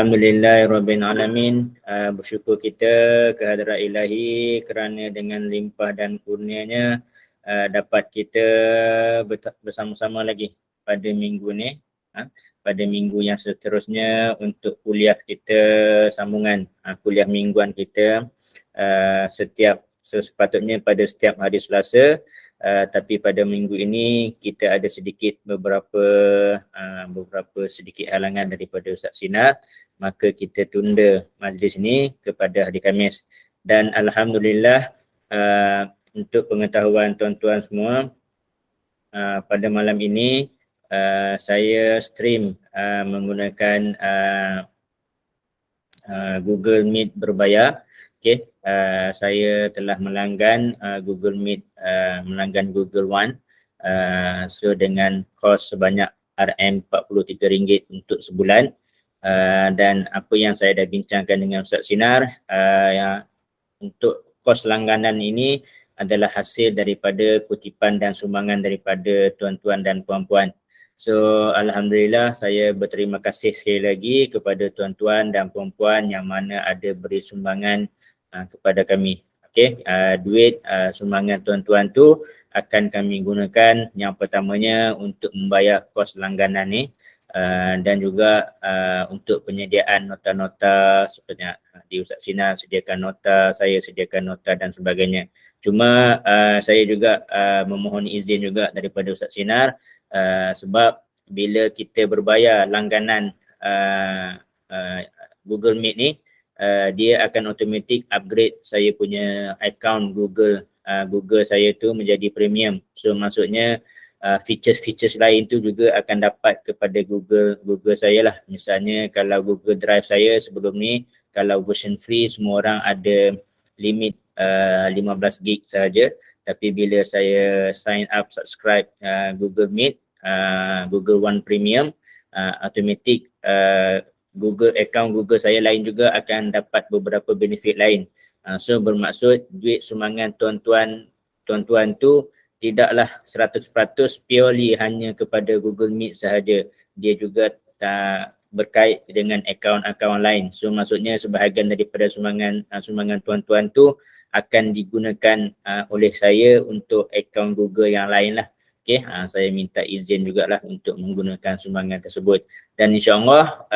Alhamdulillahirabbil alamin. Bersyukur kita kehadrat Ilahi kerana dengan limpah dan kurnianya dapat kita bersama-sama lagi pada minggu ni, pada minggu yang seterusnya untuk kuliah kita sambungan, kuliah mingguan kita sepatutnya pada setiap hari Selasa. Tapi pada minggu ini kita ada sedikit beberapa sedikit halangan daripada Ustaz Sinar, maka kita tunda majlis ini kepada hari Khamis. Dan alhamdulillah, untuk pengetahuan tuan-tuan semua, pada malam ini saya stream menggunakan Google Meet berbayar. Okey, saya telah melanggan Google Meet, melanggan Google One. So dengan kos sebanyak RM43 untuk sebulan. Dan apa yang saya dah bincangkan dengan Ustaz Sinar, untuk kos langganan ini adalah hasil daripada kutipan dan sumbangan daripada tuan-tuan dan puan-puan. So alhamdulillah, saya berterima kasih sekali lagi kepada tuan-tuan dan puan-puan yang mana ada beri sumbangan kepada kami. Okey, duit sumbangan tuan-tuan tu akan kami gunakan yang pertamanya untuk membayar kos langganan ni, dan juga untuk penyediaan nota-nota seperti di Ustaz Sinar sediakan nota, saya sediakan nota dan sebagainya. Cuma saya juga memohon izin juga daripada Ustaz Sinar, sebab bila kita berbayar langganan Google Meet ni, dia akan automatic upgrade saya punya account Google saya tu menjadi premium. So maksudnya features lain tu juga akan dapat kepada Google saya lah. Misalnya kalau Google Drive saya sebelum ni, kalau version free semua orang ada limit 15 gig sahaja. Tapi bila saya sign up subscribe Google Meet, Google One Premium, automatic Google account Google saya lain juga akan dapat beberapa benefit lain. So bermaksud duit sumbangan tuan-tuan tu tidaklah 100% purely hanya kepada Google Meet sahaja. Dia juga berkait dengan akaun-akaun lain. So maksudnya sebahagian daripada sumbangan tuan-tuan tu akan digunakan oleh saya untuk akaun Google yang lain lah. Okay, saya minta izin jugalah untuk menggunakan sumbangan tersebut. Dan insyaAllah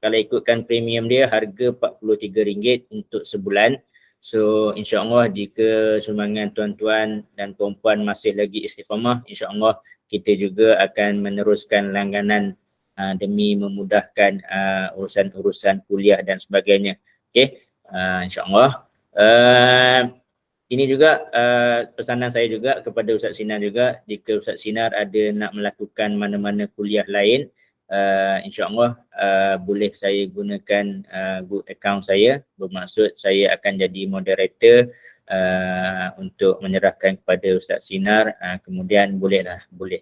kalau ikutkan premium dia harga RM43 untuk sebulan. So insyaAllah jika sumbangan tuan-tuan dan perempuan masih lagi istiqamah, insyaAllah kita juga akan meneruskan langganan demi memudahkan urusan-urusan kuliah dan sebagainya. Okay, insyaAllah. Ini juga pesanan saya juga kepada Ustaz Sinar juga, jika Ustaz Sinar ada nak melakukan mana-mana kuliah lain, insyaAllah boleh saya gunakan account saya, bermaksud saya akan jadi moderator untuk menyerahkan kepada Ustaz Sinar, kemudian boleh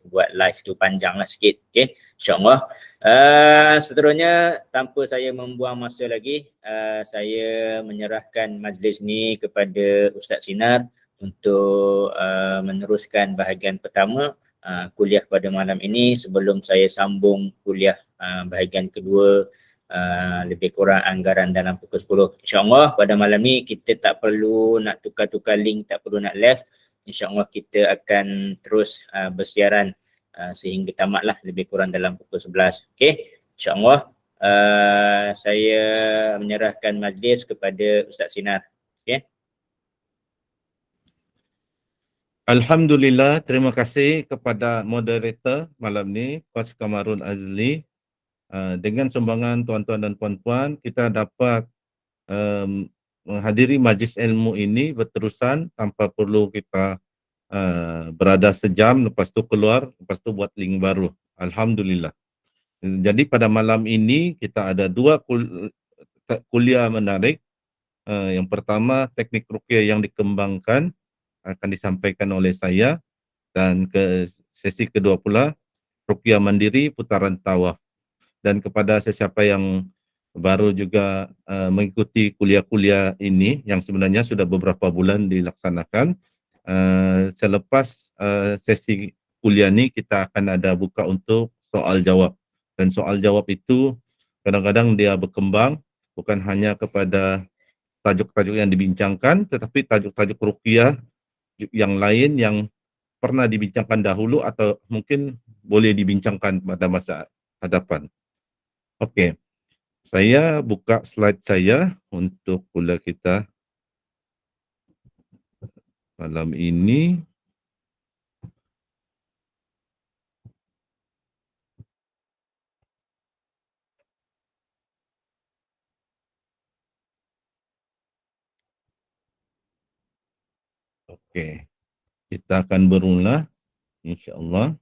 buat live tu panjang lah sikit. Okay, insyaAllah. Seterusnya tanpa saya membuang masa lagi, saya menyerahkan majlis ni kepada Ustaz Sinar untuk meneruskan bahagian pertama kuliah pada malam ini, sebelum saya sambung kuliah bahagian kedua lebih kurang anggaran dalam pukul 10. InsyaAllah pada malam ni kita tak perlu nak tukar-tukar link, tak perlu nak live. InsyaAllah kita akan terus bersiaran sehingga tamatlah lebih kurang dalam pukul 11. Okay, insyaAllah saya menyerahkan majlis kepada Ustaz Sinar. Okay. Alhamdulillah, terima kasih kepada moderator malam ni, Coach Kamarul Azli. Dengan sumbangan tuan-tuan dan puan-puan, kita dapat menghadiri majlis ilmu ini berterusan tanpa perlu kita berada sejam, lepas tu keluar, lepas tu buat link baru. Alhamdulillah. Jadi pada malam ini kita ada dua kuliah menarik. Yang pertama, teknik ruqyah yang dikembangkan akan disampaikan oleh saya, dan ke sesi kedua pula ruqyah mandiri putaran tawaf. Dan kepada sesiapa yang baru juga mengikuti kuliah-kuliah ini yang sebenarnya sudah beberapa bulan dilaksanakan, selepas sesi kuliah ini kita akan ada buka untuk soal jawab, dan soal jawab itu Kadang-kadang dia berkembang bukan hanya kepada tajuk-tajuk yang dibincangkan, tetapi tajuk-tajuk ruqyah yang lain yang pernah dibincangkan dahulu atau mungkin boleh dibincangkan pada masa hadapan. Okey, saya buka slide saya untuk kuliah kita malam ini. Okey, kita akan bermula insya-Allah.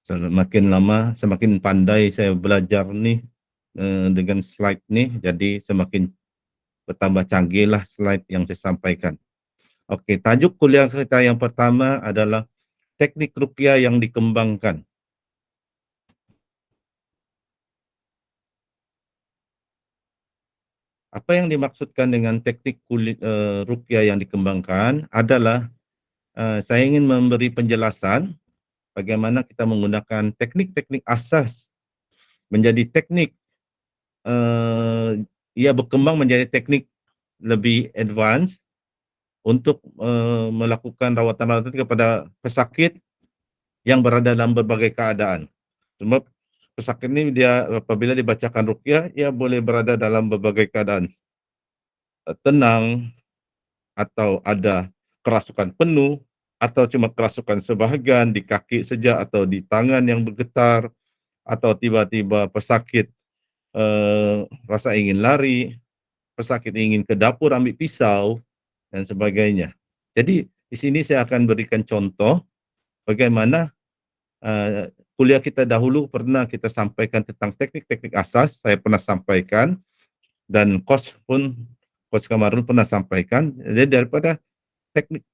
Semakin lama semakin pandai saya belajar ni dengan slide ni, jadi semakin bertambah canggihlah slide yang saya sampaikan. Okey, tajuk kuliah kita yang pertama adalah teknik ruqyah yang dikembangkan. Apa yang dimaksudkan dengan teknik ruqyah yang dikembangkan adalah saya ingin memberi penjelasan bagaimana kita menggunakan teknik-teknik asas menjadi teknik ia berkembang menjadi teknik lebih advance untuk melakukan rawatan-rawatan kepada pesakit yang berada dalam berbagai keadaan. Sebab pesakit ni dia apabila dibacakan ruqyah, ia boleh berada dalam berbagai keadaan tenang atau ada kerasukan penuh atau cuma kerasukan sebahagian di kaki saja atau di tangan yang bergetar atau tiba-tiba pesakit rasa ingin lari, pesakit ingin ke dapur ambil pisau dan sebagainya. Jadi di sini saya akan berikan contoh bagaimana kuliah kita dahulu pernah kita sampaikan tentang teknik-teknik asas, saya pernah sampaikan dan Coach Kamarul pernah sampaikan. Jadi daripada teknik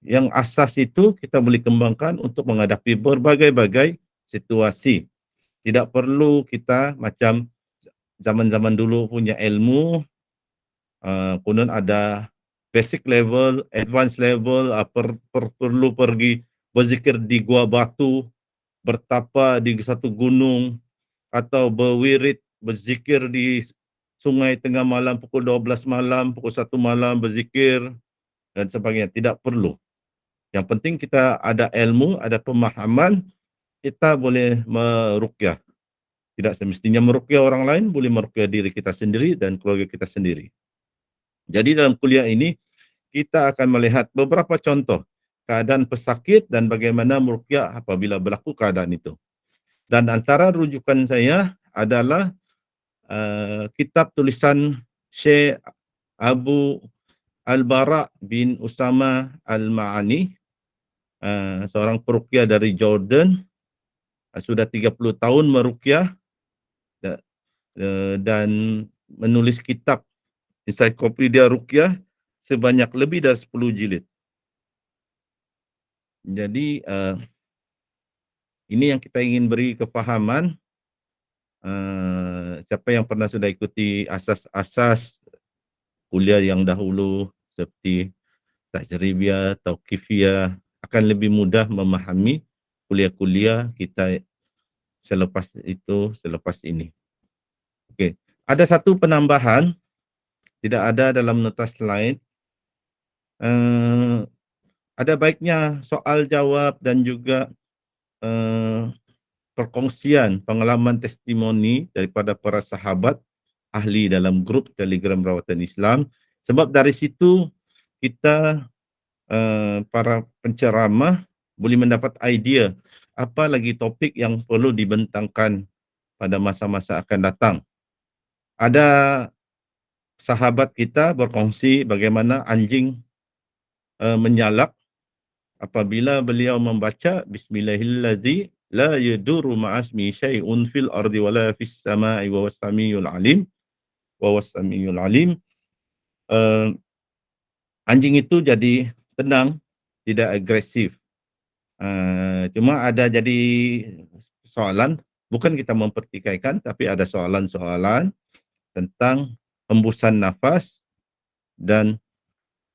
yang asas itu kita boleh kembangkan untuk menghadapi berbagai-bagai situasi. Tidak perlu kita macam zaman-zaman dulu punya ilmu, kemudian ada basic level, advanced level, perlu pergi berzikir di gua batu, bertapa di satu gunung, atau berwirid, berzikir di sungai tengah malam, pukul 12 malam, pukul 1 malam, berzikir dan sebagainya. Tidak perlu. Yang penting kita ada ilmu, ada pemahaman, kita boleh meruqyah. Tidak semestinya meruqyah orang lain, boleh meruqyah diri kita sendiri dan keluarga kita sendiri. Jadi dalam kuliah ini, kita akan melihat beberapa contoh keadaan pesakit dan bagaimana meruqyah apabila berlaku keadaan itu. Dan antara rujukan saya adalah kitab tulisan Syekh Abu Al-Bara bin Usama Al-Ma'ani, seorang peruqyah dari Jordan, sudah 30 tahun meruqyah dan menulis kitab ensiklopedia ruqyah sebanyak lebih dari 10 jilid. Jadi ini yang kita ingin beri kefahaman. Siapa yang pernah sudah ikuti asas-asas kuliah yang dahulu seperti tajribiyah, tauqifiyah akan lebih mudah memahami kuliah-kuliah kita selepas ini. Okey, ada satu penambahan tidak ada dalam nota slide. Ada baiknya soal jawab dan juga perkongsian pengalaman testimoni daripada para sahabat ahli dalam grup Telegram Rawatan Islam, sebab dari situ kita para penceramah boleh mendapat idea apa lagi topik yang perlu dibentangkan pada masa-masa akan datang. Ada sahabat kita berkongsi bagaimana anjing menyalak apabila beliau membaca Bismillahirrahmanirrahim la yadurru ma'asmi syai'un fil ardi wala fis sama'i wa was-sami'ul alim wa was-sami'ul alim. Anjing itu jadi tenang, tidak agresif. Cuma ada jadi soalan, bukan kita mempertikaikan, tapi ada soalan-soalan tentang hembusan nafas dan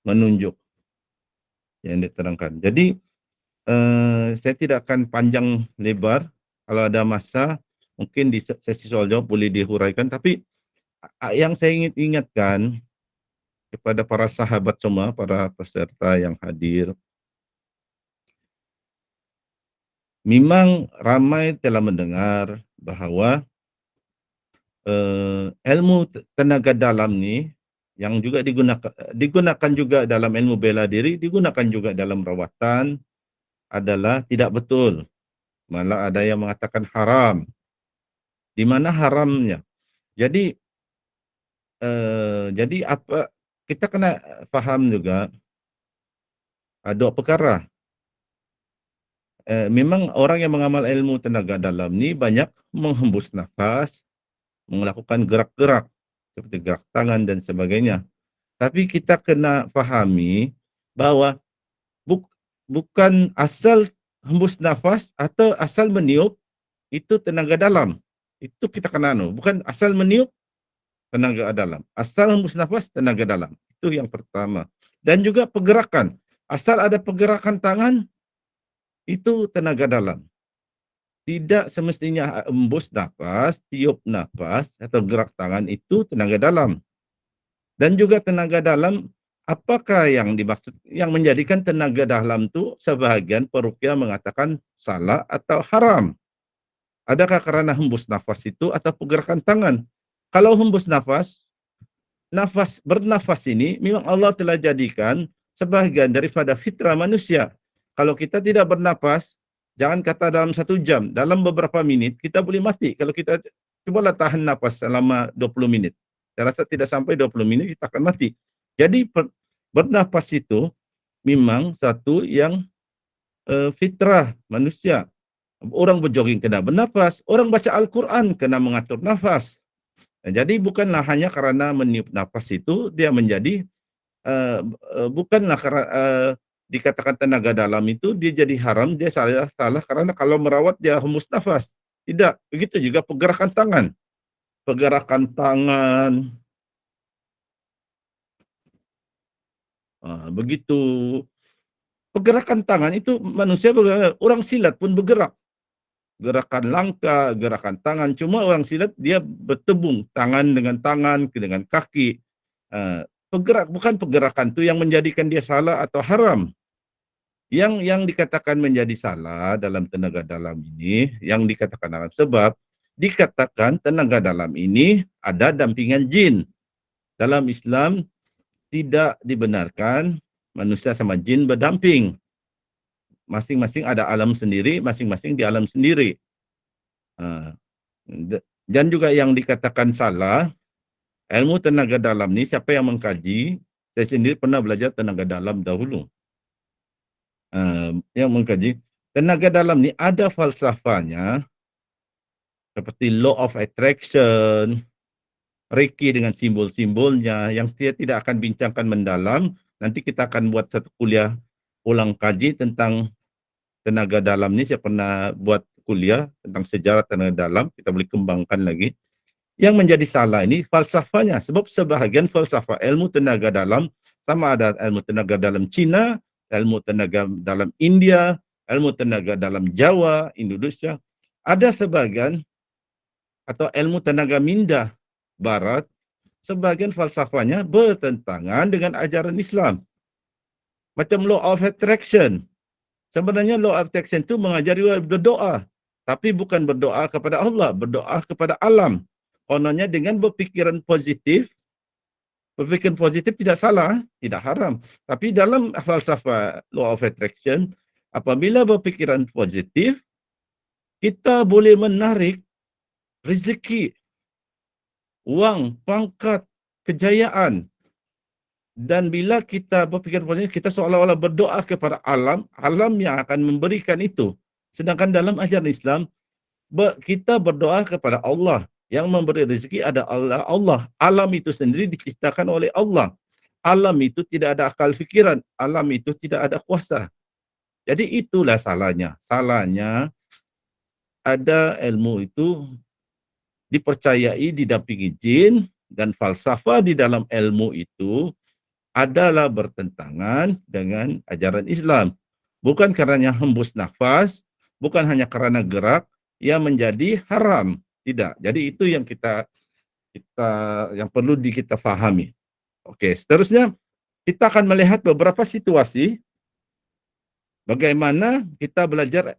menunjuk yang diterangkan. Jadi Saya tidak akan panjang lebar. Kalau ada masa, mungkin di sesi soal jawab boleh dihuraikan. Tapi yang saya ingin ingatkan kepada para sahabat semua, para peserta yang hadir, memang ramai telah mendengar bahawa ilmu tenaga dalam ni yang juga digunakan juga dalam ilmu bela diri, digunakan juga dalam rawatan adalah tidak betul. Malah ada yang mengatakan haram. Di mana haramnya? Jadi apa kita kena faham juga dua perkara. Memang orang yang mengamal ilmu tenaga dalam ni banyak menghembus nafas, melakukan gerak-gerak seperti gerak tangan dan sebagainya. Tapi kita kena fahami bahawa bukan asal hembus nafas atau asal meniup itu tenaga dalam. Itu kita kena bukan asal meniup tenaga dalam. Asal hembus nafas tenaga dalam. Itu yang pertama. Dan juga pergerakan. Asal ada pergerakan tangan itu tenaga dalam. Tidak semestinya hembus nafas, tiup nafas atau gerak tangan itu tenaga dalam. Dan juga tenaga dalam, apakah yang dimaksud, yang menjadikan tenaga dalam itu sebahagian peruqyah mengatakan salah atau haram. Adakah karena hembus nafas itu atau pergerakan tangan? Kalau hembus nafas, bernafas ini memang Allah telah jadikan sebahagian daripada fitrah manusia. Kalau kita tidak bernafas, jangan kata dalam 1 jam, dalam beberapa minit kita boleh mati. Kalau kita cubalah tahan nafas selama 20 minit. Saya rasa tidak sampai 20 minit kita akan mati. Jadi bernafas itu memang satu yang fitrah manusia. Orang berjoging kena bernafas, orang baca Al-Quran kena mengatur nafas. Jadi bukanlah hanya karena meniup nafas itu dia menjadi bukanlah dikatakan tenaga dalam itu dia jadi haram, dia salah karena kalau merawat dia hembus nafas. Tidak, begitu juga pergerakan tangan. Pergerakan tangan. Begitu. Pergerakan tangan itu manusia orang silat pun bergerak. Gerakan langkah, gerakan tangan. Cuma orang silat dia bertebung tangan dengan kaki. Bukan pergerakan itu yang menjadikan dia salah atau haram. Yang dikatakan menjadi salah dalam tenaga dalam ini, yang dikatakan haram sebab dikatakan tenaga dalam ini ada dampingan jin. Dalam Islam tidak dibenarkan manusia sama jin berdamping. Masing-masing ada alam sendiri, masing-masing di alam sendiri. Dan juga yang dikatakan salah, ilmu tenaga dalam ni siapa yang mengkaji, saya sendiri pernah belajar tenaga dalam dahulu. Yang mengkaji, tenaga dalam ni ada falsafahnya, seperti law of attraction, Reiki dengan simbol-simbolnya, yang saya tidak akan bincangkan mendalam. Nanti kita akan buat satu kuliah ulang kaji tentang tenaga dalam ni. Saya pernah buat kuliah tentang sejarah tenaga dalam, kita boleh kembangkan lagi. Yang menjadi salah ini falsafahnya, sebab sebahagian falsafah ilmu tenaga dalam, sama ada ilmu tenaga dalam Cina, ilmu tenaga dalam India, ilmu tenaga dalam Jawa, Indonesia, ada sebahagian, atau ilmu tenaga minda Barat, sebahagian falsafahnya bertentangan dengan ajaran Islam. Macam law of attraction. Sebenarnya law of attraction itu mengajari berdoa, tapi bukan berdoa kepada Allah, berdoa kepada alam. Kononnya dengan berfikiran positif tidak salah, tidak haram. Tapi dalam falsafah law of attraction, apabila berfikiran positif, kita boleh menarik rezeki, wang, pangkat, kejayaan. Dan bila kita berfikir positif, kita seolah-olah berdoa kepada alam, alam yang akan memberikan itu. Sedangkan dalam ajaran Islam, kita berdoa kepada Allah. Yang memberi rezeki ada Allah. Alam itu sendiri diciptakan oleh Allah. Alam itu tidak ada akal fikiran. Alam itu tidak ada kuasa. Jadi itulah salahnya. Salahnya ada ilmu itu dipercayai didampingi jin, dan falsafah di dalam ilmu itu adalah bertentangan dengan ajaran Islam. bukan karena hembus nafas, bukan hanya karena gerak, yang menjadi haram. Tidak. Jadi itu yang kita yang perlu kita fahami. Oke, seterusnya kita akan melihat beberapa situasi bagaimana kita belajar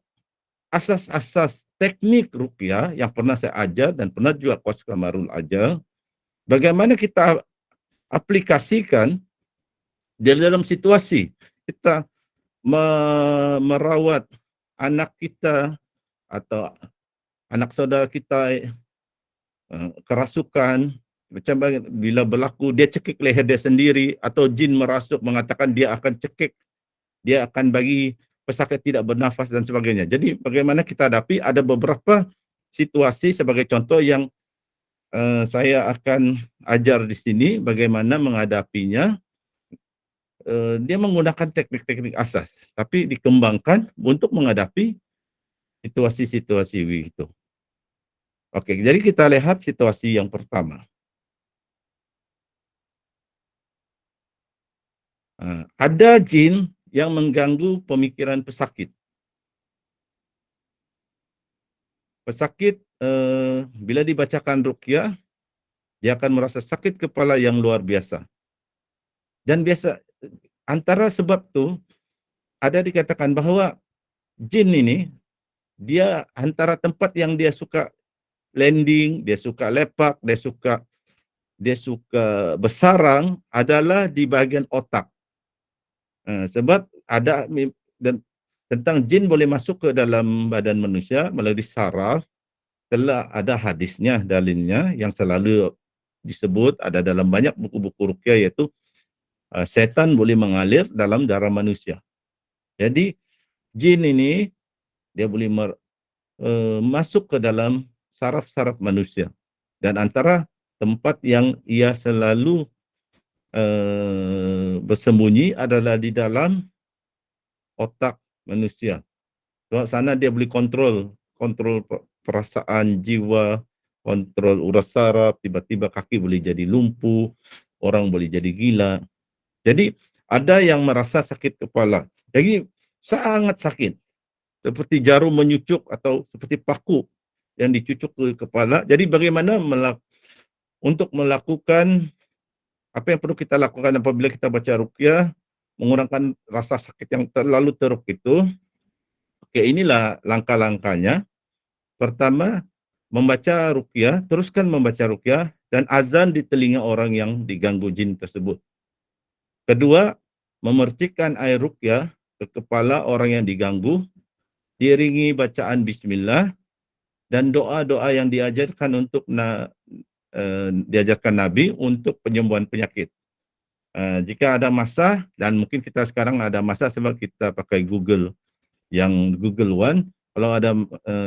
asas-asas teknik ruqyah yang pernah saya ajar dan pernah juga Coach Kamarul ajar. Bagaimana kita aplikasikan di dalam situasi kita merawat anak kita atau anak saudara kita kerasukan, macam bila berlaku dia cekik leher dia sendiri atau jin merasuk mengatakan dia akan cekik, dia akan bagi pesakit tidak bernafas dan sebagainya. Jadi bagaimana kita hadapi, ada beberapa situasi sebagai contoh yang saya akan ajar di sini bagaimana menghadapinya. Dia menggunakan teknik-teknik asas, tapi dikembangkan untuk menghadapi situasi-situasi itu. Oke, jadi kita lihat situasi yang pertama. Ada jin yang mengganggu pemikiran pesakit. Pesakit bila dibacakan ruqyah, dia akan merasa sakit kepala yang luar biasa. Dan biasa antara sebab tu ada dikatakan bahwa jin ini dia antara tempat yang dia suka landing, dia suka lepak, dia suka bersarang adalah di bahagian otak. Sebab ada dan tentang jin boleh masuk ke dalam badan manusia melalui saraf, telah ada hadisnya, dalilnya yang selalu disebut ada dalam banyak buku-buku ruqyah, iaitu setan boleh mengalir dalam darah manusia. Jadi jin ini dia boleh masuk ke dalam saraf-saraf manusia, dan antara tempat yang ia selalu bersembunyi adalah di dalam otak manusia. Sebab sana dia boleh kontrol perasaan jiwa, kontrol uras saraf, tiba-tiba kaki boleh jadi lumpuh, orang boleh jadi gila. Jadi ada yang merasa sakit kepala. Jadi sangat sakit. Seperti jarum menyucuk atau seperti paku yang dicucuk ke kepala. Jadi bagaimana untuk melakukan apa yang perlu kita lakukan apabila kita baca ruqyah, mengurangkan rasa sakit yang terlalu teruk itu. Oke, inilah langkah-langkahnya. Pertama, membaca ruqyah, teruskan membaca ruqyah dan azan di telinga orang yang diganggu jin tersebut. Kedua, memercikkan air ruqyah ke kepala orang yang diganggu, diiringi bacaan bismillah dan doa-doa yang diajarkan diajarkan Nabi untuk penyembuhan penyakit. Jika ada masa, dan mungkin kita sekarang ada masa sebab kita pakai Google, yang Google One, kalau ada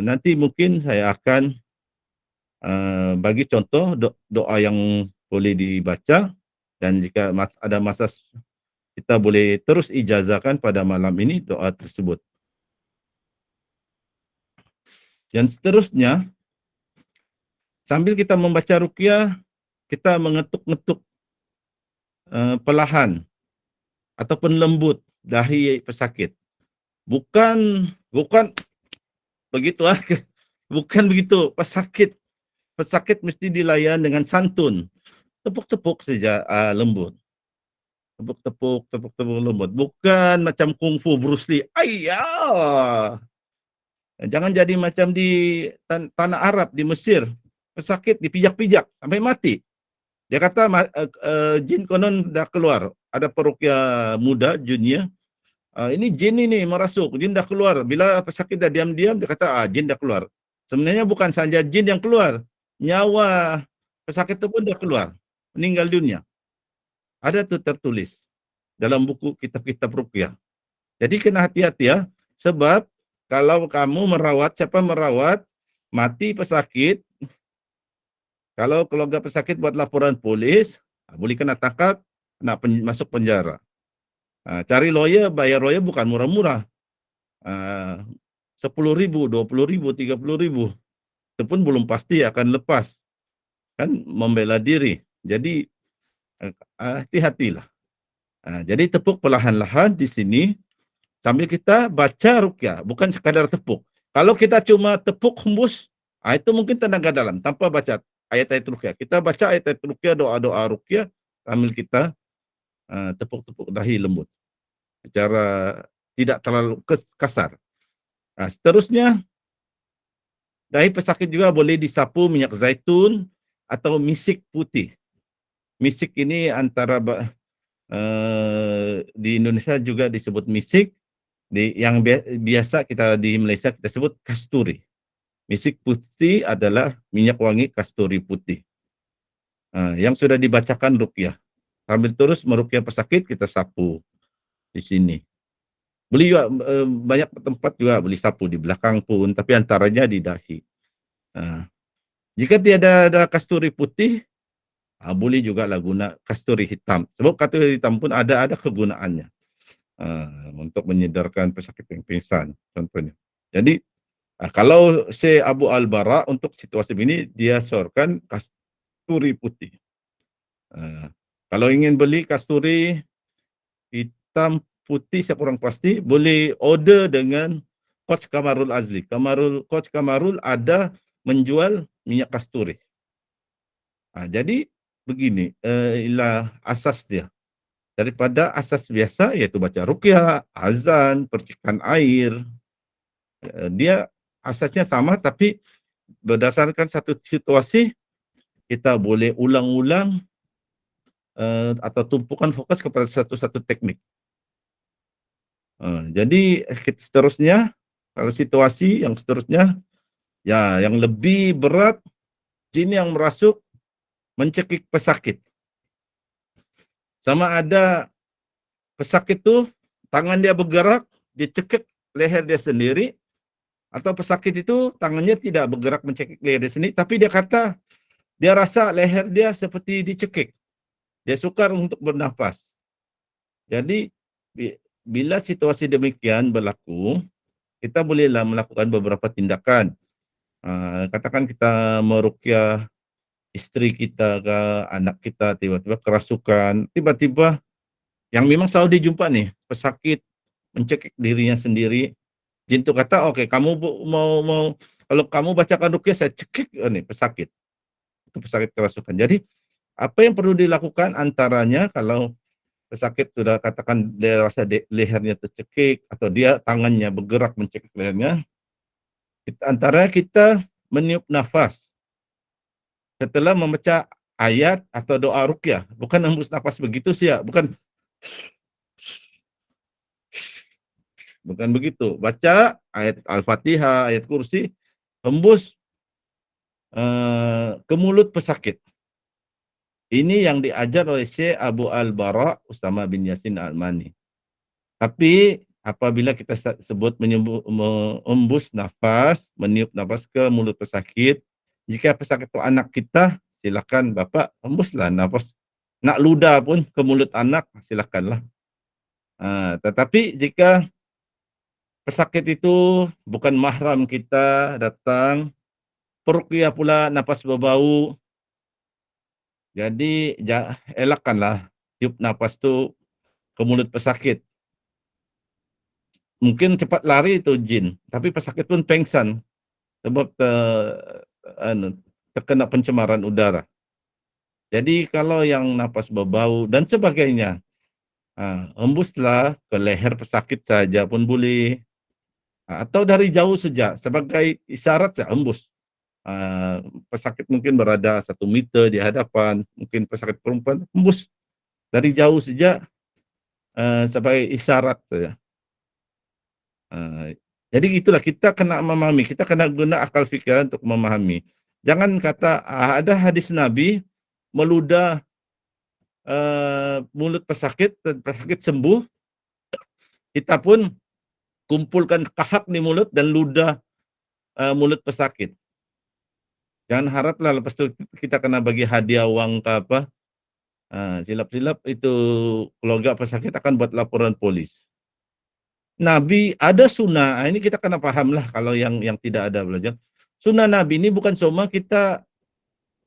nanti mungkin saya akan bagi contoh doa yang boleh dibaca, dan jika ada masa kita boleh terus ijazahkan pada malam ini doa tersebut. Dan seterusnya, sambil kita membaca ruqyah, kita mengetuk-ngetuk perlahan ataupun lembut dahi pesakit. Bukan begitu bukan begitu. Pesakit mesti dilayan dengan santun. Tepuk-tepuk saja lembut. Tepuk-tepuk lembut. Bukan macam kungfu Bruce Lee. Ayah. Jangan jadi macam di tanah Arab di Mesir. Pesakit dipijak-pijak sampai mati. Dia kata jin konon dah keluar. Ada peruqyah muda, junior. Ini jin ini merasuk, jin dah keluar. Bila pesakit dah diam-diam, dia kata jin dah keluar. Sebenarnya bukan saja jin yang keluar, nyawa pesakit itu pun dah keluar, meninggal dunia. Ada tu tertulis dalam buku kitab-kitab ruqyah. Jadi kena hati-hati ya, sebab kalau kamu merawat, siapa merawat, mati pesakit, kalau keluarga pesakit buat laporan polis, boleh kena tangkap, kena masuk penjara. Cari lawyer, bayar lawyer bukan murah-murah. 10.000, 20.000, 30.000. Itu pun belum pasti akan lepas. Kan membela diri. Jadi hati-hatilah. Jadi tepuk perlahan-lahan di sini. sambil kita baca ruqyah, bukan sekadar tepuk. Kalau kita cuma tepuk hembus, itu mungkin tenaga dalam tanpa baca ayat-ayat ruqyah. Kita baca ayat-ayat ruqyah, doa-doa ruqyah sambil kita tepuk-tepuk dahi lembut secara tidak terlalu kasar. Seterusnya, dahi pesakit juga boleh disapu minyak zaitun atau misik putih. Misik ini antara di Indonesia juga disebut misik, yang biasa kita di Malaysia kita sebut kasturi. Misik putih adalah minyak wangi kasturi putih. Yang sudah dibacakan ruqyah. Sambil terus meruqyah pesakit, kita sapu di sini. Beli juga banyak tempat juga beli sapu di belakang pun, tapi antaranya di dahi. Jika tiada ada kasturi putih, boleh juga lah guna kasturi hitam. Sebab kasturi hitam pun ada kegunaannya untuk menyedarkan pesakit yang pingsan contohnya. Jadi kalau Syekh Abu Al-Bara untuk situasi ini dia sorkan kasturi putih. Kalau ingin beli kasturi hitam putih saya kurang pasti, boleh order dengan Coach Kamarul Azli. Coach Kamarul ada menjual minyak kasturi. Jadi begini, ialah asas dia. Daripada asas biasa yaitu baca ruqyah, azan, percikan air. Dia asasnya sama tapi berdasarkan satu situasi kita boleh ulang-ulang atau tumpukan fokus kepada satu teknik. Jadi seterusnya, kalau situasi yang seterusnya, ya yang lebih berat, jin yang merasuk mencekik pesakit. Sama ada pesakit itu tangan dia bergerak, dia cekik leher dia sendiri, atau pesakit itu tangannya tidak bergerak mencekik leher dia sendiri, tapi dia kata dia rasa leher dia seperti dicekik. Dia sukar untuk bernafas. Jadi bila situasi demikian berlaku, kita bolehlah melakukan beberapa tindakan. Katakan kita meruqyah istri kita ke anak kita, tiba-tiba kerasukan, tiba-tiba yang memang selalu dijumpa nih, pesakit mencekik dirinya sendiri. Jin itu kata, oke, kamu mau kalau kamu bacakan ruqyah saya cekik nih pesakit. Itu pesakit kerasukan. Jadi apa yang perlu dilakukan antaranya kalau pesakit sudah katakan dia rasa lehernya tercekik atau dia tangannya bergerak mencekik lehernya, antaranya kita meniup nafas setelah membaca ayat atau doa ruqyah, bukan hembus nafas begitu sih ya, bukan begitu. Baca ayat Al-Fatihah, ayat kursi, hembus ke mulut pesakit. Ini yang diajar oleh Syekh Abu Al-Bara Usama bin Yasin Al-Mani. Tapi apabila kita sebut mengembus nafas, meniup nafas ke mulut pesakit, jika pesakit itu anak kita, silakan Bapak hembuslah nafas. Nak ludah pun ke mulut anak, silakanlah. Tetapi jika pesakit itu bukan mahram kita datang, peruqyah pula nafas berbau, jadi elakkanlah tiup nafas tu ke mulut pesakit. Mungkin cepat lari itu jin, tapi pesakit pun pengsan sebab terkena pencemaran udara. Jadi kalau yang nafas berbau dan sebagainya, hembuslah ke leher pesakit saja pun boleh, atau dari jauh saja sebagai isyarat saya hembus. Pesakit mungkin berada 1 meter di hadapan, mungkin pesakit perempuan, hembus dari jauh saja sebagai isyarat saja. Jadi itulah kita kena memahami, kita kena guna akal fikiran untuk memahami. Jangan kata ada hadis Nabi meludah mulut pesakit sembuh, kita pun kumpulkan kahak di mulut dan ludah mulut pesakit. Jangan haraplah lepas itu kita kena bagi hadiah uang ke apa, silap-silap itu keluarga pesakit akan buat laporan polis. Nabi ada sunnah, ini kita kena pahamlah kalau yang tidak ada belajar. Sunnah Nabi ini bukan semua kita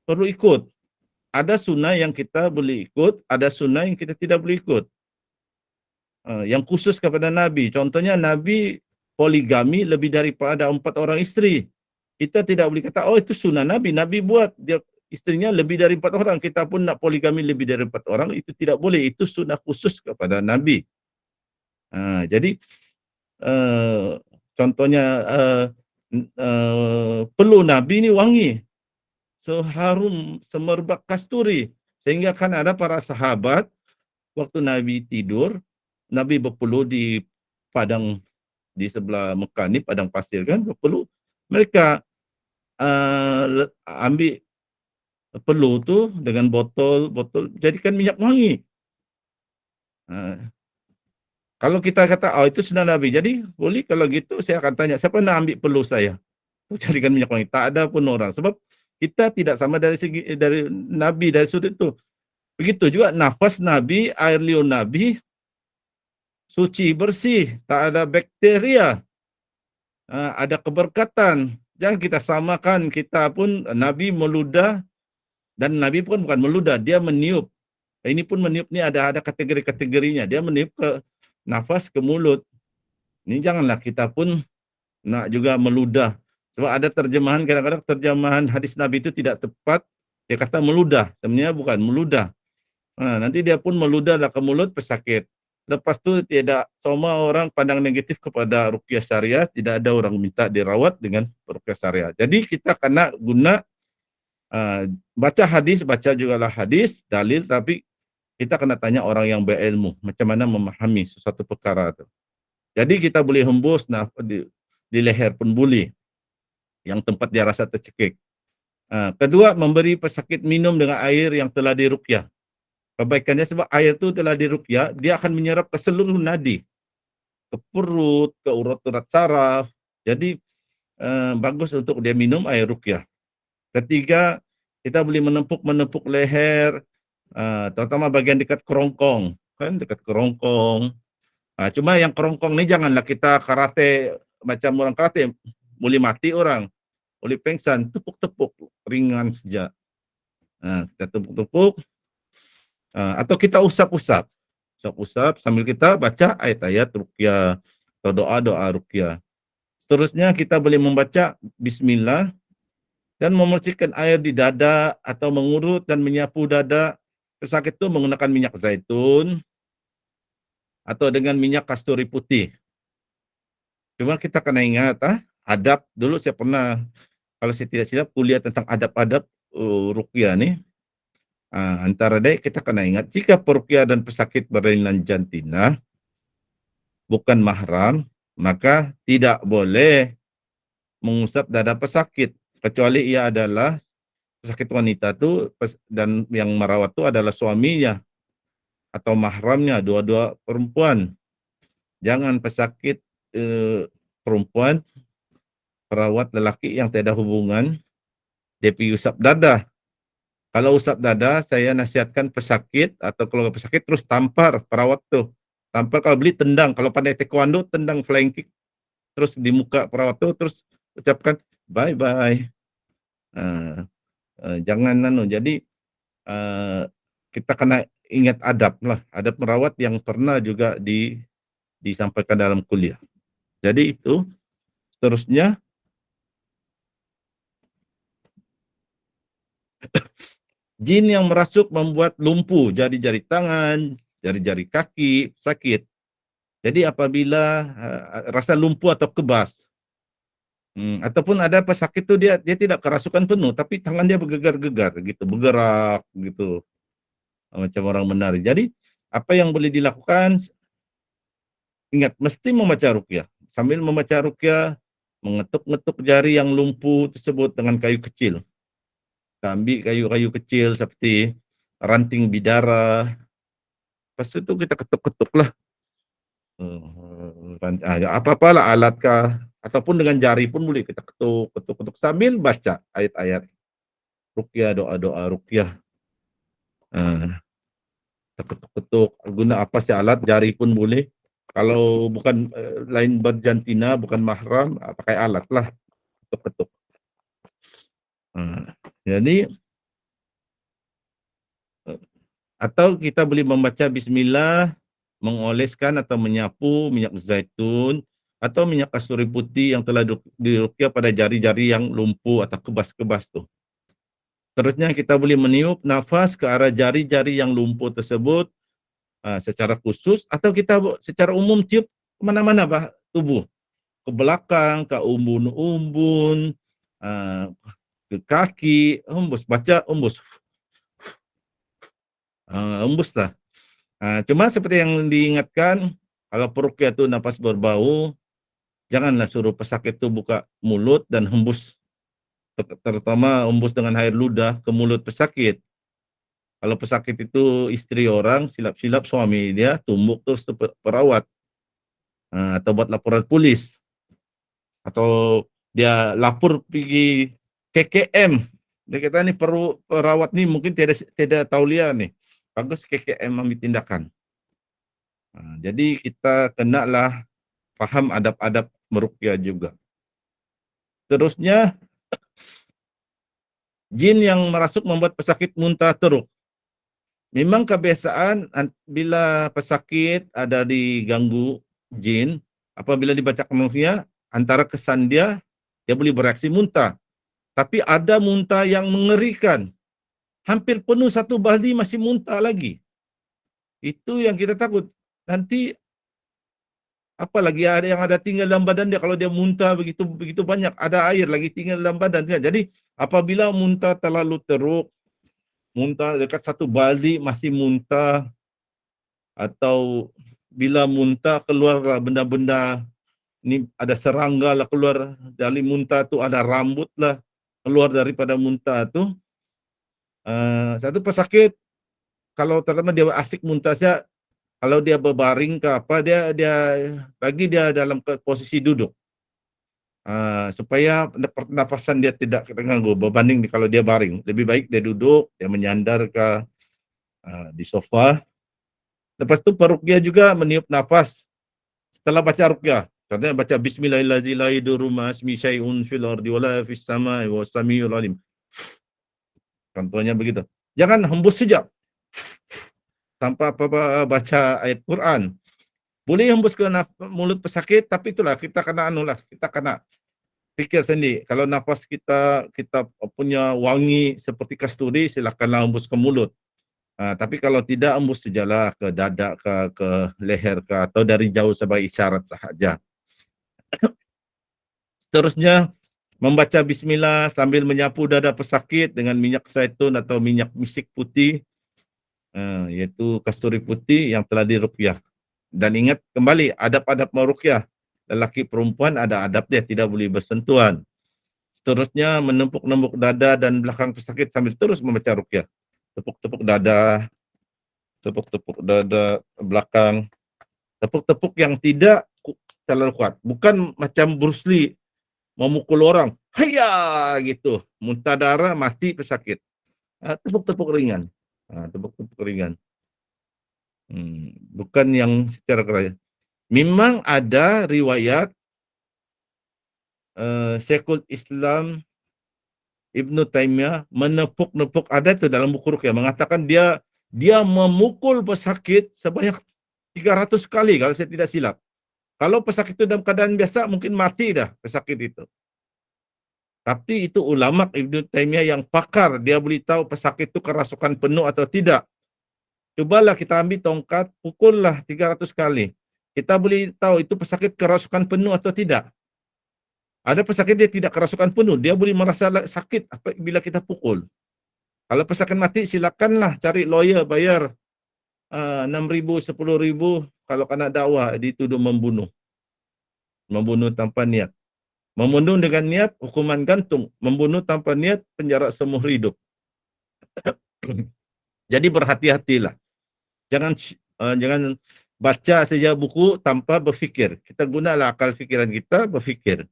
perlu ikut. Ada sunnah yang kita boleh ikut, ada sunnah yang kita tidak boleh ikut. yang khusus kepada Nabi. Contohnya Nabi poligami lebih daripada 4 orang isteri. Kita tidak boleh kata, oh itu sunnah Nabi. Nabi buat, dia istrinya lebih dari 4 orang. Kita pun nak poligami lebih dari 4 orang, itu tidak boleh. Itu sunnah khusus kepada Nabi. Jadi, contohnya peluh Nabi ni wangi. So harum semerbak kasturi. Sehingga kan ada para sahabat, waktu Nabi tidur, Nabi berpeluh di padang di sebelah Mekah ni, padang pasir kan, berpeluh. Mereka ambil peluh tu dengan botol jadikan minyak wangi. Kalau kita kata, oh itu sunnah Nabi. Jadi boleh kalau gitu saya akan tanya, siapa nak ambil peluh saya? Jadikan minyak wangi. Tak ada pun orang. Sebab kita tidak sama dari segi dari Nabi, dari sudut itu. Begitu juga nafas Nabi, air liur Nabi, suci, bersih, tak ada bakteria, ada keberkatan. Jangan kita samakan, kita pun Nabi meludah, dan Nabi pun bukan meludah, dia meniup. Ini pun meniup ni ada kategori-kategorinya. Dia meniup ke nafas, ke mulut. Ini janganlah kita pun nak juga meludah. Sebab ada terjemahan, kadang-kadang terjemahan hadis Nabi itu tidak tepat. Dia kata meludah, sebenarnya bukan meludah. Nanti dia pun meludahlah ke mulut, pesakit. Lepas tu tidak semua orang pandang negatif kepada ruqyah syariah, tidak ada orang minta dirawat dengan ruqyah syariah. Jadi kita kena guna baca hadis, baca jugalah hadis, dalil, tapi kita kena tanya orang yang berilmu, macam mana memahami sesuatu perkara itu. Jadi kita boleh hembus di leher pun boleh, yang tempat dia rasa tercekik. Kedua, memberi pesakit minum dengan air yang telah diruqyah. Kebaikannya sebab air itu telah diruqyah, dia akan menyerap ke seluruh nadi, ke perut, ke urat-urat saraf. Jadi bagus untuk dia minum air ruqyah. Ketiga, kita boleh menepuk leher, terutama bagian dekat kerongkong, kan dekat kerongkong. Cuma yang kerongkong ni janganlah kita karate macam orang karate, boleh mati orang, boleh pengsan, tepuk-tepuk ringan saja. Kita tepuk-tepuk, atau kita usap-usap sambil kita baca ayat-ayat ruqyah atau doa-doa ruqyah. Seterusnya kita boleh membaca bismillah dan memercikkan air di dada atau mengurut dan menyapu dada pesakit itu menggunakan minyak zaitun atau dengan minyak kasturi putih. Cuma kita kena ingat, adab. Dulu saya pernah, kalau saya tidak silap, kuliah tentang adab-adab ruqyah ni. Antara dia kita kena ingat, jika peruqyah dan pesakit berlainan jantina, bukan mahram, maka tidak boleh mengusap dada pesakit, kecuali ia adalah pesakit wanita tu dan yang merawat tu adalah suaminya atau mahramnya, dua-dua perempuan. Jangan pesakit perempuan perawat lelaki yang tidak ada hubungan, dia pergi usap dada. Kalau usap dada, saya nasihatkan pesakit atau keluarga pesakit terus tampar perawat tu. Tampar, kalau beli tendang, kalau pandai taekwondo tendang flying kick terus di muka perawat tu, terus ucapkan bye bye. Jangan jadi kita kena ingat adab lah, adab merawat yang pernah juga disampaikan dalam kuliah. Jadi itu. Seterusnya, jin yang merasuk membuat lumpuh jari-jari tangan, jari-jari kaki, sakit. Jadi apabila rasa lumpuh atau kebas, ataupun ada pesakit itu dia tidak kerasukan penuh, tapi tangan dia bergegar-gegar gitu, bergerak gitu, macam orang menari. Jadi apa yang boleh dilakukan? Ingat, mesti membaca ruqyah. Sambil membaca ruqyah, mengetuk-ngetuk jari yang lumpuh tersebut dengan kayu kecil. Kita ambil kayu-kayu kecil seperti ranting bidara. Lepas itu kita ketuk-ketuk lah. Apa-apalah alat kah, ataupun dengan jari pun boleh kita ketuk-ketuk sambil baca ayat-ayat ruqyah, doa-doa ruqyah. Kita ketuk-ketuk, guna apa sih alat, jari pun boleh. Kalau bukan lain berjantina, bukan mahram, pakai alat lah, ketuk-ketuk. Jadi atau kita boleh membaca bismillah mengoleskan atau menyapu minyak zaitun atau minyak kasturi putih yang telah diruqyah pada jari-jari yang lumpuh atau kebas-kebas tuh. Terusnya kita boleh meniup nafas ke arah jari-jari yang lumpuh tersebut secara khusus, atau kita secara umum tiup kemana-mana tubuh, ke belakang, ke umbun-umbun, ke kaki, hembus, baca hembus, hembuslah. Cuma seperti yang diingatkan, kalau peruqyah itu nafas berbau, janganlah suruh pesakit itu buka mulut dan hembus, terutama hembus dengan air ludah ke mulut pesakit. Kalau pesakit itu istri orang, silap-silap suami dia tumbuk terus tuh perawat, atau buat laporan polis, atau dia lapor pergi KKM. Dia kata ni perawat ni mungkin tidak tauliah nih, bagus KKM ambil tindakan. Jadi kita kenalah faham adab-adab meruqyah juga. Terusnya, jin yang merasuk membuat pesakit muntah teruk. Memang kebiasaan bila pesakit ada diganggu jin, apabila dibaca ruqyah, antara kesan dia boleh bereaksi muntah. Tapi ada muntah yang mengerikan. Hampir penuh satu baldi masih muntah lagi. Itu yang kita takut. Nanti apalagi ada yang ada tinggal dalam badan dia, kalau dia muntah begitu banyak, ada air lagi tinggal dalam badan dia. Jadi apabila muntah terlalu teruk, muntah dekat satu baldi masih muntah, atau bila muntah keluarlah benda-benda, ini ada serangga lah keluar dari muntah tu, ada rambut lah keluar daripada muntah tu. Satu pesakit kalau terutama dia asik muntah saja, kalau dia berbaring ke apa, dia bagi dia dalam posisi duduk, supaya pernafasan dia tidak terganggu. Berbanding kalau dia baring, lebih baik dia duduk, dia menyandar ke di sofa. Lepas tu peruqyah juga meniup nafas setelah baca ruqyah. Contohnya baca bismillahirrahmanirrahim, ismi syai'un fil ardi wala fis samai wa samiul alim. Contohnya begitu. Jangan hembus saja tanpa baca ayat Quran. Boleh hembus ke mulut pesakit, tapi itulah kita kena kita kena fikir sendiri. Kalau nafas kita punya wangi seperti kasturi, silakanlah hembus ke mulut. Tapi kalau tidak, hembus sajalah ke dada ke leher atau dari jauh sebagai isyarat sahaja. Seterusnya, membaca bismillah sambil menyapu dada pesakit dengan minyak zaitun atau minyak misik putih, yaitu kasturi putih yang telah diruqyah. Dan ingat kembali adab-adab meruqyah, lelaki perempuan ada adab dia, tidak boleh bersentuhan. Seterusnya, menempuk-nempuk dada dan belakang pesakit sambil terus membaca ruqyah. Tepuk-tepuk dada belakang, tepuk-tepuk yang tidak terlalu kuat, bukan macam Bruce Lee memukul orang, hayya gitu, muntah darah, mati pesakit. Tepuk-tepuk ringan, bukan yang secara keras. Memang ada riwayat Syekhul Islam Ibnu Taimiyah menepuk-nepuk, ada itu dalam buku ruqyah, mengatakan dia memukul pesakit sebanyak 300 kali kalau saya tidak silap. Kalau pesakit itu dalam keadaan biasa mungkin mati dah pesakit itu. Tapi itu ulama Ibnu Taimiyah yang pakar, dia boleh tahu pesakit itu kerasukan penuh atau tidak. Cobalah kita ambil tongkat, pukullah 300 kali. Kita boleh tahu itu pesakit kerasukan penuh atau tidak. Ada pesakit dia tidak kerasukan penuh, dia boleh merasa sakit bila kita pukul. Kalau pesakit mati, silakanlah cari lawyer, bayar 6,000, 10,000 kalau kena dakwah dituduh membunuh. Membunuh tanpa niat. Membunuh dengan niat hukuman gantung, membunuh tanpa niat penjara seumur hidup. Jadi berhati-hatilah. Jangan baca saja buku tanpa berfikir. Kita gunalah akal fikiran kita berfikir.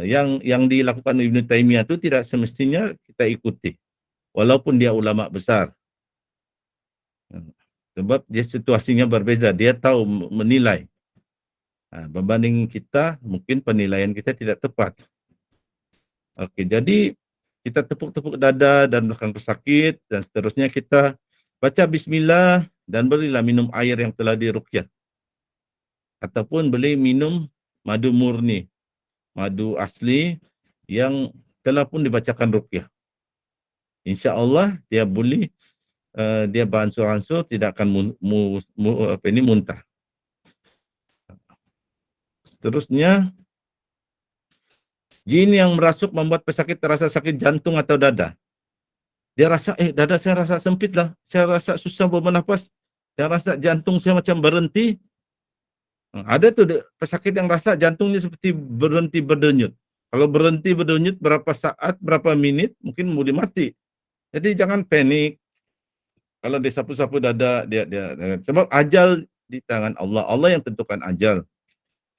Yang dilakukan Ibnu Taimiyah itu tidak semestinya kita ikuti, walaupun dia ulama besar. Sebab dia situasinya berbeza, dia tahu menilai. Berbanding kita, mungkin penilaian kita tidak tepat. Okey, jadi kita tepuk-tepuk dada dan belakang pesakit, dan seterusnya kita baca bismillah dan berilah minum air yang telah diruqyah. Ataupun boleh minum madu murni, madu asli yang telah pun dibacakan ruqyah. InsyaAllah dia boleh dia beransur-ansur tidak akan muntah. Seterusnya, jin yang merasuk membuat pesakit terasa sakit jantung atau dada. Dia rasa, dada saya rasa sempit lah, saya rasa susah bernafas, saya rasa jantung saya macam berhenti. Ada tu pesakit yang rasa jantungnya seperti berhenti berdenyut. Kalau berhenti berdenyut berapa saat, berapa minit, mungkin boleh mati. Jadi jangan panik. Kalau dia sapu-sapu dada, dia sebab ajal di tangan Allah. Allah yang tentukan ajal.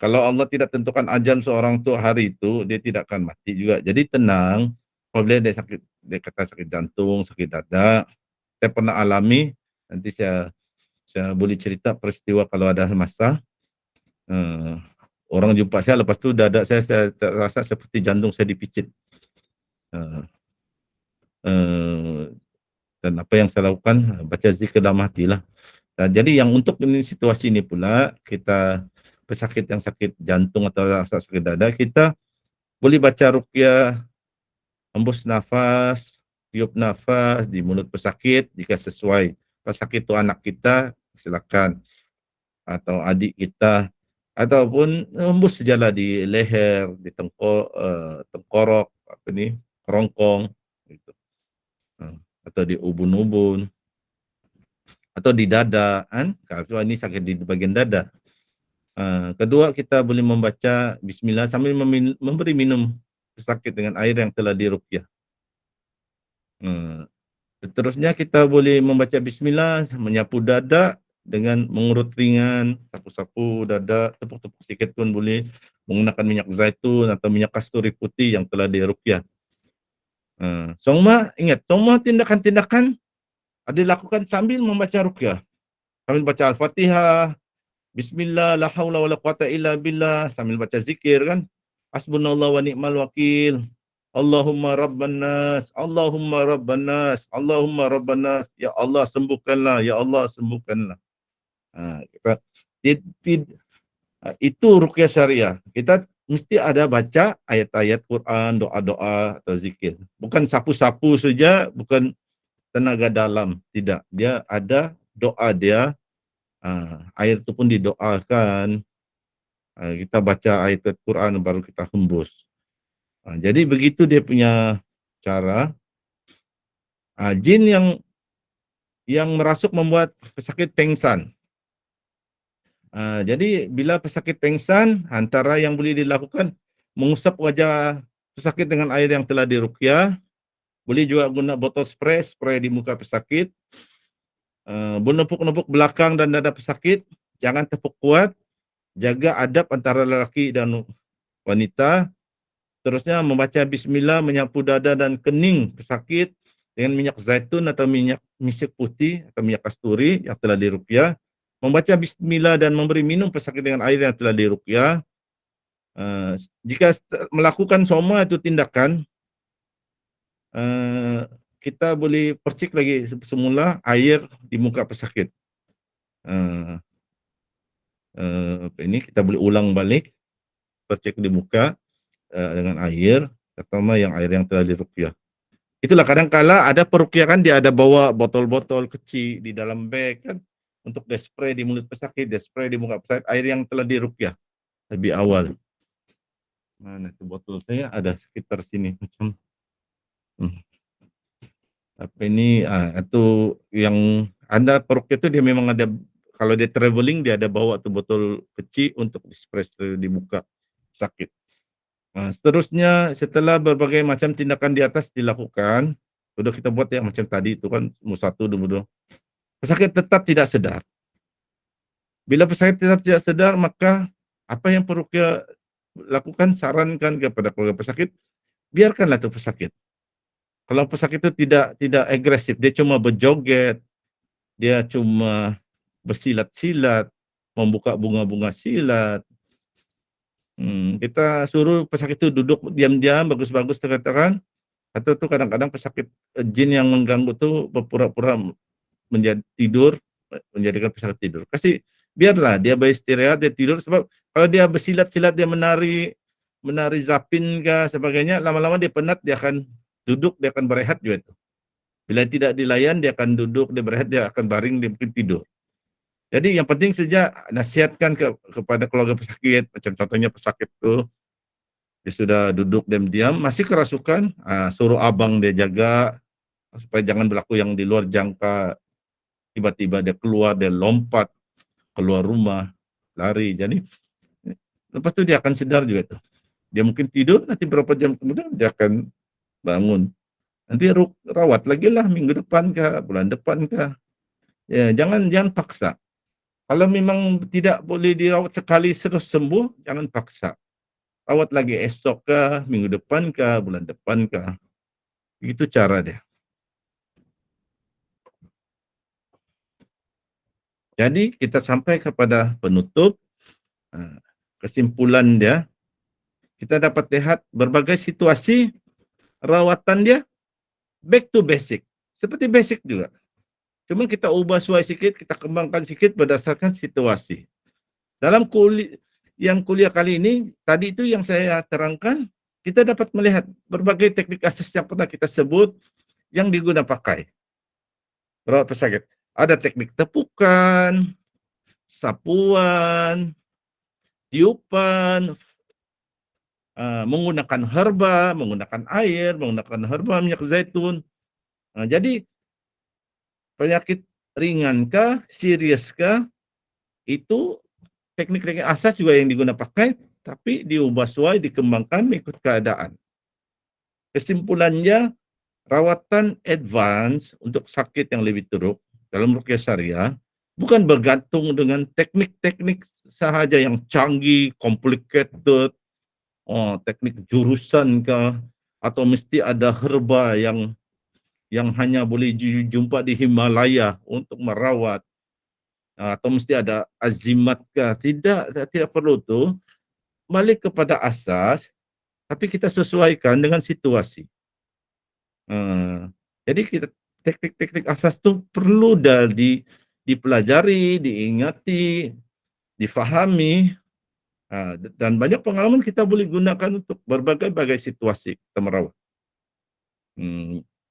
Kalau Allah tidak tentukan ajal seorang tu hari itu, dia tidak akan mati juga. Jadi tenang. Apabila dia sakit, dia kata sakit jantung, sakit dada, saya pernah alami. Nanti saya boleh cerita peristiwa kalau ada masa. Orang jumpa saya, lepas tu dada saya terasa seperti jantung saya dipicit. Dan apa yang saya lakukan, baca zikir dalam hati lah. Jadi yang untuk ini situasi ini pula, kita pesakit yang sakit jantung atau rasa sakit dada, kita boleh baca ruqyah, hembus nafas, tiup nafas di mulut pesakit jika sesuai. Pesakit itu anak kita, silakan. Atau adik kita, ataupun hembus sajalah di leher, di tengkorok, kerongkong, gitu. Atau di ubun-ubun, atau di dada, kan? Kalau ini sakit di bagian dada. Kedua, kita boleh membaca bismillah sambil memberi minum pesakit dengan air yang telah diruqyah. Seterusnya kita boleh membaca bismillah, menyapu dada dengan mengurut ringan, sapu-sapu dada, tepuk-tepuk sikit pun boleh, menggunakan minyak zaitun atau minyak kasturi putih yang telah diruqyah. Semua ingat, semua tindakan-tindakan dilakukan sambil membaca ruqyah. Sambil baca Al-Fatihah, bismillah, la haula wala quwata illa billah, sambil baca zikir kan. Hasbunallah wa ni'mal wakil. Allahumma rabban nas, Allahumma rabban nas, Allahumma rabban nas. Ya Allah sembuhkanlah, ya Allah sembuhkanlah. Itu ruqyah syariah. Kita mesti ada baca ayat-ayat Quran, doa-doa atau zikir. Bukan sapu-sapu saja, bukan tenaga dalam, tidak. Dia ada doa dia, air itu pun didoakan. Kita baca ayat Quran baru kita hembus. Jadi begitu dia punya cara. Jin yang merasuk membuat pesakit pengsan. Jadi bila pesakit pengsan, antara yang boleh dilakukan mengusap wajah pesakit dengan air yang telah diruqyah. Boleh juga guna botol spray di muka pesakit. Menepuk-nepuk belakang dan dada pesakit. Jangan tepuk kuat. Jaga adab antara lelaki dan wanita. Terusnya membaca bismillah, menyapu dada dan kening pesakit dengan minyak zaitun atau minyak misik putih atau minyak kasturi yang telah diruqyah. Membaca bismillah dan memberi minum pesakit dengan air yang telah diruqyah. Jika melakukan semua itu tindakan, kita boleh percik lagi semula air di muka pesakit. Ini kita boleh ulang balik, percik di muka dengan air, terutama yang air yang telah diruqyah. Itulah kadang-kala ada peruqyah kan, dia ada bawa botol-botol kecil di dalam beg kan, untuk dia spray di mulut pesakit, dia spray di muka pesakit, air yang telah diruqyah lebih awal. Mana itu botol saya, ada sekitar sini macam. Apa ini, itu yang ada peruqyah itu dia memang ada, kalau dia traveling dia ada bawa tuh botol kecil untuk di spray di muka sakit. Seterusnya setelah berbagai macam tindakan di atas dilakukan, sudah kita buat yang macam tadi itu kan, satu, dua, pesakit tetap tidak sedar. Bila pesakit tetap tidak sedar, maka apa yang perlu kita lakukan, sarankan kepada keluarga pesakit, biarkanlah itu pesakit. Kalau pesakit itu tidak agresif, dia cuma berjoget, dia cuma bersilat-silat, membuka bunga-bunga silat, kita suruh pesakit itu duduk diam-diam, bagus-bagus terkatakan. Atau tuh kadang-kadang pesakit jin yang mengganggu tuh berpura-pura tidur, menjadikan pesakit tidur. Biarlah dia beristirahat, dia tidur, sebab kalau dia bersilat-silat, dia menari zapin ke sebagainya, lama-lama dia penat, dia akan duduk, dia akan berehat juga itu. Bila tidak dilayan, dia akan duduk, dia berehat, dia akan baring, dia mungkin tidur. Jadi yang penting saja nasihatkan kepada keluarga pesakit, macam contohnya pesakit itu dia sudah duduk diam-diam, masih kerasukan, suruh abang dia jaga supaya jangan berlaku yang di luar jangka, tiba-tiba dia keluar, dia lompat keluar rumah, lari. Jadi lepas itu dia akan sedar juga tuh. Dia mungkin tidur, nanti berapa jam kemudian dia akan bangun. Nanti rawat lagi lah minggu depan kah, bulan depan kah. Ya, jangan paksa. Kalau memang tidak boleh dirawat sekali terus sembuh, jangan paksa. Rawat lagi esok kah, minggu depan kah, bulan depan kah. Begitu cara dia. Jadi kita sampai kepada penutup, kesimpulan dia, kita dapat lihat berbagai situasi rawatan dia back to basic. Seperti basic juga. Cuma kita ubah suai sikit, kita kembangkan sikit berdasarkan situasi. Dalam kuliah kali ini, tadi itu yang saya terangkan, kita dapat melihat berbagai teknik asas yang pernah kita sebut yang digunakan pakai rawat pesakit. Ada teknik tepukan, sapuan, tiupan, menggunakan herba, menggunakan air, menggunakan herba, minyak zaitun. Jadi penyakit ringankah, seriuskah, itu teknik-teknik asas juga yang digunakan pakai, tapi diubah suai, dikembangkan mengikut keadaan. Kesimpulannya, rawatan advance untuk sakit yang lebih teruk dalam ruqyah syariah bukan bergantung dengan teknik-teknik sahaja yang canggih, complicated, teknik jurusan kah, atau mesti ada herba yang hanya boleh jumpa di Himalaya untuk merawat, atau mesti ada azimat kah. Tidak perlu tu. Balik kepada asas, tapi kita sesuaikan dengan situasi. Jadi kita teknik-teknik asas tu perlu dipelajari, diingati, difahami, dan banyak pengalaman kita boleh gunakan untuk berbagai-bagai situasi kita merawat.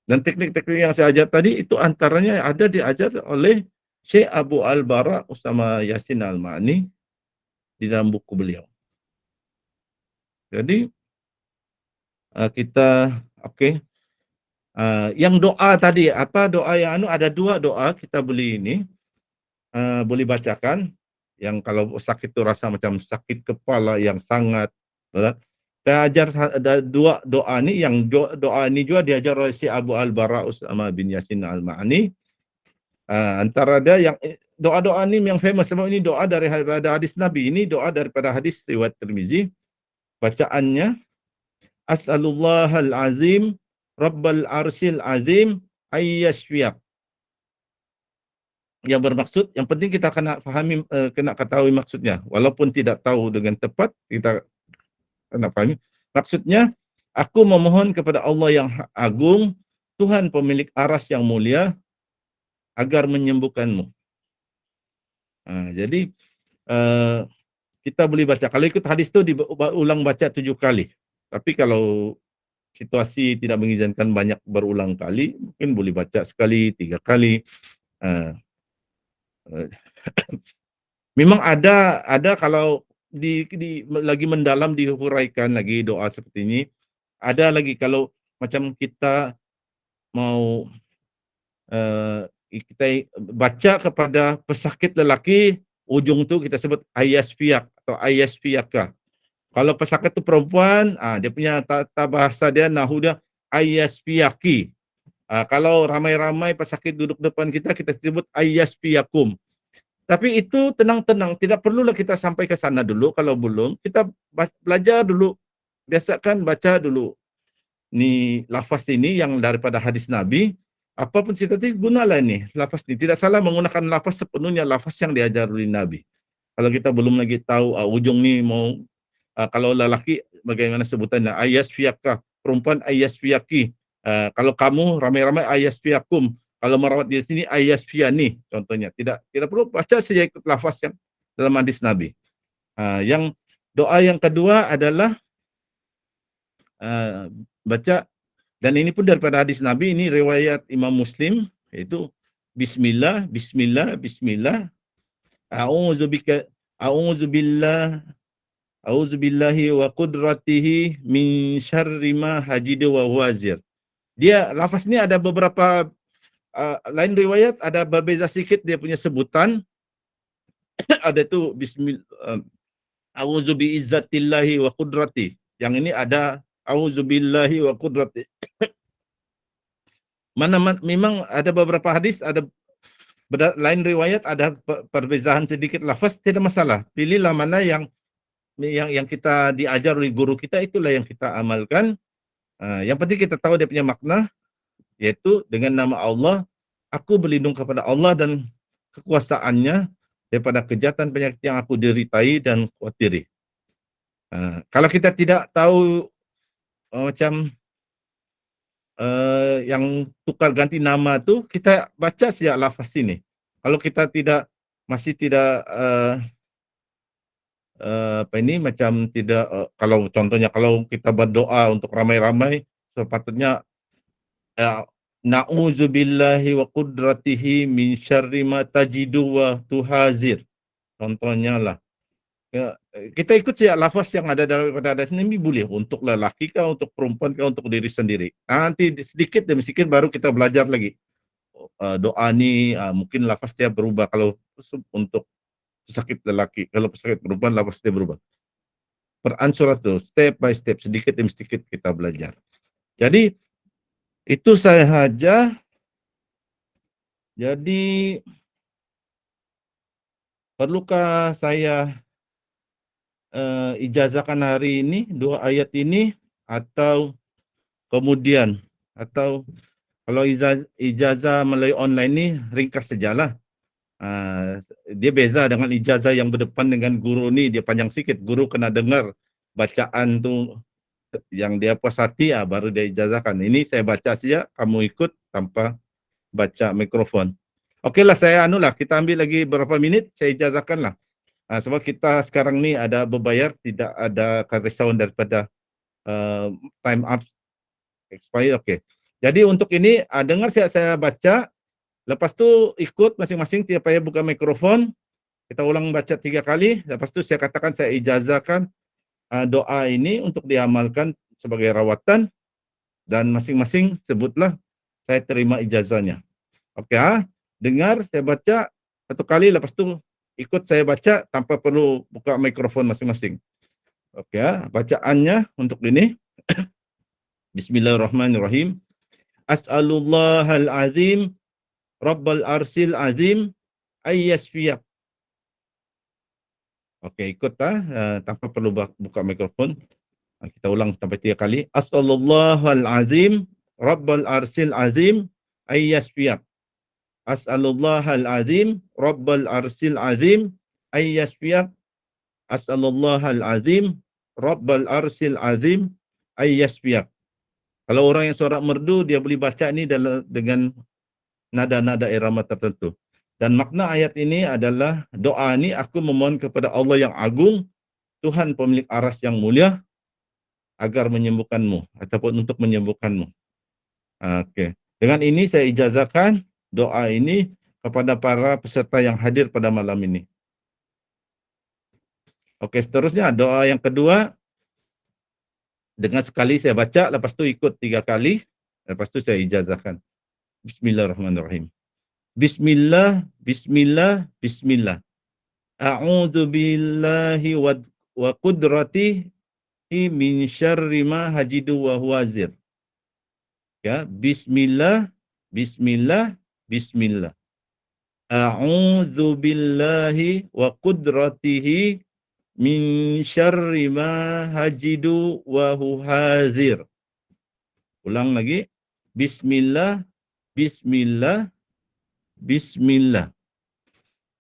Dan teknik-teknik yang saya ajar tadi itu antaranya ada diajar oleh Syekh Abu Al-Bara Usama Yasin Al-Ma'ani di dalam buku beliau. Jadi kita okey. Yang doa tadi, apa doa yang ada dua doa kita boleh boleh bacakan. Yang kalau sakit tu rasa macam sakit kepala yang sangat berat. Saya ajar ada dua doa ni, yang doa ni juga diajar oleh Syekh Abu Al-Bara Usama bin Yasin Al-Ma'ani. Antara dia yang doa-doa ni yang famous, sebab ini doa daripada hadis Nabi, ini doa daripada hadis riwayat Tirmizi. Bacaannya, As'alullahal azim Rabbal arsyil azim ayyashfiyak. Yang bermaksud, yang penting kita kena fahami, kena ketahui maksudnya. Walaupun tidak tahu dengan tepat, kita kena fahami. Maksudnya, aku memohon kepada Allah yang agung, Tuhan pemilik aras yang mulia, agar menyembuhkanmu. Jadi, kita boleh baca. Kalau ikut hadis itu diulang baca 7 kali. Tapi kalau situasi tidak mengizinkan banyak berulang kali, mungkin boleh baca sekali, 3 kali. Memang ada kalau lagi mendalam dihuraikan lagi doa seperti ini. Ada lagi kalau macam kita mau kita baca kepada pesakit lelaki, ujung tu kita sebut ayasfiyak atau ayasfiyaka. Kalau pesakit tu perempuan, dia punya tata bahasa dia, nahu dia ayasfiyaki. Kalau ramai-ramai pesakit duduk depan kita, kita sebut ayasfiyakum. Tapi itu tenang-tenang, tidak perlulah kita sampai ke sana dulu. Kalau belum, kita belajar dulu, biasakan baca dulu. Ni lafaz ini yang daripada hadis Nabi. Apapun situasi, gunalah ni lafaz ni. Tidak salah menggunakan lafaz sepenuhnya lafaz yang diajar oleh Nabi. Kalau kita belum lagi tahu ujung ni mau, kalau lelaki bagaimana sebutannya, ayasfiyaka, perempuan ayasfiyaki. Kalau kamu ramai-ramai ayasfiyakum, Kalau merawat di sini ayasfiani contohnya. Tidak perlu baca saja ikut lafaz yang dalam hadis Nabi. Yang doa yang kedua adalah baca, dan ini pun daripada hadis Nabi, ini riwayat Imam Muslim, yaitu Bismillah, Bismillah, Bismillah, A'udzubika, A'udzubillah, A'udzubillahi wa qudratihi min syarri ma hajidu wa huwazir. Dia lafaz ini ada beberapa lain riwayat ada berbeza sedikit dia punya sebutan. Ada tu Bismillah, A'udzu bi izzatillahi wa qudrati. Yang ini ada A'udzubillahi wa qudrati. Memang ada beberapa hadis, ada lain riwayat ada perbezaan sedikit lafaz, tidak masalah. Pilihlah mana yang kita diajar oleh guru kita, itulah yang kita amalkan. Yang penting kita tahu dia punya makna, yaitu dengan nama Allah, aku berlindung kepada Allah dan kekuasaannya daripada kejahatan penyakit yang aku deritai dan khawatiri. Kalau kita tidak tahu macam yang tukar ganti nama tu, kita baca saja lafaz ini. Kalau kita masih tidak macam tidak, kalau contohnya kalau kita berdoa untuk ramai-ramai, sepatutnya na'udzubillahi wa qudratihi min syarri ma tajidu wa tuhazir. Contohnya lah. Kita ikut saja lafaz yang ada daripada hadis Nabi, boleh untuk lelaki kah, untuk perempuan kah, untuk diri sendiri. Nanti sedikit demi sedikit baru kita belajar lagi. Doa ni mungkin lafaz dia berubah kalau untuk pesakit lelaki, kalau pesakit perempuan lafaz dia berubah. Beransur tu step by step, sedikit demi sedikit kita belajar. Jadi itu sahaja. Jadi perlukah saya ijazahkan hari ini dua ayat ini, atau kemudian, atau kalau ijazah melalui online ni ringkas sajalah. Dia beza dengan ijazah yang berdepan dengan guru ni, dia panjang sikit. Guru kena dengar bacaan tu yang dia puas hati, baru dia ijazahkan. Ini saya baca saja, kamu ikut tanpa baca mikrofon. Okeylah, saya kita ambil lagi berapa minit, saya ijazahkan lah. Sebab kita sekarang ni ada berbayar, tidak ada kerisauan daripada time up expire. Okey. Jadi untuk ini dengar saya baca, lepas tu ikut masing-masing, tidak payah buka mikrofon. Kita ulang baca 3 kali, lepas tu saya katakan saya ijazahkan doa ini untuk diamalkan sebagai rawatan, dan masing-masing sebutlah saya terima ijazahnya. Okey, dengar saya baca 1 kali, lepas tu ikut saya baca tanpa perlu buka mikrofon masing-masing. Okey, bacaannya untuk ini. Bismillahirrahmanirrahim. As'alullahal azim Rabbal arsil azim ayyasfiyak. Okey, ikut tanpa perlu buka mikrofon. Kita ulang sampai 3 kali. As'alullahal azim Rabbal arsil azim ayyasfiyak. As'alullahal azim Rabbal arsil azim ayyasfiyak. As'alullahal azim Rabbal arsil azim ayyasfiyak. Kalau orang yang suara merdu, dia boleh baca ni dengan nada-nada irama tertentu. Dan makna ayat ini adalah doa ni, aku memohon kepada Allah yang agung, Tuhan pemilik aras yang mulia, agar menyembuhkanmu ataupun untuk menyembuhkanmu. Okey. Dengan ini saya ijazahkan doa ini kepada para peserta yang hadir pada malam ini. Okey, seterusnya doa yang kedua, dengan sekali saya baca, lepas tu ikut 3 kali, lepas tu saya ijazahkan. Bismillahirrahmanirrahim. Bismillah, Bismillah, Bismillah. A'udzu billahi wa qudratihi min syarri ma hajidu wa huwazir. Ya, Bismillah, Bismillah, Bismillah. A'udzu billahi wa qudratihi min syarri ma hajidu wa huwazir. Ulang lagi. Bismillah, Bismillah, Bismillah.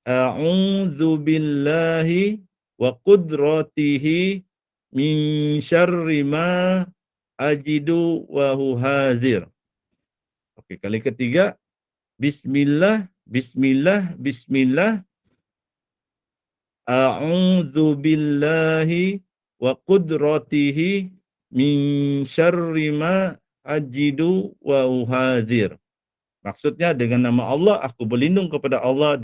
A'udzu billahi wa qudratihi min syarri ma ajidu wa huwazir. Okey, kali ketiga. Bismillah, bismillah, bismillah. A'udzu billahi wa qudratihi min syarri ma ajidu wa uhadzir. Maksudnya dengan nama Allah aku berlindung kepada Allah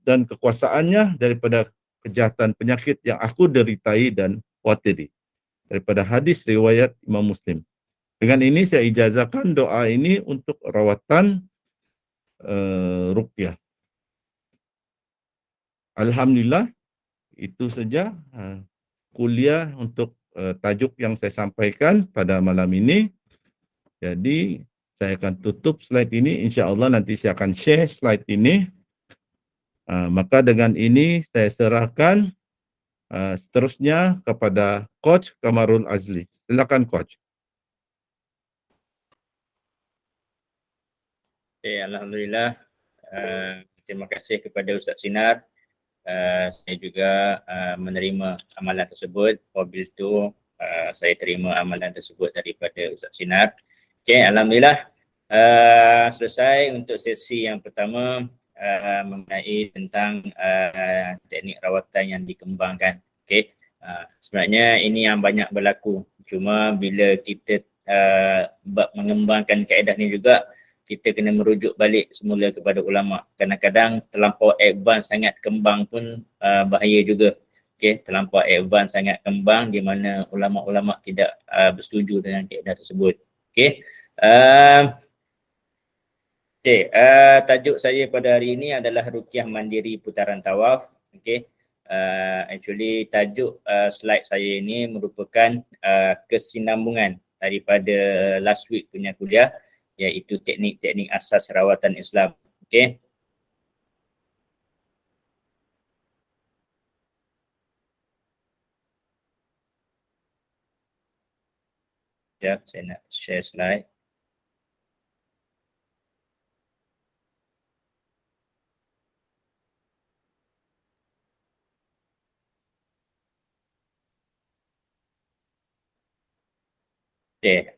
dan kekuasaannya daripada kejahatan penyakit yang aku deritai dan khawatiri. Daripada hadis riwayat Imam Muslim. Dengan ini saya ijazahkan doa ini untuk rawatan ruqyah. Alhamdulillah, itu saja kuliah untuk tajuk yang saya sampaikan pada malam ini. Jadi saya akan tutup slide ini. InsyaAllah nanti saya akan share slide ini. Maka dengan ini saya serahkan seterusnya kepada Coach Kamarul Azli. Silakan Coach. Okay, Alhamdulillah. Terima kasih kepada Ustaz Sinar. Saya juga menerima amalan tersebut. Wabil itu saya terima amalan tersebut daripada Ustaz Sinar. Okay, Alhamdulillah. Selesai untuk sesi yang pertama mengenai tentang teknik rawatan yang dikembangkan. Okay. Sebenarnya ini yang banyak berlaku. Cuma bila kita mengembangkan kaedah ni juga, kita kena merujuk balik semula kepada ulama. Kadang-kadang terlampau advance sangat kembang pun bahaya juga. Okay. Terlampau advance sangat kembang di mana ulama-ulama tidak bersetuju dengan kaedah tersebut. Okay. Tajuk saya pada hari ini adalah ruqyah mandiri putaran tawaf. Okay. Actually tajuk slide saya ini merupakan kesinambungan daripada last week punya kuliah, iaitu teknik-teknik asas rawatan Islam. Okay. Sekejap, saya nak share slide. Okay,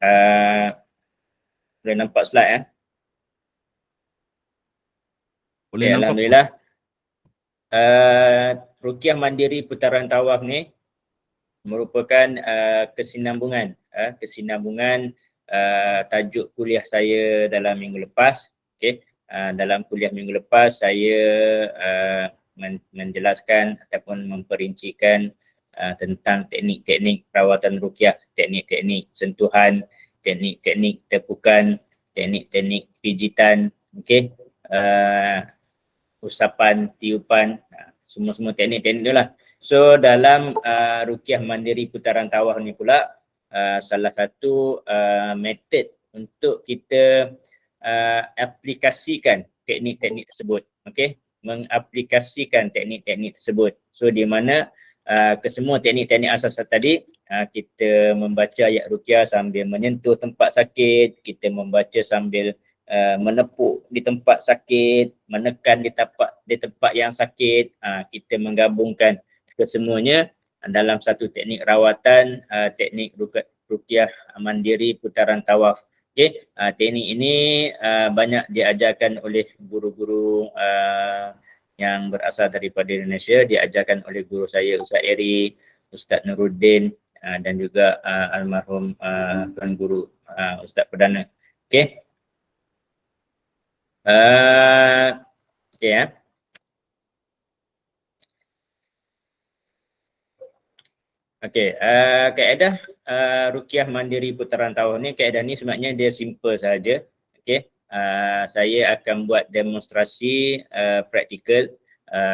boleh nampak slide Boleh nampak. Alhamdulillah. Ruqyah mandiri putaran tawaf ni merupakan kesinambungan tajuk kuliah saya dalam minggu lepas. Okay. Dalam kuliah minggu lepas saya menjelaskan ataupun memperincikan tentang teknik-teknik perawatan ruqyah, teknik-teknik sentuhan, teknik-teknik tepukan, teknik-teknik pijitan, okay. Usapan, tiupan, semua-semua teknik-teknik tu lah. So dalam ruqyah mandiri putaran tawaf ni pula salah satu method untuk kita aplikasikan teknik-teknik tersebut, okay? Mengaplikasikan teknik-teknik tersebut. So di mana kesemua teknik-teknik asas tadi kita membaca ayat ruqyah sambil menyentuh tempat sakit, kita membaca sambil menepuk di tempat sakit, menekan di tempat yang sakit, kita menggabungkan kesemuanya dalam satu teknik rawatan, teknik ruqyah mandiri putaran tawaf. Okay. Teknik ini banyak diajarkan oleh guru-guru yang berasal daripada Indonesia, diajarkan oleh guru saya Ustaz Eri, Ustaz Nuruddin dan juga almarhum Tuan Guru Ustaz Perdana. Okay. Okay. Okay, kaedah ruqyah mandiri putaran tawaf ni, kaedah ni sebenarnya dia simple saja. Okay, saya akan buat demonstrasi praktikal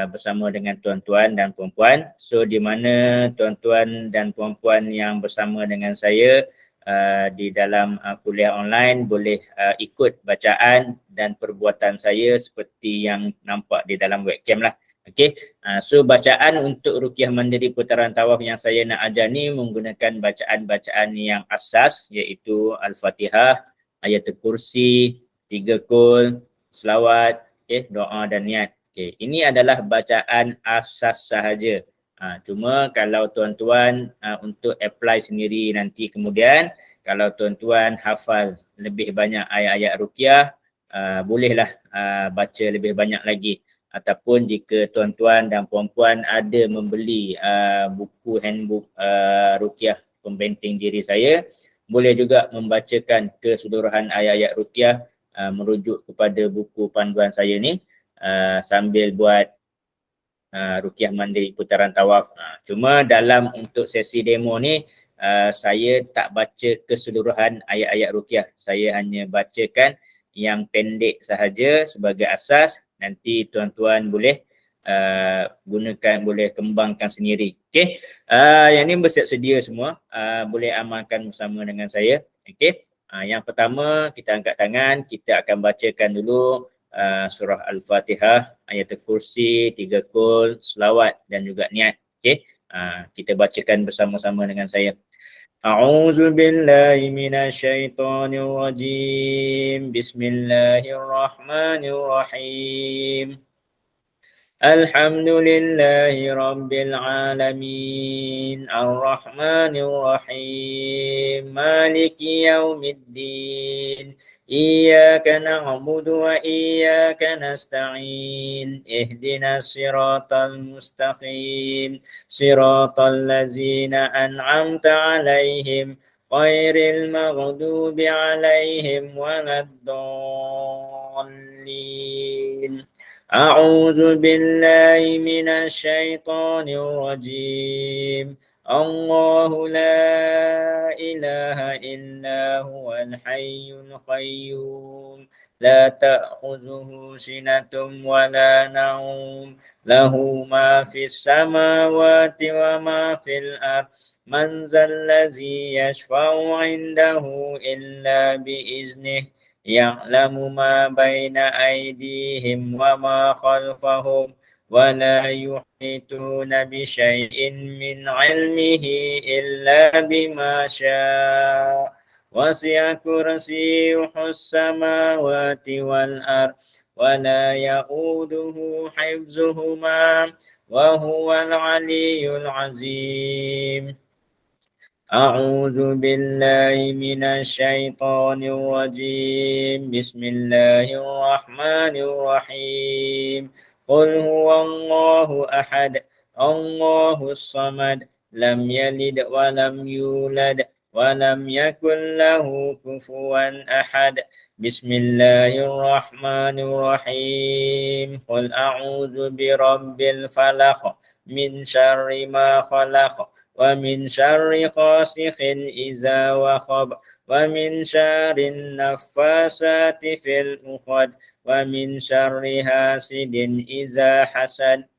bersama dengan tuan-tuan dan puan-puan. So di mana tuan-tuan dan puan-puan yang bersama dengan saya di dalam kuliah online boleh ikut bacaan dan perbuatan saya seperti yang nampak di dalam webcam lah. Okay, so bacaan untuk ruqyah mandiri putaran tawaf yang saya nak ajar ni menggunakan bacaan-bacaan yang asas, iaitu Al-Fatihah, Ayatul Kursi, 3 Qul, selawat, okay, doa dan niat. Okay, ini adalah bacaan asas sahaja. Cuma kalau tuan-tuan untuk apply sendiri nanti kemudian, kalau tuan-tuan hafal lebih banyak ayat-ayat ruqyah, bolehlah baca lebih banyak lagi. Ataupun jika tuan-tuan dan puan-puan ada membeli buku handbook ruqyah pembenting diri saya, boleh juga membacakan keseluruhan ayat-ayat ruqyah merujuk kepada buku panduan saya ni sambil buat ruqyah mandiri putaran tawaf. Cuma dalam untuk sesi demo ni saya tak baca keseluruhan ayat-ayat ruqyah. Saya hanya bacakan yang pendek sahaja sebagai asas. Nanti tuan-tuan boleh gunakan, boleh kembangkan sendiri. Okey. Yang ni bersiap sedia semua. Boleh amalkan bersama dengan saya. Okey. Yang pertama kita angkat tangan, kita akan bacakan dulu surah Al-Fatihah, ayat kursi, 3 qul, selawat dan juga niat. Okey. Kita bacakan bersama-sama dengan saya. A'udzu billahi minasyaitonir rajim. Bismillahirrahmanirrahim. Alhamdulillahi rabbil alamin. Ar-Rahmanir Rahim. Maliki yaumiddin. Iyyaka na'budu wa iyyaka nasta'in. Ihdinas siratal mustaqim. Siratal ladzina an'amta 'alaihim ghairil maghdubi 'alaihim waladdallin. A'udzu billahi minasyaitonir rajim. Allahu la ilaha illa huwal hayyul qayyum. La ta'khudhuhu sinatun wa la nawm. Lahu ma fis samawati wa ma fil ardh. Man zallazi yashfa'u 'indahu illa bi'iznihi. Ya'lamu ma baina aydihim wa ma khalfahum wa la yuhituna bi syai'in min 'ilmihi illa bima syaa' wasi'a kursiyyuhu as-samawati wal ardh wa la ya'uduhu hifdzuhuma wa huwal 'aliyyul 'azim. A'udzu billahi minasyaitonir rajim. Bismillahirrahmanirrahim. Qul huwallahu ahad. Allahus samad. Lam yalid wa lam yulad wa lam yakul lahu kufuwan ahad. Bismillahirrahmanirrahim. Qul a'udzu birabbil falaq min syarri ma khalaq. Wa min syarri ghasiqin iza waqab wa min syarrin naffasati fil 'uqad wa min syarri hasidin iza hasad.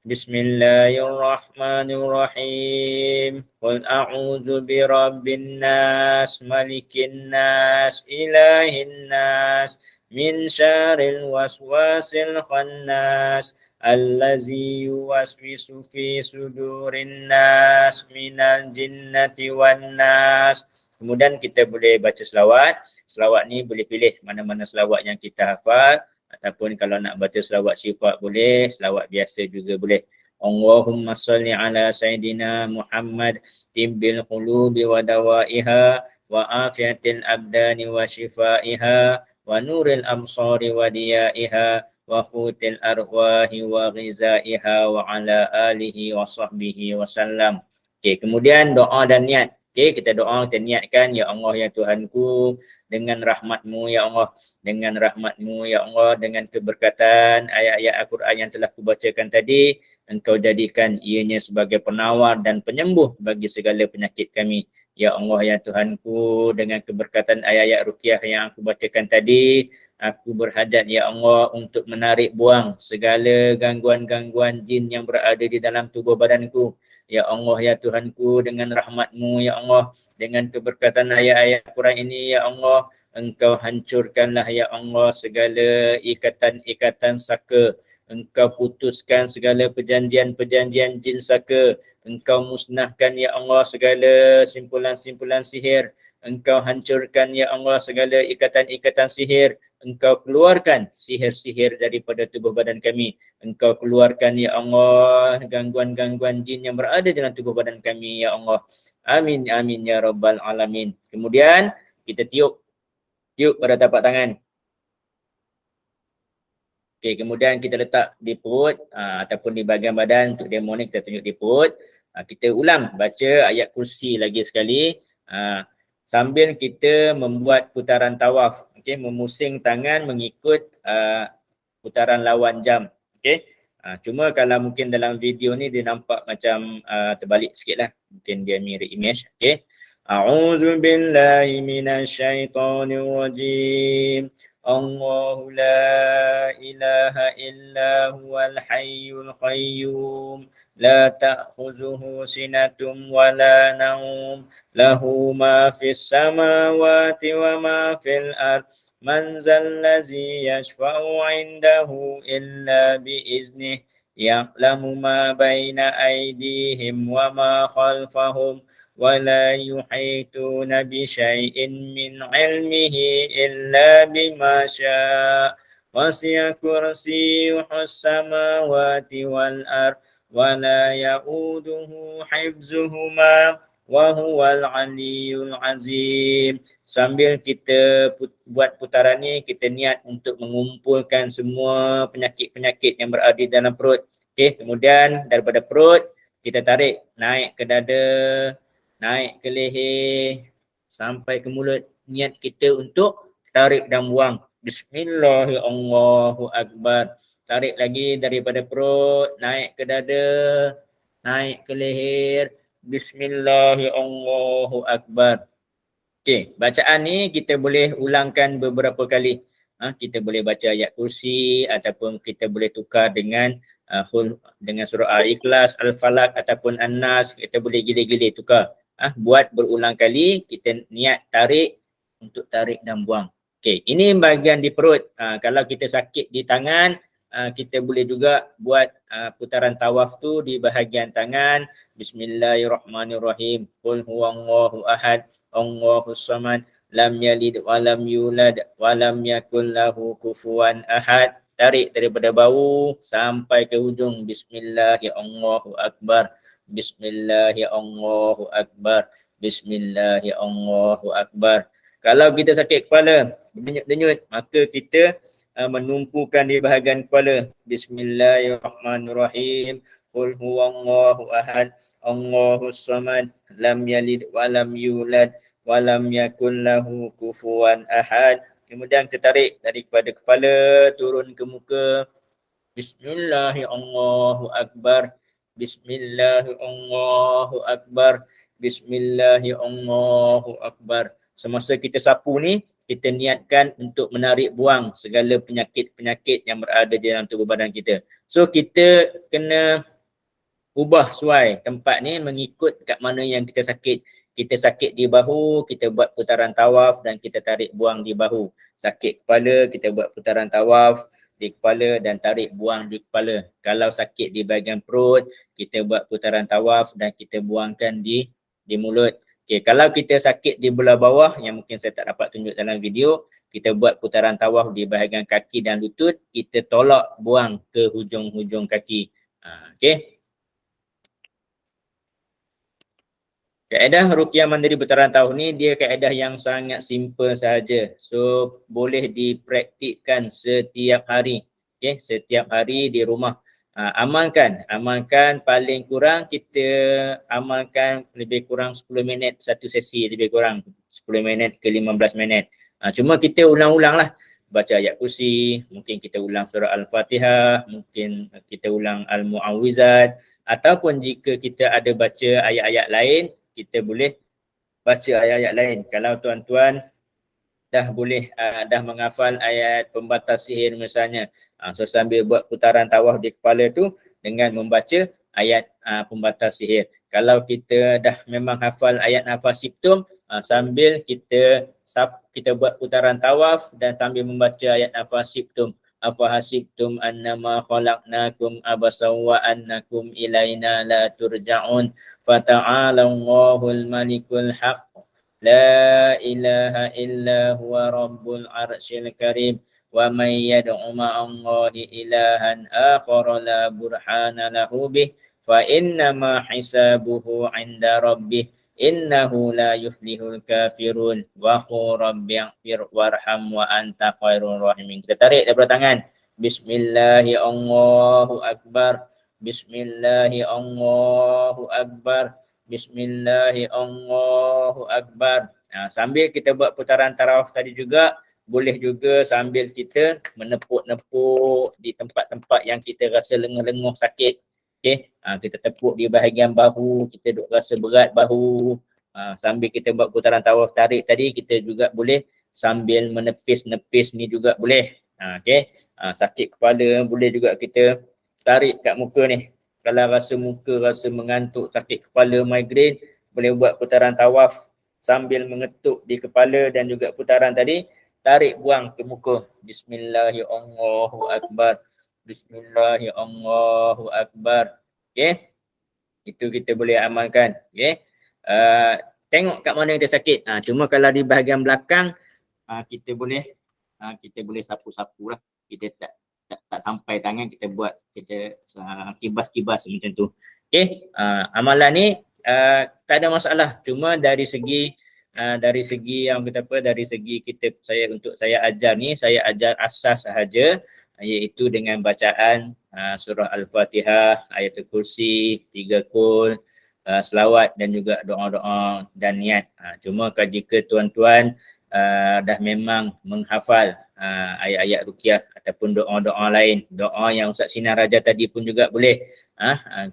Bismillahirrahmanirrahim. Qul a'udzu birabbin nas, malikin nas, ilahin nas, min syarril waswasil khannas. Allazi yuwaswisu fi sudurin nas minal jinnati wan nas. Kemudian kita boleh baca selawat. Selawat ni boleh pilih mana-mana selawat yang kita hafal, ataupun kalau nak baca selawat sifat boleh, selawat biasa juga boleh. Allahumma salli ala Sayyidina Muhammad tibbil qulubi wa dawaiha wa afiatil abdani wa shifaiha wa nuril absari wa diyaiha wa khutil arwahi wa ghizaiha wa ala alihi wa sahbihi wa sallam. Okey, kemudian doa dan niat. Okey, kita doa, kita niatkan, ya Allah ya Tuhanku, dengan rahmat-Mu ya Allah, dengan rahmat-Mu ya Allah, dengan keberkatan ayat-ayat Al-Quran yang telah kubacakan tadi, Engkau jadikan ianya sebagai penawar dan penyembuh bagi segala penyakit kami. Ya Allah ya Tuhanku, dengan keberkatan ayat-ayat ruqyah yang aku bacakan tadi, aku berhajat ya Allah untuk menarik buang segala gangguan-gangguan jin yang berada di dalam tubuh badanku. Ya Allah ya Tuhanku, dengan rahmat-Mu ya Allah, dengan keberkatan ayat-ayat Quran ini ya Allah, Engkau hancurkanlah ya Allah segala ikatan-ikatan saka. Engkau putuskan segala perjanjian-perjanjian jin saka. Engkau musnahkan ya Allah segala simpulan-simpulan sihir. Engkau hancurkan ya Allah segala ikatan-ikatan sihir. Engkau keluarkan sihir-sihir daripada tubuh badan kami. Engkau keluarkan ya Allah gangguan-gangguan jin yang berada dalam tubuh badan kami ya Allah. Amin amin ya rabbal alamin. Kemudian kita tiup pada tapak tangan. Okey, kemudian kita letak di perut ataupun di bahagian badan. Untuk demo ni kita tunjuk di perut. Kita ulang baca ayat kursi lagi sekali sambil kita membuat putaran tawaf. Okey, memusing tangan mengikut putaran lawan jam. Okey. Cuma kalau mungkin dalam video ni dia nampak macam terbalik sikit lah. Mungkin dia mirror image. Okey. A'udzu billahi minasyaitonir rajim. Allahu la ilaha illa huwal hayyul qayyum. La ta'khuzuhu sinatun wa la naum. Lahu ma fis samawati wa ma fil ardh. Man zallazi yashfa'u 'indahu illa biiznih. Ya'lamu ma baina aydihim wa ma khalfahum. ولا يحيطون بشيء من علمه إلا بما شاء وسع كرسيه السماوات والأرض ولا يؤوده حفظهما وهو العلي العظيم. Sambil kita buat putaran ni, kita niat untuk mengumpulkan semua penyakit-penyakit yang berada di dalam perut. Okey, kemudian daripada perut kita tarik naik ke dada, naik ke leher sampai ke mulut. Niat kita untuk tarik dan buang. Bismillahirrahmanirrahim. Tarik lagi daripada perut, naik ke dada, naik ke leher. Bismillahirrahmanirrahim. Okey, bacaan ni kita boleh ulangkan beberapa kali. Kita boleh baca ayat kursi ataupun kita boleh tukar dengan surah Al-Ikhlas, Al-Falaq ataupun An-Nas. Kita boleh gile-gile tukar. Buat berulang kali, kita niat tarik untuk tarik dan buang. Okey, ini bahagian di perut. Kalau kita sakit di tangan, kita boleh juga buat putaran tawaf tu di bahagian tangan. Bismillahirrahmanirrahim. Qul huwallahu ahad, Allahus samad, lam yalid wa lam yulad wa lam yakul lahu kufuwan ahad. Tarik daripada bau sampai ke hujung. Bismillahirrahmanirrahim. Bismillahirrahmanirrahim. Bismillahirrahmanirrahim. Kalau kita sakit kepala, denyut-denyut, maka kita menumpukan di bahagian kepala. Bismillahirrahmanirrahim. Qul huwallahu ahad, Allahus samad, lam yalid wa lam yulad wa lam yakul lahu kufuwan ahad. Kemudian kita tarik daripada kepala turun ke muka. Bismillahirrahmanirrahim. Bismillahirrahmanirrahim. Bismillahirrahmanirrahim. Semasa kita sapu ni, kita niatkan untuk menarik buang segala penyakit-penyakit yang berada di dalam tubuh badan kita. So kita kena ubah suai tempat ni mengikut kat mana yang kita sakit. Kita sakit di bahu, kita buat putaran tawaf dan kita tarik buang di bahu. Sakit kepala, kita buat putaran tawaf di kepala dan tarik buang di kepala. Kalau sakit di bahagian perut, kita buat putaran tawaf dan kita buangkan di mulut. Okay, kalau kita sakit di belah bawah yang mungkin saya tak dapat tunjuk dalam video, kita buat putaran tawaf di bahagian kaki dan lutut, kita tolak buang ke hujung-hujung kaki. Okay. Kaedah Ruqyah Mandiri putaran tawaf ni dia kaedah yang sangat simple sahaja. So boleh dipraktikkan setiap hari. Okay, setiap hari di rumah. Amalkan paling kurang kita amalkan lebih kurang 10 minit satu sesi, lebih kurang 10 minit ke 15 minit. Cuma kita ulang-ulang lah. Baca ayat kursi, mungkin kita ulang surah Al-Fatihah, mungkin kita ulang Al-Mu'awwizat, ataupun jika kita ada baca ayat-ayat lain, kita boleh baca ayat-ayat lain. Kalau tuan-tuan dah boleh dah menghafal ayat pembatas sihir misalnya, so sambil buat putaran tawaf di kepala tu dengan membaca ayat pembatas sihir. Kalau kita dah memang hafal ayat nafas siptum, sambil kita buat putaran tawaf dan sambil membaca ayat nafas siptum. Afahasibtum annama khalaqnakum abasaw wa annakum ilaina la turja'un. Fata'alallahul malikul haqq. La ilaha illa huwa rabbul arsyil karim. Wa may yad'u ma'allahi ilahan akhara la burhana lahu bih. Fa innama hisabuhu 'inda rabbih. Innahu la yuflihul kafirun wa qur rabbighfir warham wa anta khairur rahimin. Kita tarik daripada tangan. Bismillahi Allahu Akbar. Bismillahi Allahu Akbar. Bismillahi Allahu Akbar. Sambil kita buat putaran tarawih tadi juga, boleh juga sambil kita menepuk-nepuk di tempat-tempat yang kita rasa lenguh-lenguh sakit. Okey, kita tepuk di bahagian bahu, kita duk rasa berat bahu. Sambil kita buat putaran tarawih tarik tadi, kita juga boleh sambil menepis-nepis ni juga boleh. Okey, sakit kepala boleh juga kita tarik kat muka ni. Kalau rasa muka rasa mengantuk, sakit kepala, migrain, boleh buat putaran tawaf sambil mengetuk di kepala dan juga putaran tadi, tarik buang ke muka. Bismillahirrahmanirrahim. Bismillahirrahmanirrahim. Okey. Itu kita boleh amalkan. Okey. Tengok kat mana kita sakit. Cuma kalau di bahagian belakang, kita boleh sapu-sapu lah. Kita tak sampai tangan, kita buat, kita kibas-kibas macam tu. Okey, amalan ni tak ada masalah. Cuma dari segi yang kata apa, dari segi saya ajar ni, saya ajar asas sahaja, iaitu dengan bacaan surah Al-Fatihah, ayatul kursi, 3 qul, selawat dan juga doa-doa dan niat. Cuma jika tuan-tuan dah memang menghafal ayat-ayat ruqyah ataupun doa-doa lain, doa yang Ustaz Sinar Raja tadi pun juga boleh.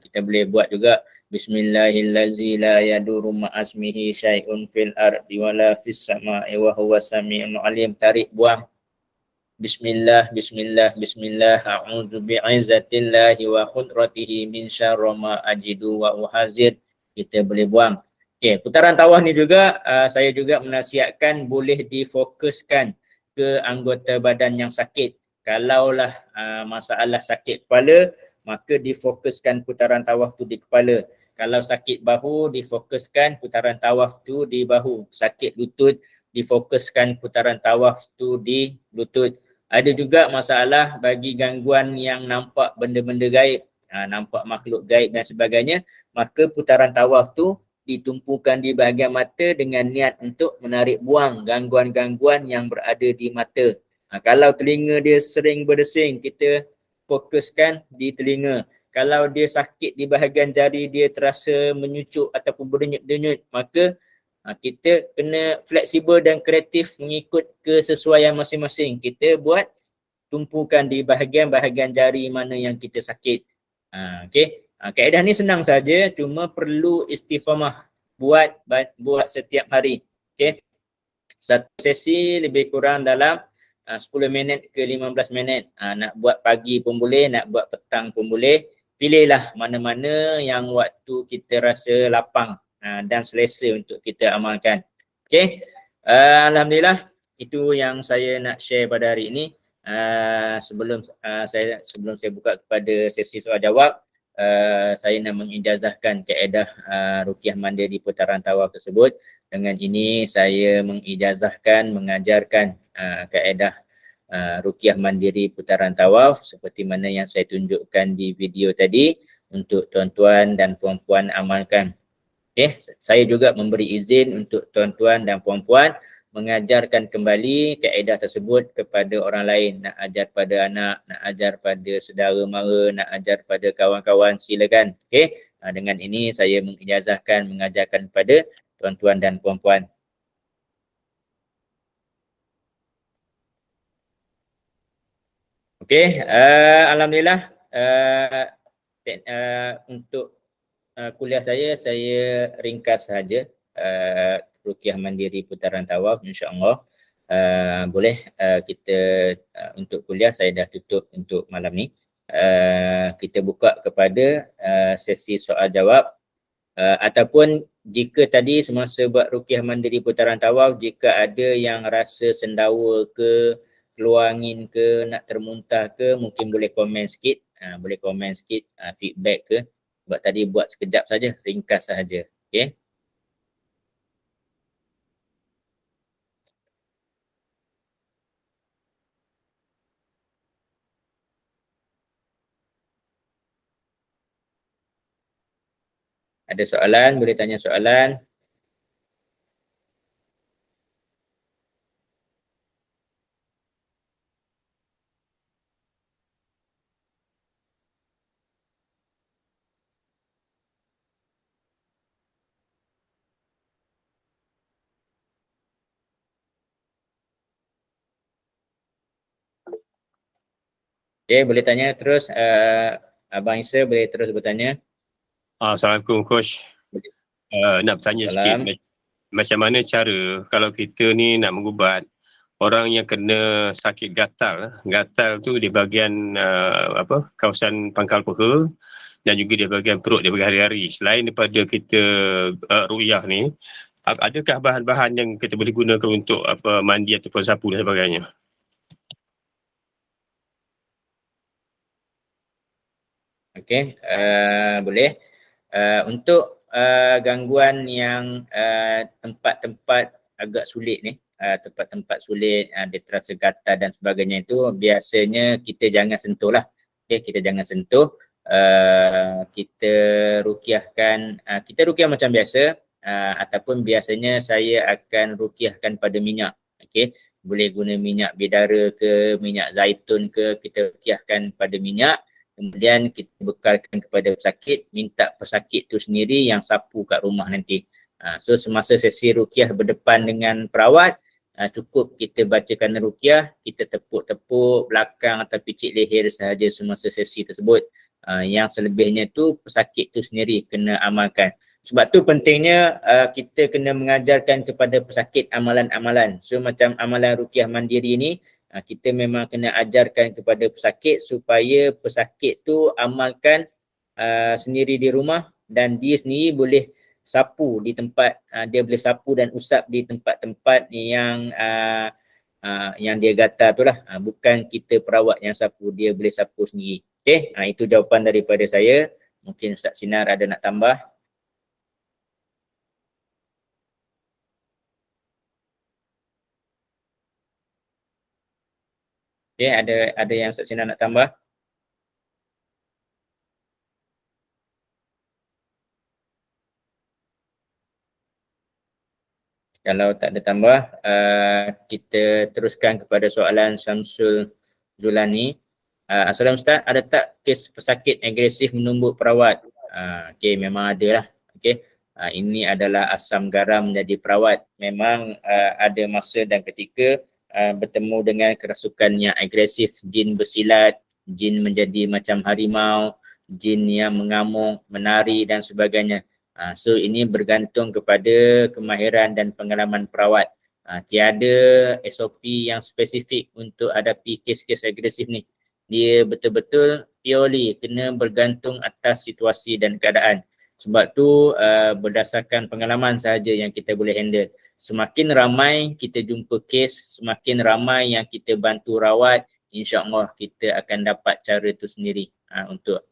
Kita boleh buat juga. Bismillahillazi la yadurru ma'asmihi syai'un fil ardi wala fis sama'i wa huwas samiul alim. Tarik buang. Bismillah, bismillah, bismillah. A'udzu bi'izzatillahi wa qudratihi min syarri ma ajidu wa uhazir. Kita boleh buang. Okey, putaran tawaf ni juga saya juga menasihatkan boleh difokuskan ke anggota badan yang sakit. Kalaulah masalah sakit kepala, maka difokuskan putaran tawaf tu di kepala. Kalau sakit bahu, difokuskan putaran tawaf tu di bahu. Sakit lutut, difokuskan putaran tawaf tu di lutut. Ada juga masalah bagi gangguan yang nampak benda-benda gaib, nampak makhluk gaib dan sebagainya, maka putaran tawaf tu ditumpukan di bahagian mata dengan niat untuk menarik buang gangguan-gangguan yang berada di mata. Kalau telinga dia sering berdesing, kita fokuskan di telinga. Kalau dia sakit di bahagian jari, dia terasa menyucuk ataupun berdenyut-denyut, maka kita kena fleksibel dan kreatif mengikut kesesuaian masing-masing. Kita buat tumpukan di bahagian-bahagian jari mana yang kita sakit. Okey. Kaedah ni senang saja, cuma perlu istiqamah buat setiap hari. Okey. Satu sesi lebih kurang dalam 10 minit ke 15 minit. Nak buat pagi pun boleh, nak buat petang pun boleh. Pilihlah mana-mana yang waktu kita rasa lapang dan selesa untuk kita amalkan. Okey. Alhamdulillah, itu yang saya nak share pada hari ini. Sebelum saya buka kepada sesi soal jawab, saya nak mengijazahkan kaedah ruqyah mandiri putaran tawaf tersebut. Dengan ini saya mengijazahkan mengajarkan kaedah ruqyah mandiri putaran tawaf seperti mana yang saya tunjukkan di video tadi untuk tuan-tuan dan puan-puan amalkan. Okey, saya juga memberi izin untuk tuan-tuan dan puan-puan mengajarkan kembali kaedah tersebut kepada orang lain. Nak ajar pada anak, nak ajar pada saudara mara, nak ajar pada kawan-kawan, silakan. Okey, dengan ini saya mengijazahkan mengajarkan kepada tuan-tuan dan puan-puan. Okey, alhamdulillah untuk kuliah saya ringkas saja. Ruqyah mandiri putaran tawaf, insya-Allah. Boleh kita untuk kuliah saya dah tutup untuk malam ni. Kita buka kepada sesi soal jawab, ataupun jika tadi semasa buat ruqyah mandiri putaran tawaf, jika ada yang rasa sendawa ke, keluar angin ke, nak termuntah ke, mungkin boleh komen sikit, feedback ke. Sebab tadi buat sekejap saja, ringkas sahaja. Okey. Ada soalan, boleh tanya soalan. Okay, boleh tanya terus. Abang Isa boleh terus bertanya. Assalamualaikum Coach. Nak bertanya Salam. sikit, macam mana cara kalau kita ni nak mengubat orang yang kena sakit gatal tu di bahagian kawasan pangkal peha dan juga di bahagian perut di bahagian hari-hari. Selain daripada kita ruqyah ni, adakah bahan-bahan yang kita boleh gunakan untuk mandi ataupun sapu dan sebagainya? Okey, boleh. Untuk gangguan yang tempat-tempat agak sulit ni, tempat-tempat sulit, dia terasa gatal dan sebagainya itu, biasanya kita jangan sentuh lah. Okey, kita jangan sentuh. Kita ruqyah macam biasa, ataupun biasanya saya akan ruqyahkan pada minyak. Okey, boleh guna minyak bidara ke, minyak zaitun ke, kita ruqyahkan pada minyak. Kemudian kita bekalkan kepada pesakit, minta pesakit tu sendiri yang sapu kat rumah nanti. So semasa sesi ruqyah berdepan dengan perawat, cukup kita bacakan ruqyah, kita tepuk-tepuk belakang atau picit leher sahaja semasa sesi tersebut. Yang selebihnya tu pesakit tu sendiri kena amalkan. Sebab tu pentingnya kita kena mengajarkan kepada pesakit amalan-amalan. So macam amalan ruqyah mandiri ni, kita memang kena ajarkan kepada pesakit supaya pesakit tu amalkan sendiri di rumah dan dia sendiri boleh sapu di tempat, dia boleh sapu dan usap di tempat-tempat yang dia gatal tu lah. Bukan kita perawat yang sapu, dia boleh sapu sendiri. Okay, itu jawapan daripada saya. Mungkin Ustaz Sinar ada nak tambah. Okay, ada yang Ustaz Sinar nak tambah? Kalau tak ada tambah, kita teruskan kepada soalan Samsul Zulani. Assalamualaikum Ustaz, ada tak kes pesakit agresif menumbuk perawat? Okey, memang ada lah. Okey, ini adalah asam garam menjadi perawat. Memang ada masa dan ketika bertemu dengan kerasukan yang agresif, jin bersilat, jin menjadi macam harimau, jin yang mengamuk, menari dan sebagainya. So ini bergantung kepada kemahiran dan pengalaman perawat. Tiada SOP yang spesifik untuk hadapi kes-kes agresif ni. Dia betul-betul purely kena bergantung atas situasi dan keadaan. Sebab tu berdasarkan pengalaman sahaja yang kita boleh handle. Semakin ramai kita jumpa kes, semakin ramai yang kita bantu rawat, insya-Allah kita akan dapat cara tu sendiri untuk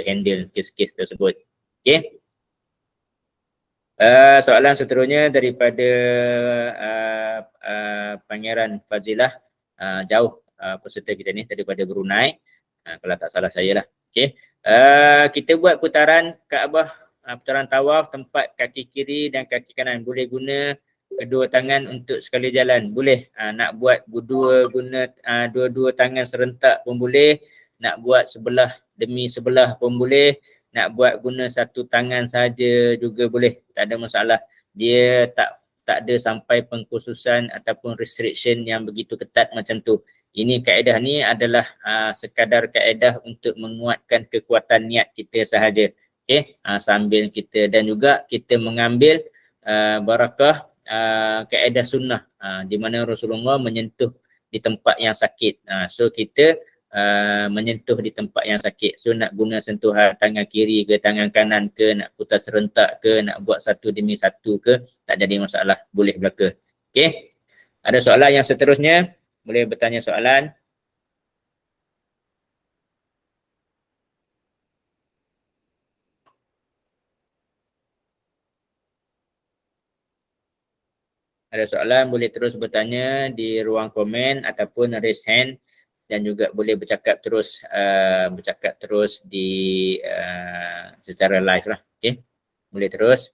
handle kes-kes tersebut. Okey. Soalan seterusnya daripada Pangeran Fazilah, jauh peserta kita ni daripada Brunei, kalau tak salah saya lah. Okay. Kita buat putaran Kaabah, putaran tawaf, tempat kaki kiri dan kaki kanan. Boleh guna kedua tangan untuk sekali jalan. Boleh. Nak buat guna dua-dua tangan serentak pun boleh. Nak buat sebelah demi sebelah pun boleh. Nak buat guna satu tangan saja juga boleh, tak ada masalah. Dia tak ada sampai pengkhususan ataupun restriction yang begitu ketat macam tu. Ini kaedah ni adalah sekadar kaedah untuk menguatkan kekuatan niat kita sahaja. Okey, sambil kita dan juga kita mengambil barakah kaedah sunnah di mana Rasulullah menyentuh di tempat yang sakit. So kita menyentuh di tempat yang sakit. So nak guna sentuhan tangan kiri ke tangan kanan ke, nak putar serentak ke, nak buat satu demi satu ke, tak jadi masalah, boleh belaka. Okey. Ada soalan yang seterusnya? Boleh bertanya soalan. Ada soalan boleh terus bertanya di ruang komen ataupun raise hand. Dan juga boleh bercakap terus di secara live lah. Okey, boleh terus.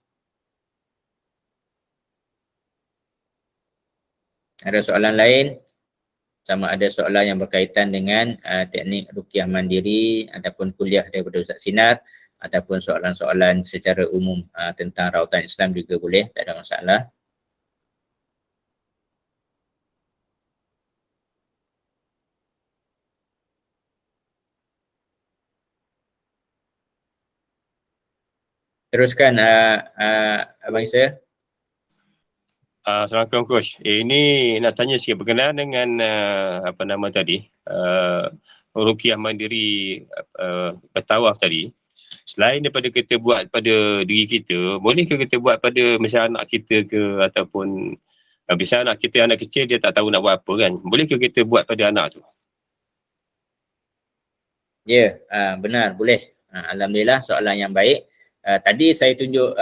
Ada soalan lain? Sama ada soalan yang berkaitan dengan teknik ruqyah mandiri ataupun kuliah daripada Ustaz Sinar, ataupun soalan-soalan secara umum tentang rawatan Islam juga boleh, tak ada masalah. Teruskan Abang Isa. Assalamualaikum Coach. Ini nak tanya sikit berkenaan dengan apa nama tadi, ruqyah mandiri bertawaf tadi. Selain daripada kita buat pada diri kita, bolehkah kita buat pada misalnya anak kita ke, ataupun misalnya anak kecil dia tak tahu nak buat apa kan, bolehkah kita buat pada anak tu? Ya, benar, boleh. Alhamdulillah, soalan yang baik. Tadi saya tunjuk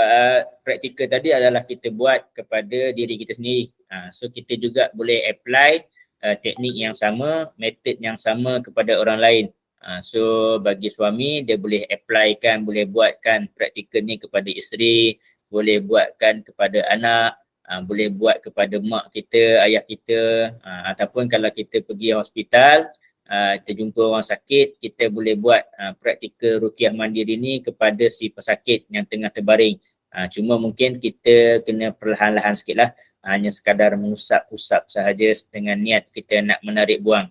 praktikal tadi adalah kita buat kepada diri kita sendiri. So kita juga boleh apply teknik yang sama, metod yang sama kepada orang lain. So bagi suami dia boleh applykan, boleh buatkan praktikal ni kepada isteri, boleh buatkan kepada anak, boleh buat kepada mak kita, ayah kita, ataupun kalau kita pergi hospital, kita jumpa orang sakit, kita boleh buat praktikal ruqyah mandiri ni kepada si pesakit yang tengah terbaring. Cuma mungkin kita kena perlahan-lahan sikit lah, hanya sekadar mengusap-usap sahaja dengan niat kita nak menarik buang.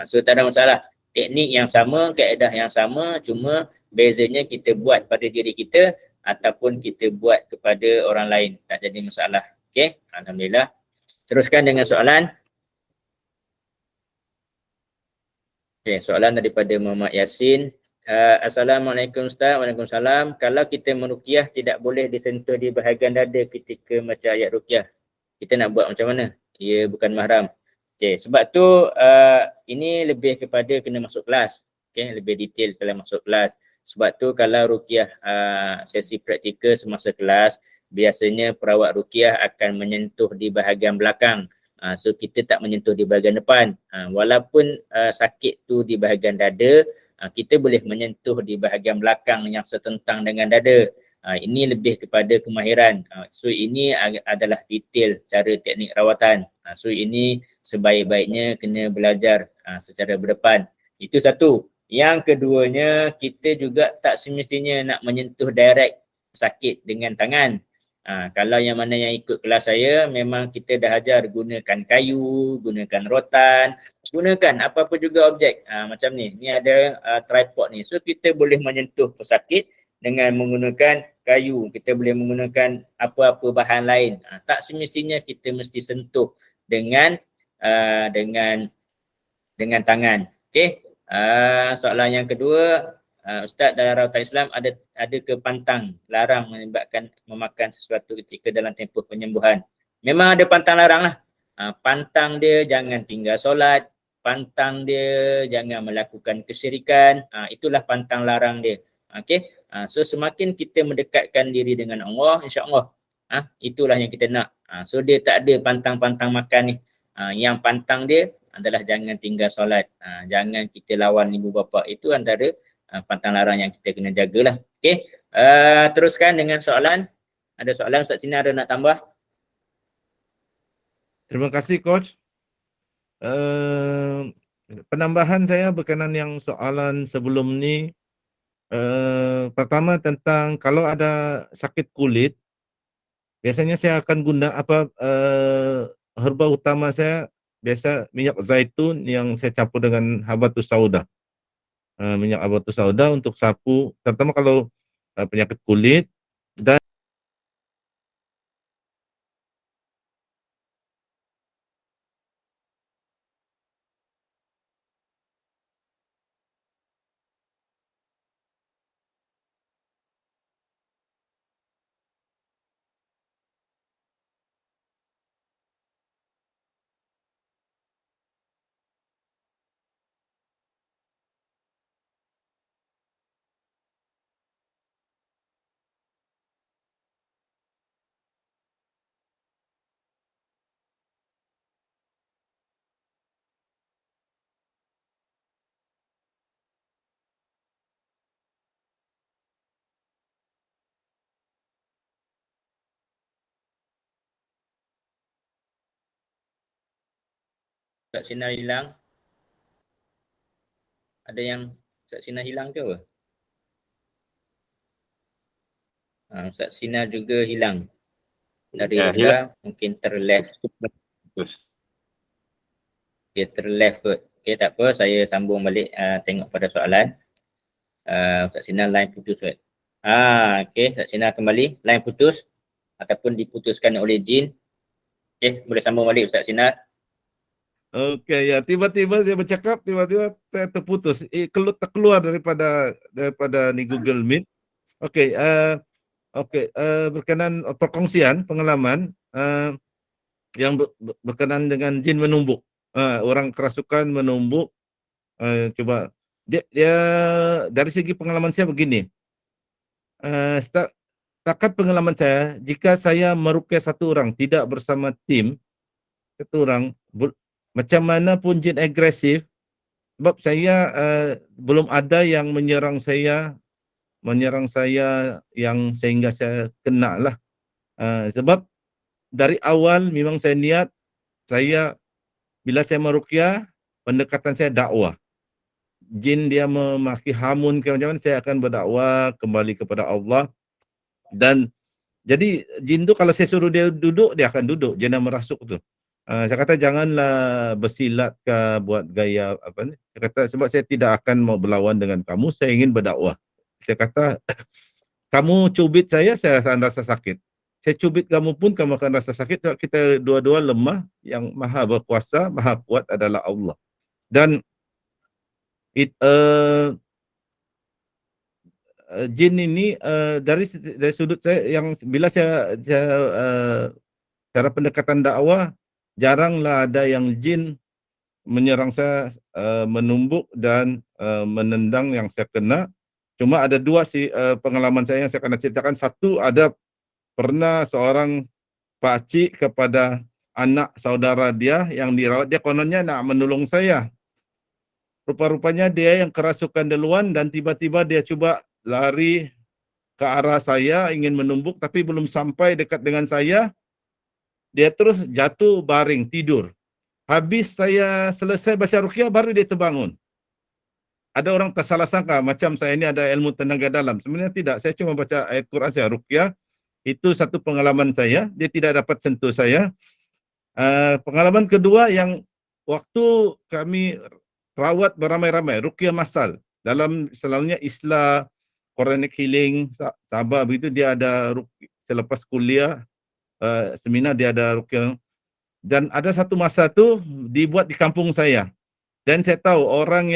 So tak ada masalah, teknik yang sama, kaedah yang sama, cuma bezanya kita buat pada diri kita ataupun kita buat kepada orang lain, tak jadi masalah. Okay, Alhamdulillah. Teruskan dengan soalan. Okay, soalan daripada Muhammad Yasin. Assalamualaikum Ustaz. Waalaikumsalam. Kalau kita meruqyah tidak boleh disentuh di bahagian dada ketika baca ayat ruqyah, kita nak buat macam mana? Ia bukan mahram. Okay, sebab tu ini lebih kepada kena masuk kelas. Okay, lebih detail kalau masuk kelas. Sebab tu kalau ruqyah sesi praktikal semasa kelas, biasanya perawat ruqyah akan menyentuh di bahagian belakang. So kita tak menyentuh di bahagian depan. Walaupun sakit tu di bahagian dada, kita boleh menyentuh di bahagian belakang yang setentang dengan dada. Ini lebih kepada kemahiran. So ini adalah detail cara teknik rawatan. So ini sebaik-baiknya kena belajar secara berdepan. Itu satu. Yang keduanya, kita juga tak semestinya nak menyentuh direct sakit dengan tangan. Kalau yang mana yang ikut kelas saya, memang kita dah ajar gunakan kayu, gunakan rotan, gunakan apa-apa juga objek macam ni. Ni ada tripod ni. So kita boleh menyentuh pesakit dengan menggunakan kayu. Kita boleh menggunakan apa-apa bahan lain. Tak semestinya kita mesti sentuh dengan tangan. Okey. Soalan yang kedua, Ustaz, dalam rawatan Islam ada ke pantang larang memakan sesuatu ketika dalam tempoh penyembuhan? Memang ada pantang larang lah. Pantang dia jangan tinggal solat, pantang dia jangan melakukan kesyirikan, itulah pantang larang dia. Okey. So semakin kita mendekatkan diri dengan Allah, insya-Allah itulah yang kita nak. So dia tak ada pantang-pantang makan ni. Yang pantang dia adalah jangan tinggal solat, jangan kita lawan ibu bapa. Itu antara pantang larang yang kita kena jagalah. Okey. Teruskan dengan soalan. Ada soalan Ustaz Sinar ada nak tambah? Terima kasih Coach. Penambahan saya berkenaan yang soalan sebelum ni. Pertama tentang kalau ada sakit kulit, biasanya saya akan guna herba utama saya biasa minyak zaitun yang saya campur dengan habatus sauda. Minyak habatus sauda untuk sapu, terutama kalau penyakit kulit. Dan Ustaz Sinar hilang. Ada yang Ustaz Sinar hilang ke apa? Ustaz Sinar juga hilang. Dari rendah mungkin terleft. Dia terleft kot. Okay, tak apa, saya sambung balik tengok pada soalan. Ustaz Sinar line putus kot. Okey, Ustaz Sinar kembali. Line putus ataupun diputuskan oleh jin. Okey, boleh sambung balik Ustaz Sinar. Okey, ya, tiba-tiba dia bercakap, tiba-tiba saya terputus. Terkeluar daripada ni Google Meet. Okey, berkenaan perkongsian pengalaman yang berkenaan dengan jin menumbuk. Orang kerasukan menumbuk. Cuba dia dari segi pengalaman saya begini. Setakat pengalaman saya, jika saya meruqyah satu orang tidak bersama tim, satu orang macam mana pun jin agresif, sebab saya belum ada yang menyerang saya yang sehingga saya kena lah. Sebab dari awal memang saya niat, bila saya meruqyah, pendekatan saya dakwah. Jin dia memaki hamun ke macam mana, saya akan berdakwah kembali kepada Allah. Dan jadi jin tu kalau saya suruh dia duduk, dia akan duduk, jin yang merasuk tu. Saya kata janganlah bersilat ke buat gaya apa ni. Saya kata sebab saya tidak akan mau berlawan dengan kamu, saya ingin berdakwah. Saya kata kamu cubit saya akan rasa sakit. Saya cubit kamu pun kamu akan rasa sakit sebab kita dua-dua lemah, yang maha berkuasa, maha kuat adalah Allah. Dan jin ini dari sudut saya yang bila saya cara pendekatan dakwah, jaranglah ada yang jin menyerang saya, menumbuk dan menendang yang saya kena. Cuma ada dua pengalaman saya yang saya akan ceritakan. Satu, ada pernah seorang pakcik kepada anak saudara dia yang dirawat, dia kononnya nak menolong saya. Rupa-rupanya dia yang kerasukan duluan dan tiba-tiba dia cuba lari ke arah saya, ingin menumbuk, tapi belum sampai dekat dengan saya, dia terus jatuh baring, tidur. Habis saya selesai baca ruqyah, baru dia terbangun. Ada orang tersalah sangka macam saya ini ada ilmu tenaga dalam. Sebenarnya tidak, saya cuma baca ayat Quran, saya ruqyah. Itu satu pengalaman saya, dia tidak dapat sentuh saya. Pengalaman kedua yang waktu kami rawat beramai-ramai, ruqyah masal. Dalam selalunya Islah, Quranic Healing, Sabah begitu, dia ada selepas kuliah, seminar dia ada ruqyah. Dan ada satu masa tu dibuat di kampung saya. Dan saya tahu orang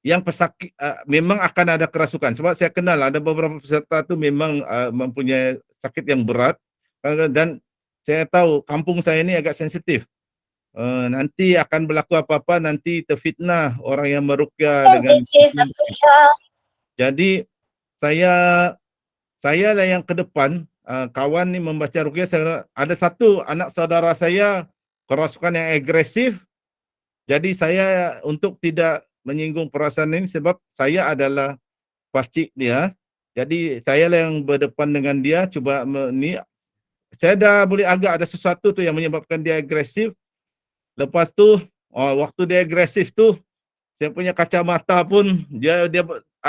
yang pesakit memang akan ada kerasukan. Sebab saya kenal ada beberapa peserta tu memang mempunyai sakit yang berat. Dan saya tahu kampung saya ni agak sensitif. Nanti akan berlaku apa-apa, nanti terfitnah orang yang meruqyah dengan. Jadi saya lah yang ke depan. Kawan ni membaca ruqyah, ada satu anak saudara saya kerasukan yang agresif. Jadi saya untuk tidak menyinggung perasaan ini, sebab saya adalah pakcik dia. Jadi saya lah yang berdepan dengan dia, cuba ni saya dah boleh agak ada sesuatu tu yang menyebabkan dia agresif. Lepas tu waktu dia agresif tu, saya punya kacamata pun dia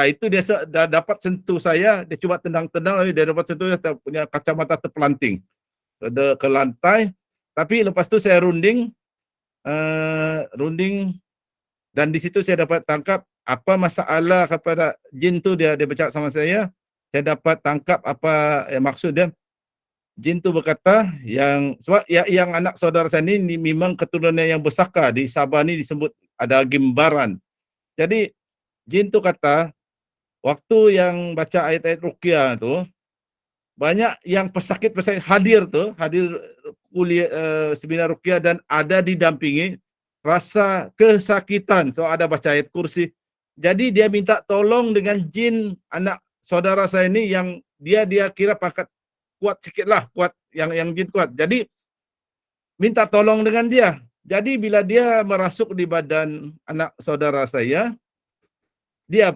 itu dia dah dapat sentuh saya, dia cuba tendang-tendang, dia dapat sentuh, dia punya kacamata terpelanting ke lantai. Tapi lepas tu saya runding dan di situ saya dapat tangkap apa masalah kepada jin tu. Dia bercakap sama saya dapat tangkap apa maksud dia. Jin tu berkata sebab yang anak saudara saya ni memang keturunan yang bersaka, di Sabah ni disebut ada Gimbaran. Jadi jin tu kata waktu yang baca ayat-ayat ruqyah tu, banyak yang pesakit hadir kuliah seminar ruqyah dan ada didampingi, rasa kesakitan. So ada baca ayat kursi. Jadi dia minta tolong dengan jin anak saudara saya ini yang dia kira pangkat kuat sikit lah, kuat yang jin kuat. Jadi minta tolong dengan dia. Jadi bila dia merasuk di badan anak saudara saya, dia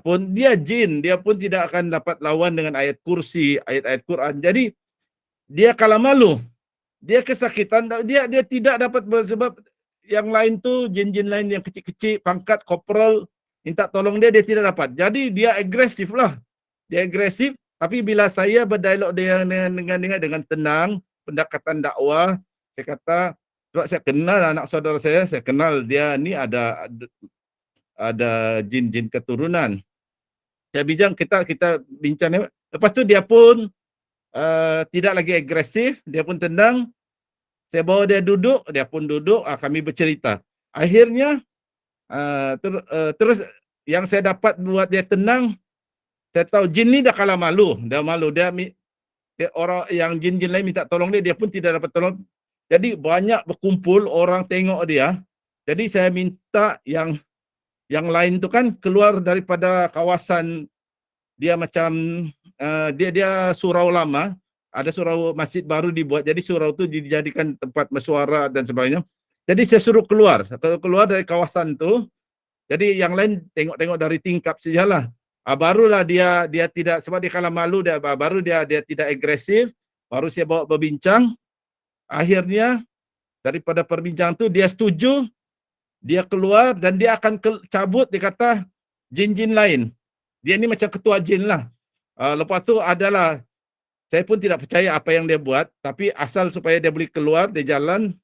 jin, dia pun tidak akan dapat lawan dengan ayat kursi, ayat-ayat Quran. Jadi dia kalah malu, dia kesakitan, dia tidak dapat, sebab yang lain tu jin-jin lain yang kecil-kecil pangkat kopral minta tolong dia tidak dapat. Jadi dia agresif lah. Dia agresif, tapi bila saya berdialog dengan tenang, pendekatan dakwah, saya kata sebab saya kenal anak saudara saya kenal dia ni ada jin-jin keturunan. saya bincang. Lepas tu dia pun tidak lagi agresif, dia pun tenang. Saya bawa dia duduk, dia pun duduk, kami bercerita. Akhirnya terus yang saya dapat buat dia tenang, saya tahu jin ni dah kalah malu, dia orang yang jin-jin lain minta tolong dia pun tidak dapat tolong. Jadi banyak berkumpul orang tengok dia. Jadi saya minta yang lain tu kan keluar daripada kawasan dia, macam dia surau lama, ada surau masjid baru dibuat, jadi surau tu dijadikan tempat mesyuarat dan sebagainya. Jadi saya suruh keluar dari kawasan tu. Jadi yang lain tengok-tengok dari tingkap sajalah. Barulah dia tidak, sebab dia kalah malu, baru dia tidak agresif. Baru saya bawa berbincang. Akhirnya daripada perbincangan tu dia setuju, dia keluar dan dia akan cabut, dia kata jin-jin lain. Dia ni macam ketua jin lah. Lepas tu adalah, saya pun tidak percaya apa yang dia buat, tapi asal supaya dia boleh keluar, dia jalan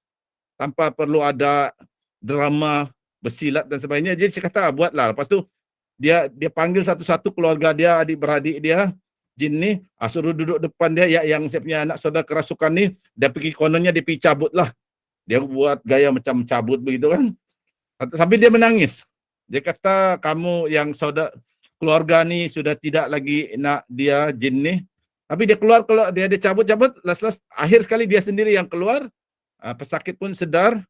tanpa perlu ada drama bersilat dan sebagainya. Jadi saya kata buatlah. Lepas tu dia panggil satu-satu keluarga dia, adik-beradik dia, jin ni, suruh duduk depan dia. Yang saya punya anak saudara kerasukan ni, dia pergi kononnya, dia pergi cabut lah. Dia buat gaya macam cabut begitu kan. Sambil dia menangis. Dia kata, kamu yang saudara keluarga ni sudah tidak lagi nak dia jin ni. Tapi dia keluar, dia cabut, last akhir sekali dia sendiri yang keluar. Pesakit pun sedar.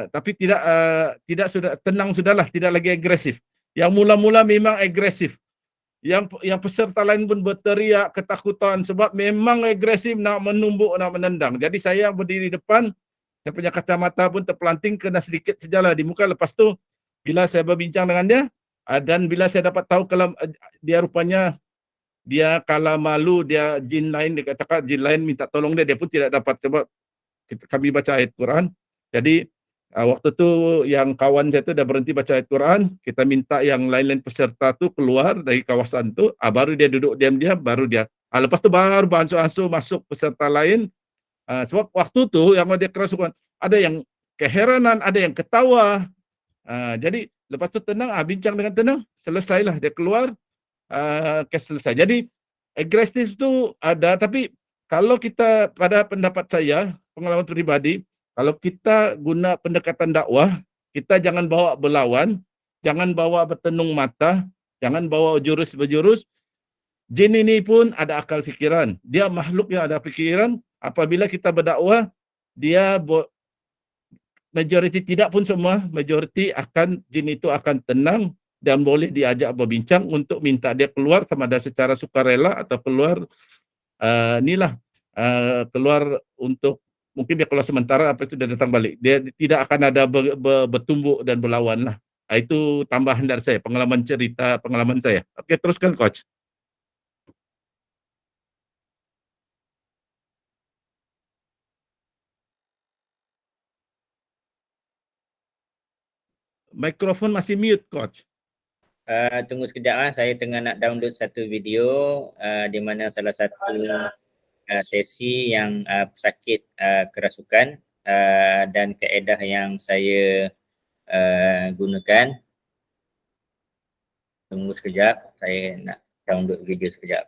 Tapi tidak sudah tenang sudahlah, tidak lagi agresif. Yang mula-mula memang agresif. Yang peserta lain pun berteriak ketakutan sebab memang agresif, nak menumbuk, nak menendang. Jadi saya yang berdiri depan, saya punya kacamata pun terpelanting, kena sedikit sejalah di muka. Lepas tu bila saya berbincang dengan dia, dan bila saya dapat tahu kalau dia rupanya dia kalah malu, dia jin lain, dia katakan jin lain minta tolong dia pun tidak dapat sebab kami baca ayat Quran. Jadi waktu tu yang kawan saya tu dah berhenti baca ayat Quran, kita minta yang lain-lain peserta tu keluar dari kawasan tu, baru dia duduk diam-diam, baru dia lepas tu baru beransur-ansur masuk peserta lain. Sebab waktu tu yang dia kerasukan, ada yang keheranan, ada yang ketawa. Jadi lepas tu tenang, bincang dengan tenang, selesailah dia keluar, selesai. Jadi agresif tu ada, tapi kalau kita, pada pendapat saya, pengalaman pribadi, kalau kita guna pendekatan dakwah, kita jangan bawa berlawan, jangan bawa bertenung mata, jangan bawa jurus-berjurus. Jin ini pun ada akal fikiran, dia makhluk yang ada fikiran. Apabila kita berdakwah, dia majoriti, tidak pun semua, majoriti akan jin itu akan tenang dan boleh diajak berbincang untuk minta dia keluar, sama ada secara sukarela atau keluar keluar untuk, mungkin dia keluar sementara, apa itu dia datang balik. Dia tidak akan ada bertumbuk dan berlawan lah. Itu tambahan dari saya, pengalaman saya. Oke, teruskan Coach. Mikrofon masih mute, Coach. Tunggu sekejap, saya tengah nak download satu video di mana salah satu sesi yang pesakit kerasukan dan kaedah yang saya gunakan. Tunggu sekejap, saya nak download video sekejap.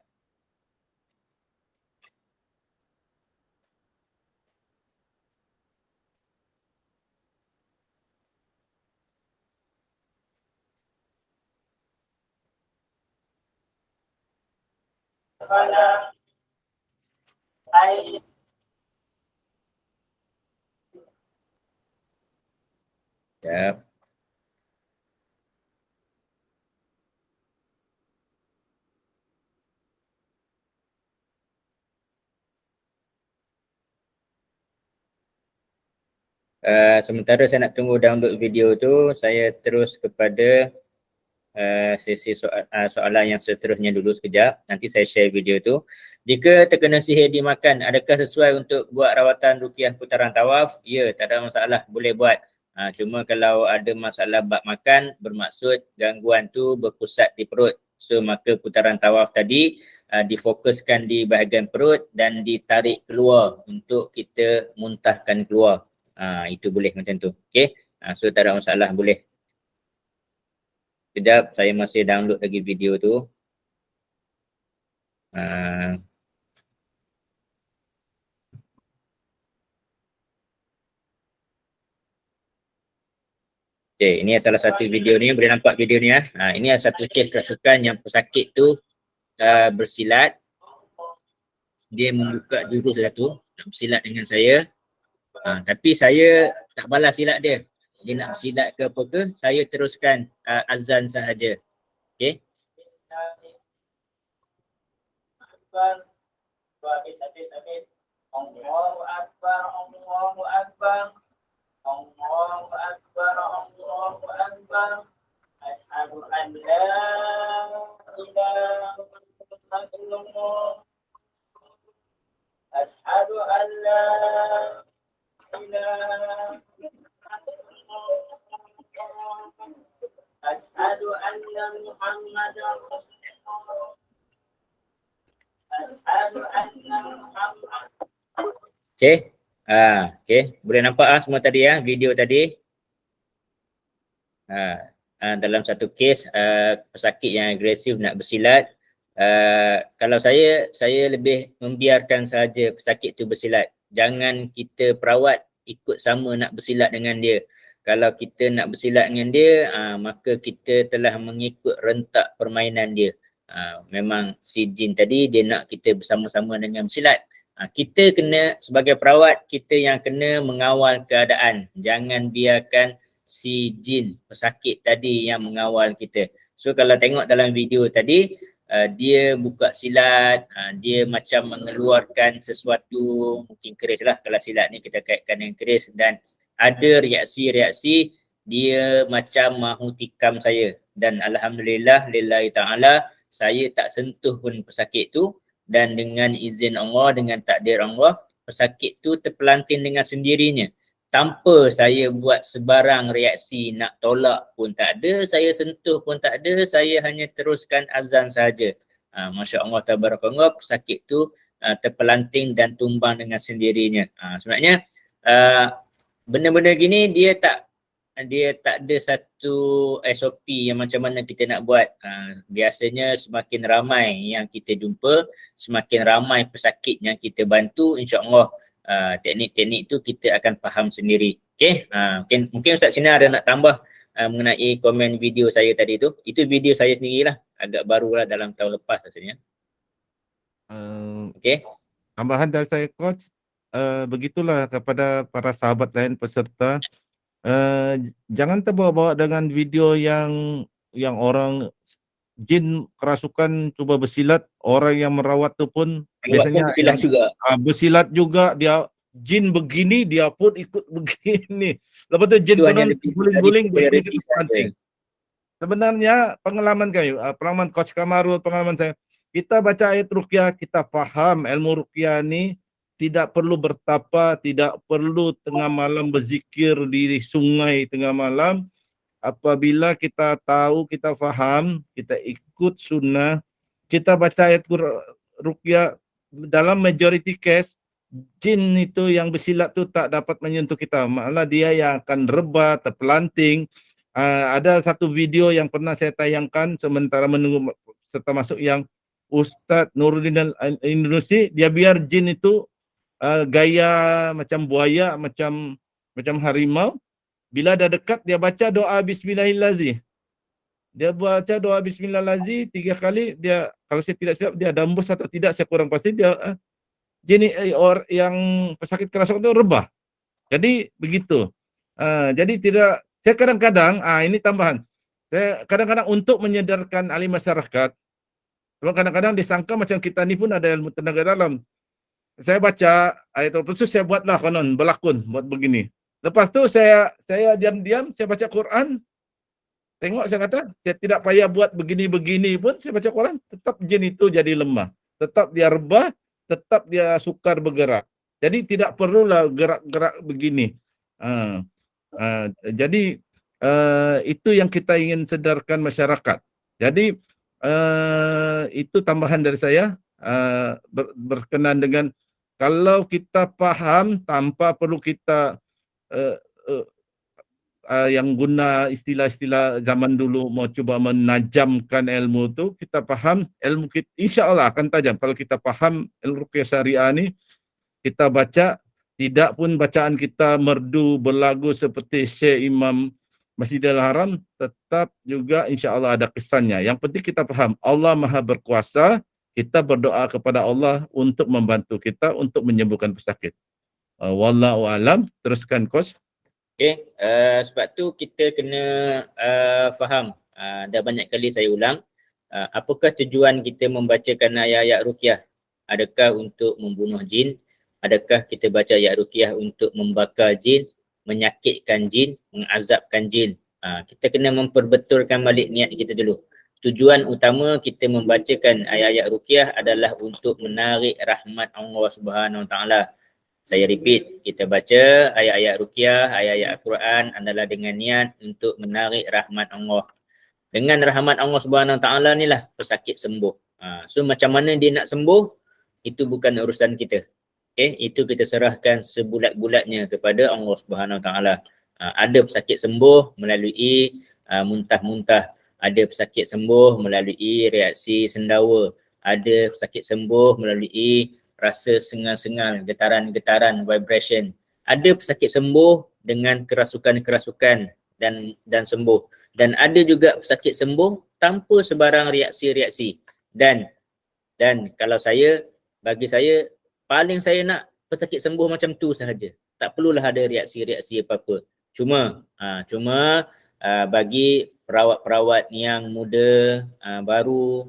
Sekejap. Sementara saya nak tunggu download video tu, saya terus kepada sesi soalan yang seterusnya dulu sekejap. Nanti saya share video tu. Jika terkena sihir dimakan, adakah sesuai untuk buat rawatan ruqyah putaran tawaf? Ya, tak ada masalah, boleh buat. Cuma kalau ada masalah bab makan, bermaksud gangguan tu berpusat di perut. So maka putaran tawaf tadi difokuskan di bahagian perut dan ditarik keluar untuk kita muntahkan keluar. Itu boleh macam tu. Okay. So tak ada masalah, boleh. Kejap, saya masih download lagi video tu. Okay, ini salah satu video ni, boleh nampak video ni ya. Ini satu kes kerasukan yang pesakit tu bersilat. Dia membuka jurus satu, nak bersilat dengan saya. Tapi saya tak balas silat dia. Dia nak bersilat ke apa ke, saya teruskan azan sahaja. Okay. Allahu Akbar, Allahu Akbar. Allahu Akbar, Allahu Akbar. Asyhadu an la ilaha illallah. Asyhadu an la ilaha illallah. Asyhadu anna Muhammadar Rasulullah. Asyhadu anna Muhammad. Okey. Okey, boleh nampak semua tadi ya, video tadi. Dalam satu kes pesakit yang agresif nak bersilat, kalau saya lebih membiarkan saja pesakit tu bersilat. Jangan kita perawat ikut sama nak bersilat dengan dia. Kalau kita nak bersilat dengan dia, maka kita telah mengikut rentak permainan dia. Memang si jin tadi dia nak kita bersama-sama dengan bersilat. Kita kena sebagai perawat, kita yang kena mengawal keadaan. Jangan biarkan si jin pesakit tadi yang mengawal kita. So kalau tengok dalam video tadi, dia buka silat, dia macam mengeluarkan sesuatu, mungkin keris lah, kalau silat ni kita kaitkan dengan keris, dan ada reaksi-reaksi dia macam mahu tikam saya. Dan alhamdulillah lillahi ta'ala, saya tak sentuh pun pesakit tu. Dan dengan izin Allah, dengan takdir Allah, pesakit tu terpelanting dengan sendirinya. Tanpa saya buat sebarang reaksi, nak tolak pun tak ada, saya sentuh pun tak ada, saya hanya teruskan azan sahaja. Masya Allah, tabarakallah, pesakit tu terpelanting dan tumbang dengan sendirinya. Sebenarnya benda-benda gini dia tak ada satu SOP yang macam mana kita nak buat. Biasanya semakin ramai yang kita jumpa, semakin ramai pesakit yang kita bantu, insya-Allah teknik-teknik tu kita akan faham sendiri. Okey, mungkin Ustaz Sinar ada nak tambah mengenai komen video saya tadi tu. Itu video saya sendirilah, agak barulah dalam tahun lepas rasanya. Okey. Tambahan dari saya coach, begitulah kepada para sahabat lain peserta. Jangan terbawa-bawa dengan video yang orang jin kerasukan cuba bersilat, orang yang merawat tu pun biasanya bersilat juga. Bersilat juga, dia jin begini dia pun ikut begini. Lepas tu jin konon guling-guling begitu penting. Sebenarnya pengalaman kami, pengalaman Coach Kamarul, pengalaman saya, kita baca ayat ruqyah, kita faham ilmu ruqyah ni tidak perlu bertapa, tidak perlu tengah malam berzikir di sungai tengah malam. Apabila kita tahu, kita faham, kita ikut sunnah, kita baca ayat ruqyah, dalam majority case, jin itu yang bersilat tu tak dapat menyentuh kita. Malah dia yang akan rebah, terpelanting. Ada satu video yang pernah saya tayangkan sementara menunggu serta masuk yang Ustaz Nuruddin Indonesia, dia biar jin itu gaya macam buaya, macam harimau. Bila dah dekat, dia baca doa Bismillahirrahmanirrahim. Dia baca doa Bismillahirrahmanirrahim 3 kali. Dia, kalau saya tidak silap, dia dambus atau tidak, saya kurang pasti. Dia jenis yang pesakit kerasukan itu rebah. Jadi begitu. Jadi tidak, saya kadang-kadang, ini tambahan. Saya kadang-kadang untuk menyedarkan ahli masyarakat, kadang-kadang disangka macam kita ni pun ada ilmu tenaga dalam. Saya baca ayat al-Kursi, saya buatlah konon berlakon buat begini. Lepas tu saya diam-diam saya baca Quran. Tengok, saya kata saya tidak payah buat begini-begini pun, saya baca Quran, tetap jin itu jadi lemah. Tetap dia rebah, tetap dia sukar bergerak. Jadi tidak perlulah gerak-gerak begini. Jadi itu yang kita ingin sedarkan masyarakat. Jadi itu tambahan dari saya, berkenan dengan kalau kita paham tanpa perlu kita yang guna istilah-istilah zaman dulu mau cuba menajamkan ilmu tu, kita faham ilmu kita insya-Allah akan tajam. Kalau kita faham ilmu ruqyah syariah ni, kita baca, tidak pun bacaan kita merdu berlagu seperti Syekh Imam Masjidil Haram, tetap juga insya-Allah ada kesannya. Yang penting kita faham Allah Maha berkuasa, kita berdoa kepada Allah untuk membantu kita untuk menyembuhkan pesakit. Wallahu alam. Teruskan Coach. Okay, sebab tu kita kena faham, dah banyak kali saya ulang, apakah tujuan kita membacakan ayat-ayat ruqyah? Adakah untuk membunuh jin? Adakah kita baca ayat ruqyah untuk membakar jin, menyakitkan jin, mengazabkan jin? Kita kena memperbetulkan balik niat kita dulu. Tujuan utama kita membacakan ayat-ayat ruqyah adalah untuk menarik rahmat Allah Subhanahu Wa Taala. Saya repeat, kita baca ayat-ayat ruqyah, ayat-ayat Al-Quran adalah dengan niat untuk menarik rahmat Allah. Dengan rahmat Allah Subhanahu Wa Taala ni lah pesakit sembuh. So macam mana dia nak sembuh, itu bukan urusan kita. Okay, itu kita serahkan sebulat-bulatnya kepada Allah Subhanahu Wa Taala. Ada pesakit sembuh melalui muntah-muntah, ada pesakit sembuh melalui reaksi sendawa, ada pesakit sembuh melalui rasa sengal-sengal, getaran-getaran, vibration. Ada pesakit sembuh dengan kerasukan-kerasukan dan sembuh. Dan ada juga pesakit sembuh tanpa sebarang reaksi-reaksi. Dan kalau bagi saya, paling saya nak pesakit sembuh macam tu sahaja. Tak perlulah ada reaksi-reaksi apa-apa. Cuma bagi perawat-perawat yang muda, baru,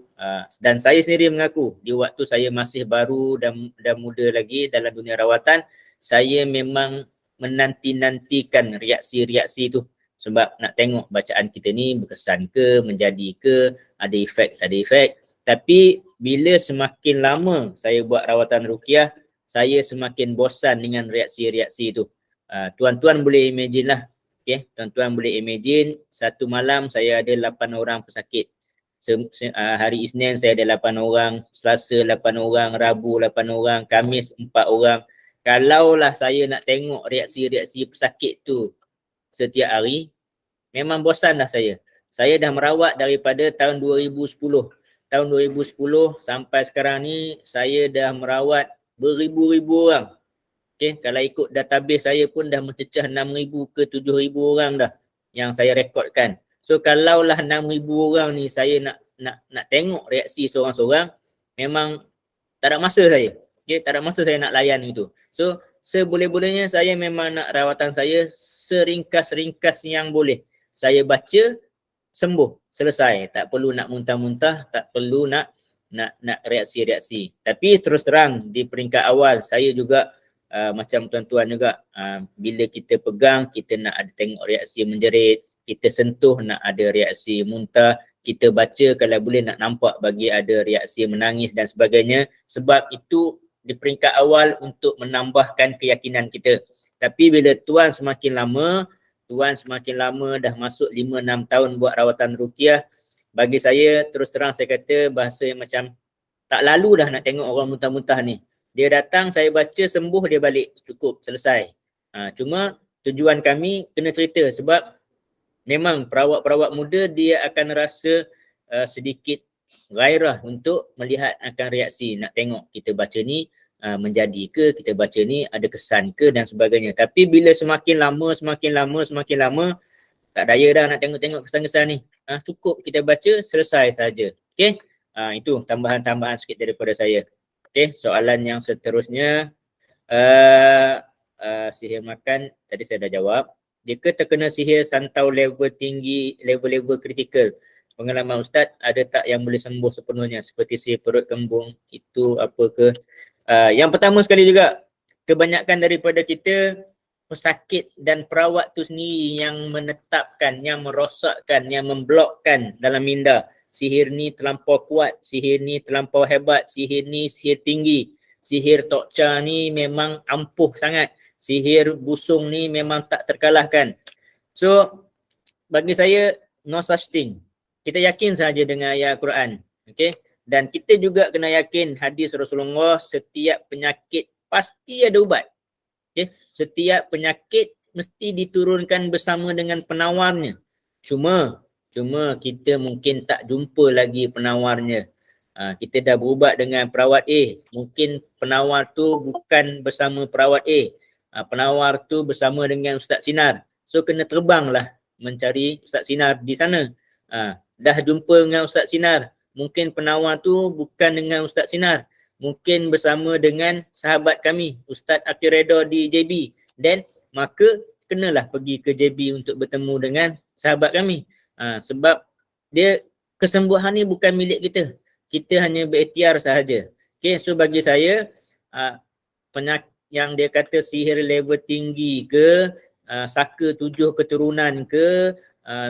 dan saya sendiri mengaku di waktu saya masih baru dan muda lagi dalam dunia rawatan, saya memang menanti-nantikan reaksi-reaksi tu, sebab nak tengok bacaan kita ni berkesan ke, menjadi ke, ada efek, tak ada efek. Tapi bila semakin lama saya buat rawatan ruqyah, saya semakin bosan dengan reaksi-reaksi tu. Tuan-tuan boleh imagine lah. Okay, tuan-tuan boleh imagine satu malam saya ada 8 orang pesakit. Hari Isnin saya ada 8 orang, Selasa 8 orang, Rabu 8 orang, Khamis 4 orang. Kalaulah saya nak tengok reaksi-reaksi pesakit tu setiap hari, memang bosan dah saya. Saya dah merawat daripada tahun 2010. Tahun 2010 sampai sekarang ni saya dah merawat beribu-ribu orang. Okay, kalau ikut database saya pun dah mencecah 6,000 ke 7,000 orang dah yang saya rekodkan. So kalaulah 6,000 orang ni saya nak tengok reaksi seorang-seorang, memang tak ada masa saya. Okay, tak ada masa saya nak layan itu. So seboleh-bolehnya saya memang nak rawatan saya seringkas-ringkas yang boleh. Saya baca, sembuh, selesai. Tak perlu nak muntah-muntah, tak perlu nak reaksi-reaksi. Tapi terus terang di peringkat awal saya juga macam tuan-tuan juga, bila kita pegang kita nak ada tengok reaksi menjerit, kita sentuh nak ada reaksi muntah, kita baca kalau boleh nak nampak bagi ada reaksi menangis dan sebagainya, sebab itu di peringkat awal untuk menambahkan keyakinan kita. Tapi bila tuan semakin lama dah masuk 5-6 tahun buat rawatan ruqyah, bagi saya terus terang saya kata bahasa macam tak lalu dah nak tengok orang muntah-muntah ni. Dia datang, saya baca, sembuh, dia balik. Cukup, selesai. Cuma tujuan kami kena cerita sebab memang perawat-perawat muda dia akan rasa sedikit gairah untuk melihat akan reaksi. Nak tengok kita baca ni menjadi ke, kita baca ni ada kesan ke dan sebagainya. Tapi bila semakin lama, tak daya dah nak tengok-tengok kesan-kesan ni. Cukup kita baca, selesai saja. Okay? Itu tambahan-tambahan sikit daripada saya. Okay, soalan yang seterusnya, sihir makan, tadi saya dah jawab. Jika terkena sihir santau level tinggi, level kritikal, pengalaman Ustaz, ada tak yang boleh sembuh sepenuhnya seperti sihir perut kembung, itu apa ke? Yang pertama sekali juga, kebanyakan daripada kita, pesakit dan perawat tu sendiri yang menetapkan, yang merosakkan, yang memblokkan dalam minda. Sihir ni terlampau kuat, sihir ni terlampau hebat, sihir ni sihir tinggi, sihir tokca ni memang ampuh sangat, sihir busung ni memang tak terkalahkan. So bagi saya no such thing. Kita yakin saja dengan ayat Al-Quran. Okay? Dan kita juga kena yakin hadis Rasulullah, setiap penyakit pasti ada ubat. Okay? Setiap penyakit mesti diturunkan bersama dengan penawarnya. Cuma kita mungkin tak jumpa lagi penawarnya. Kita dah berubat dengan perawat A, mungkin penawar tu bukan bersama perawat A. Penawar tu bersama dengan Ustaz Sinar. So kena terbanglah mencari Ustaz Sinar di sana. Dah jumpa dengan Ustaz Sinar, mungkin penawar tu bukan dengan Ustaz Sinar, mungkin bersama dengan sahabat kami Ustaz Akil Redha di JB, dan maka kenalah pergi ke JB untuk bertemu dengan sahabat kami. Sebab dia kesembuhan ni bukan milik kita. Kita hanya berikhtiar sahaja. Okay, so bagi saya penyakit yang dia kata sihir level tinggi ke, saka 7 keturunan ke,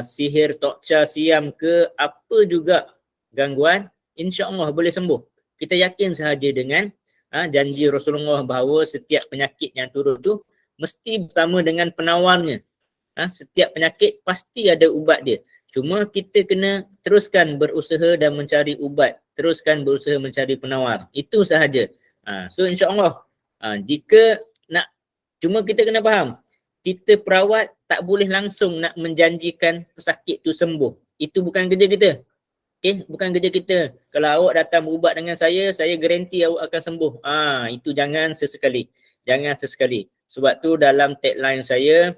sihir tokca siam ke, apa juga gangguan, insya-Allah boleh sembuh. Kita yakin sahaja dengan janji Rasulullah bahawa setiap penyakit yang turun tu mesti bersama dengan penawarnya. Setiap penyakit pasti ada ubat dia. Cuma kita kena teruskan berusaha dan mencari ubat, teruskan berusaha mencari penawar. Itu sahaja. So insya-Allah jika nak, cuma kita kena faham, kita perawat tak boleh langsung nak menjanjikan pesakit tu sembuh. Itu bukan kerja kita. Okay, bukan kerja kita. Kalau awak datang berubat dengan saya garanti awak akan sembuh. Itu jangan sesekali. Jangan sesekali. Sebab tu dalam tagline saya,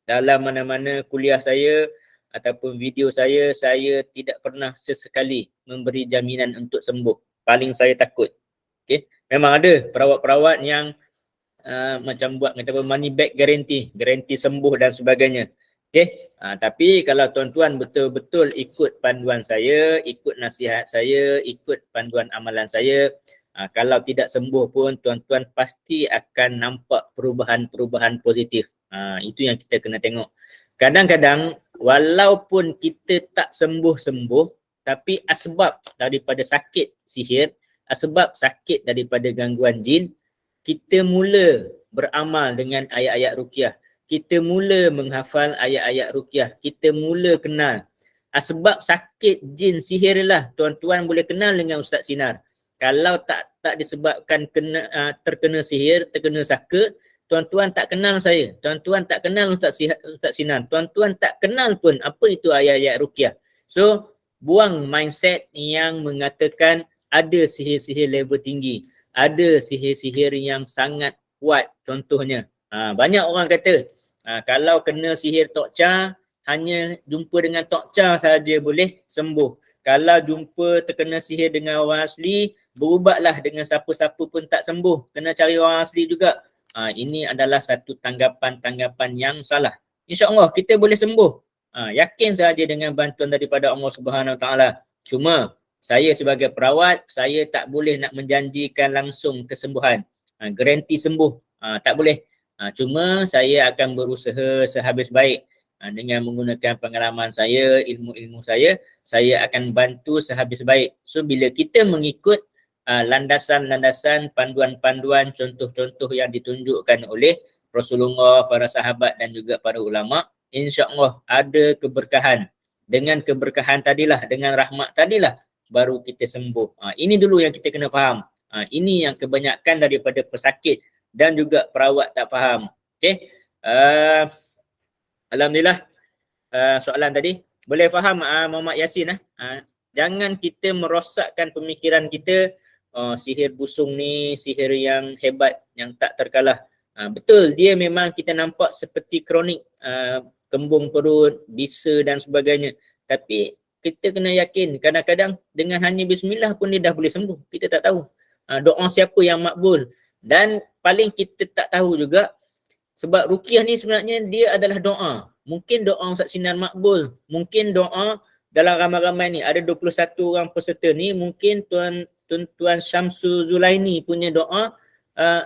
dalam mana-mana kuliah saya ataupun video saya tidak pernah sesekali memberi jaminan untuk sembuh. Paling saya takut. Okay. Memang ada perawat-perawat yang macam buat kata money back garanti sembuh dan sebagainya. Okay. Tapi kalau tuan-tuan betul-betul ikut panduan saya, ikut nasihat saya, ikut panduan amalan saya, kalau tidak sembuh pun tuan-tuan pasti akan nampak perubahan-perubahan positif. Itu yang kita kena tengok. Kadang-kadang walaupun kita tak sembuh-sembuh, tapi asbab daripada sakit sihir, asbab sakit daripada gangguan jin, kita mula beramal dengan ayat-ayat ruqyah. Kita mula menghafal ayat-ayat ruqyah. Kita mula kenal. Sebab sakit jin sihir lah tuan-tuan boleh kenal dengan Ustaz Sinar. Kalau tak disebabkan terkena sihir, terkena saka, tuan-tuan tak kenal saya. Tuan-tuan tak kenal Ustaz Sinar. Tuan-tuan tak kenal pun apa itu ayat-ayat ruqyah. So, buang mindset yang mengatakan ada sihir-sihir level tinggi. Ada sihir-sihir yang sangat kuat. Contohnya, banyak orang kata, kalau kena sihir tokca, hanya jumpa dengan tokca saja boleh sembuh. Kalau jumpa terkena sihir dengan orang asli, berubatlah dengan siapa-siapa pun tak sembuh. Kena cari orang asli juga. Ini adalah satu tanggapan-tanggapan yang salah. InsyaAllah kita boleh sembuh. Yakin sahaja dengan bantuan daripada Allah Subhanahu Wa Taala. Cuma saya sebagai perawat, saya tak boleh nak menjanjikan langsung kesembuhan. Garanti sembuh. Tak boleh. Cuma saya akan berusaha sehabis baik. Dengan menggunakan pengalaman saya, ilmu-ilmu saya akan bantu sehabis baik. So bila kita mengikut landasan-landasan, panduan-panduan, contoh-contoh yang ditunjukkan oleh Rasulullah, para sahabat dan juga para ulama, insya-Allah ada keberkahan. Dengan keberkahan tadilah, dengan rahmat tadilah baru kita sembuh. Ini dulu yang kita kena faham. Ini yang kebanyakan daripada pesakit dan juga perawat tak faham. Okey. Alhamdulillah. Soalan tadi boleh faham Muhammad Yasin. Jangan kita merosakkan pemikiran kita, sihir busung ni sihir yang hebat, yang tak terkalah. Betul, dia memang kita nampak seperti kronik, kembung perut, bisa dan sebagainya. Tapi kita kena yakin kadang-kadang dengan hanya bismillah pun dia dah boleh sembuh. Kita tak tahu doa siapa yang makbul. Dan paling kita tak tahu juga, sebab ruqyah ni sebenarnya dia adalah doa. Mungkin doa Ustaz Sinar makbul, mungkin doa dalam ramai-ramai ni ada 21 orang peserta ni, mungkin Tuan Syamsul Zulaini punya doa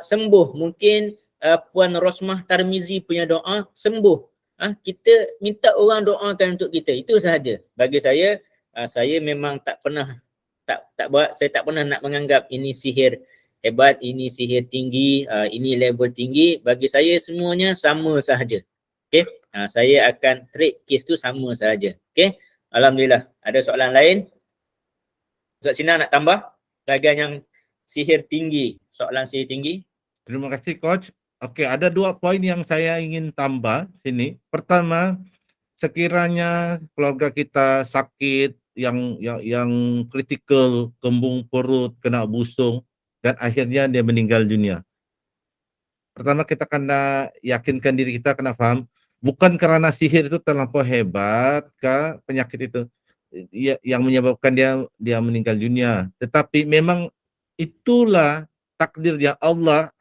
sembuh, mungkin Puan Rosmah Tarmizi punya doa sembuh. Kita minta orang doakan untuk kita, itu sahaja. Bagi saya, saya memang tak pernah saya tak pernah nak menganggap ini sihir hebat, ini sihir tinggi, ini level tinggi. Bagi saya semuanya sama sahaja. Okey, saya akan treat kes tu sama sahaja. Okey, alhamdulillah. Ada soalan lain? Ustaz Sinar nak tambah bahagian yang sihir tinggi, soalan sihir tinggi? Terima kasih Coach. Oke, ada 2 poin yang saya ingin tambah sini. Pertama, sekiranya keluarga kita sakit yang kritikal, kembung perut, kena busung, dan akhirnya dia meninggal dunia. Pertama kita kena yakinkan diri kita, kena paham, bukan karena sihir itu terlampau hebat kah penyakit itu yang menyebabkan dia meninggal dunia, tetapi memang itulah takdirnya Allah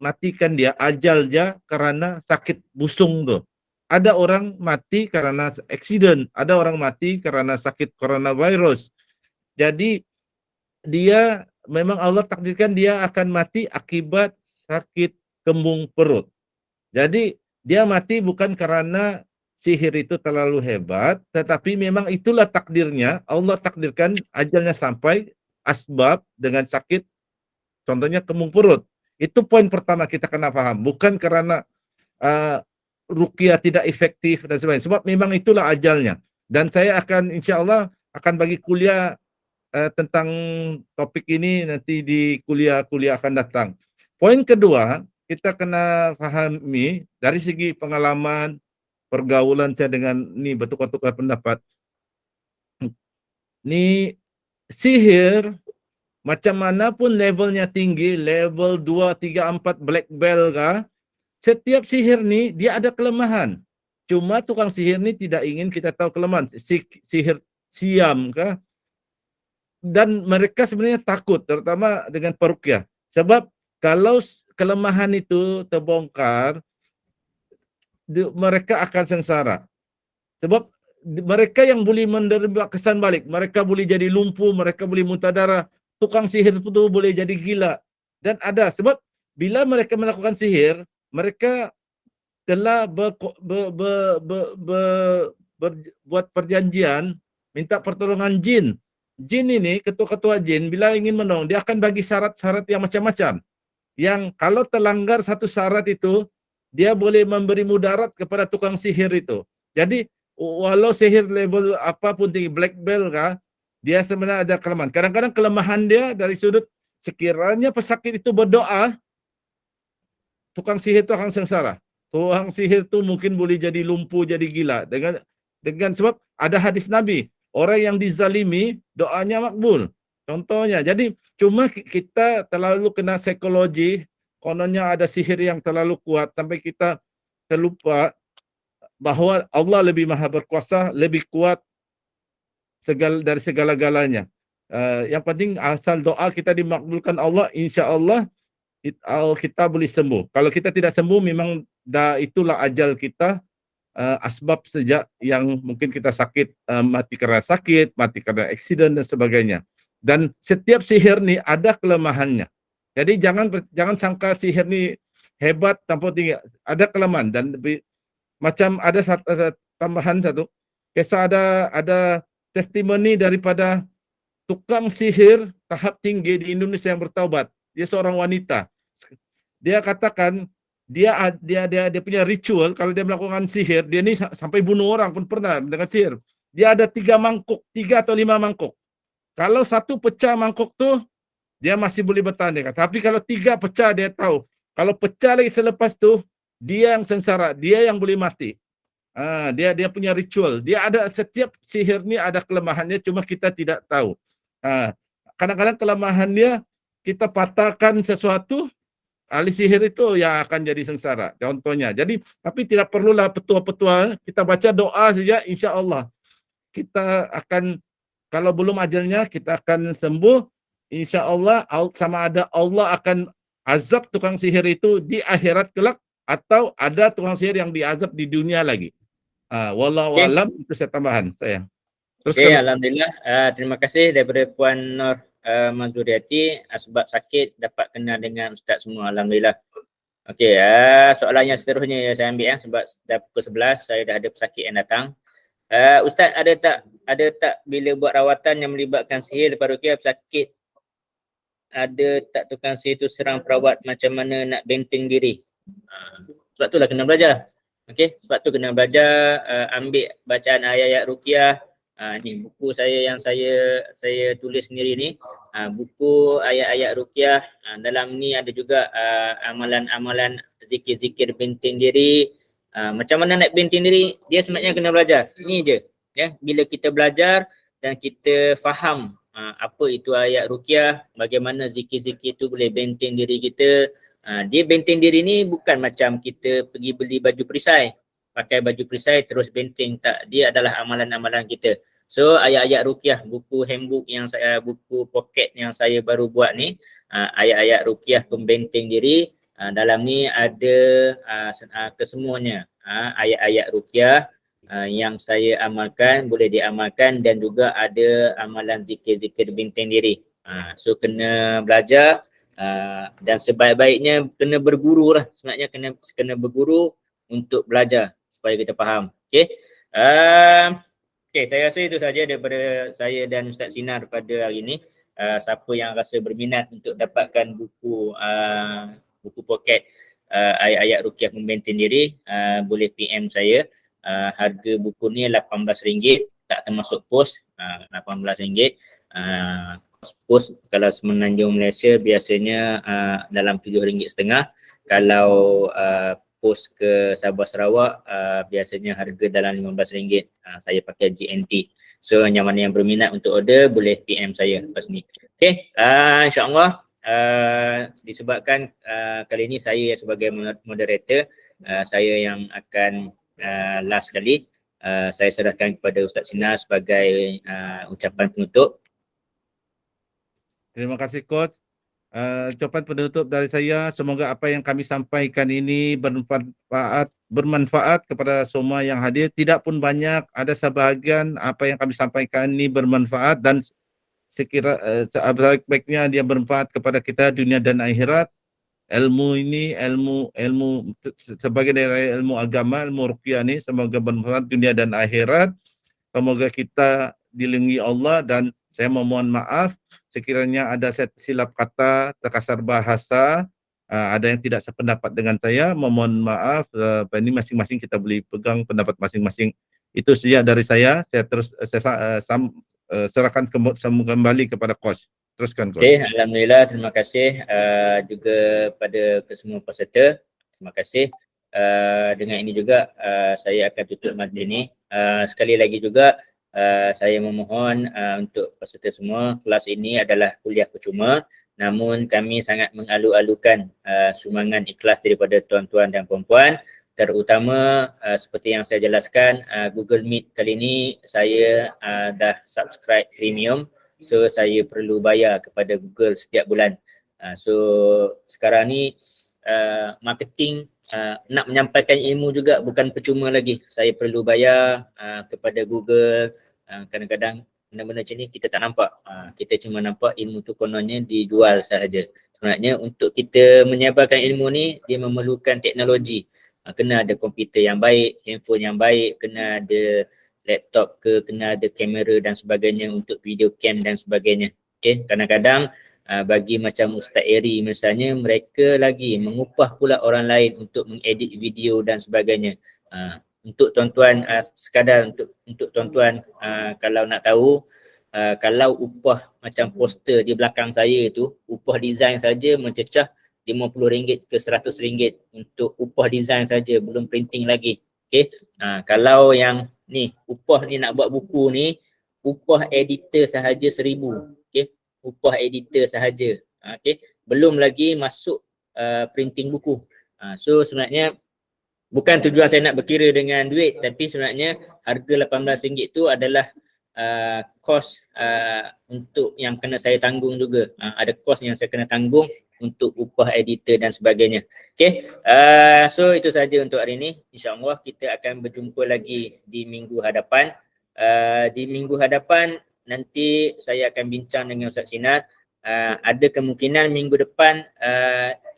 matikan dia, ajal dia karena sakit busung tuh. Ada orang mati karena accident, ada orang mati karena sakit coronavirus. Jadi dia memang Allah takdirkan dia akan mati akibat sakit kembung perut. Jadi dia mati bukan karena sihir itu terlalu hebat, tetapi memang itulah takdirnya. Allah takdirkan ajalnya sampai asbab dengan sakit, contohnya kembung perut. Itu poin pertama kita kena paham, bukan karena ruqyah tidak efektif dan sebagainya. Sebab memang itulah ajalnya. Dan saya akan insya Allah akan bagi kuliah tentang topik ini nanti di kuliah-kuliah akan datang. Poin kedua, kita kena pahami dari segi pengalaman, pergaulan saya dengan ini bertukar-tukar pendapat. Ini sihir macam mana pun levelnya tinggi, level 2, 3, 4 black belt kah, setiap sihir ni dia ada kelemahan. Cuma tukang sihir ni tidak ingin kita tahu kelemahan. Sihir siam kah? Dan mereka sebenarnya takut, terutama dengan peruqyah. Sebab kalau kelemahan itu terbongkar, mereka akan sengsara. Sebab mereka yang boleh menerima kesan balik, mereka boleh jadi lumpuh, mereka boleh muntah darah, tukang sihir itu boleh jadi gila. Dan ada, sebab bila mereka melakukan sihir, mereka telah buat perjanjian, minta pertolongan jin. Jin ini, ketua-ketua jin, bila ingin menolong, dia akan bagi syarat-syarat yang macam-macam. Yang kalau terlanggar satu syarat itu, dia boleh memberi mudarat kepada tukang sihir itu. Jadi, walau sihir level apapun tinggi, black belt kah, dia sebenarnya ada kelemahan. Kadang-kadang kelemahan dia dari sudut sekiranya pesakit itu berdoa, tukang sihir itu akan sengsara. Tukang sihir itu mungkin boleh jadi lumpuh, jadi gila. Dengan sebab ada hadis Nabi, orang yang dizalimi doanya makbul. Contohnya, jadi cuma kita terlalu kena psikologi, kononnya ada sihir yang terlalu kuat sampai kita terlupa bahawa Allah lebih maha berkuasa, lebih kuat dari segala-galanya. Yang penting asal doa kita dimakbulkan Allah, insya Allah kita boleh sembuh. Kalau kita tidak sembuh, memang itulah ajal kita. Asbab sejak yang mungkin kita sakit, mati karena sakit, mati karena aksiden dan sebagainya. Dan setiap sihir ni ada kelemahannya. Jadi jangan sangka sihir ni hebat tanpa tinggi. Ada kelemahan dan macam ada tambahan satu. Kisah ada testimoni daripada tukang sihir tahap tinggi di Indonesia yang bertaubat. Dia seorang wanita. Dia katakan dia punya ritual, kalau dia melakukan sihir, dia ni sampai bunuh orang pun pernah dengan sihir. Dia ada 3 mangkuk, 3 atau 5 mangkuk. Kalau 1 pecah mangkuk tu, dia masih boleh bertahan. Dia kata. Tapi kalau 3 pecah, dia tahu. Kalau pecah lagi selepas tu, dia yang sengsara, dia yang boleh mati. Dia punya ritual. Dia ada, setiap sihir ni ada kelemahannya, cuma kita tidak tahu. Kadang-kadang kelemahan dia, kita patahkan sesuatu, ahli sihir itu yang akan jadi sengsara. Contohnya. Jadi, tapi tidak perlulah petua-petua. Kita baca doa saja, insya Allah. Kita akan, kalau belum ajalnya, kita akan sembuh. Insya Allah, sama ada Allah akan azab tukang sihir itu di akhirat kelak, atau ada tukang sihir yang diazab di dunia lagi. Wallahu alam, itu saya tambahan saya. Teruskan. Alhamdulillah. Terima kasih daripada Puan Nur Mazuriati. Sebab sakit dapat kenal dengan Ustaz semua. Alhamdulillah. Okey, soalan yang seterusnya saya ambil sebab dah pukul 11 saya dah ada pesakit yang datang. Ustaz, ada tak bila buat rawatan yang melibatkan sihir lepas ruqyah pesakit, ada tak tukang sihir tu serang perawat macam mana nak benteng diri? Sebab tu lah kena belajar. Okey, sebab tu kena belajar, ambil bacaan ayat-ayat ruqyah, Ni buku saya yang saya tulis sendiri ni, buku ayat-ayat ruqyah. Dalam ni ada juga amalan-amalan zikir-zikir benteng diri. Macam mana nak benteng diri, dia sebenarnya kena belajar. Ni je. Ya, bila kita belajar dan kita faham apa itu ayat ruqyah, bagaimana zikir-zikir itu boleh benteng diri kita. Dia benteng diri ni bukan macam kita pergi beli baju perisai, pakai baju perisai terus benteng, tak. Dia adalah amalan-amalan kita. So ayat-ayat ruqyah, buku handbook yang buku pocket yang saya baru buat ni, ayat-ayat ruqyah pembenteng diri. Dalam ni ada kesemuanya, ayat-ayat ruqyah yang saya amalkan, boleh diamalkan, dan juga ada amalan zikir-zikir benteng diri. So kena belajar, dan sebaik-baiknya kena berguru lah. Sebenarnya kena berguru untuk belajar supaya kita faham. Okay. Okay, saya rasa itu saja daripada saya dan Ustaz Sinar pada hari ini. Siapa yang rasa berminat untuk dapatkan buku pocket ayat-ayat ruqyah pembenteng diri, boleh PM saya. Harga buku ni RM18, tak termasuk pos, RM18. Pos kalau Semenanjung Malaysia biasanya dalam RM7.50. Kalau pos ke Sabah Sarawak biasanya harga dalam RM15. Saya pakai GNT. So yang mana yang berminat untuk order boleh PM saya lepas ni. Okay, insyaAllah disebabkan kali ini saya sebagai moderator, saya yang akan last kali, saya serahkan kepada Ustaz Sinar sebagai ucapan penutup. Terima kasih Coach. Ucapan penutup dari saya, semoga apa yang kami sampaikan ini bermanfaat kepada semua yang hadir. Tidak pun banyak, ada sebahagian apa yang kami sampaikan ini bermanfaat, dan sekira sebaik-baiknya dia bermanfaat kepada kita dunia dan akhirat. Ilmu ini, ilmu sebagai dari ilmu agama, ilmu ruqyah ni semoga bermanfaat dunia dan akhirat. Semoga kita dilindungi Allah, dan saya memohon maaf sekiranya ada silap kata, terkasar bahasa, ada yang tidak sependapat dengan saya, memohon maaf. Ini masing-masing kita boleh pegang pendapat masing-masing. Itu saja dari saya. Saya serahkan kembali kepada Coach. Teruskan Coach. Okay, alhamdulillah, terima kasih juga pada kesemua peserta. Terima kasih. Dengan ini juga saya akan tutup majlis ini. Sekali lagi juga saya memohon untuk peserta semua, kelas ini adalah kuliah percuma, namun kami sangat mengalu-alukan sumbangan ikhlas daripada tuan-tuan dan puan-puan, terutama seperti yang saya jelaskan, Google Meet kali ini saya dah subscribe premium, so saya perlu bayar kepada Google setiap bulan. So sekarang ni marketing, nak menyampaikan ilmu juga bukan percuma lagi. Saya perlu bayar kepada Google. Kadang-kadang benda-benda macam ni kita tak nampak. Kita cuma nampak ilmu tu kononnya dijual sahaja. Sebenarnya untuk kita menyebarkan ilmu ni, dia memerlukan teknologi. Kena ada komputer yang baik, handphone yang baik, kena ada laptop ke, kena ada kamera dan sebagainya untuk video cam dan sebagainya. Okay, kadang-kadang bagi macam Ustaz Eri misalnya, mereka lagi mengupah pula orang lain untuk mengedit video dan sebagainya. Untuk tuan-tuan, sekadar untuk tuan-tuan kalau nak tahu, kalau upah macam poster di belakang saya tu, upah design saja mencecah RM50 ke RM100 untuk upah design saja, belum printing lagi. Okay, kalau yang ni upah ni nak buat buku ni, upah editor sahaja RM1,000. Okay, upah editor sahaja. Okay, belum lagi masuk printing buku. So sebenarnya bukan tujuan saya nak berkira dengan duit, tapi sebenarnya harga RM18 tu adalah kos untuk yang kena saya tanggung juga. Ada kos yang saya kena tanggung untuk upah editor dan sebagainya. Okay, so itu saja untuk hari ini. InsyaAllah kita akan berjumpa lagi di minggu hadapan. Di minggu hadapan nanti saya akan bincang dengan Ustaz Sinar. Ada kemungkinan minggu depan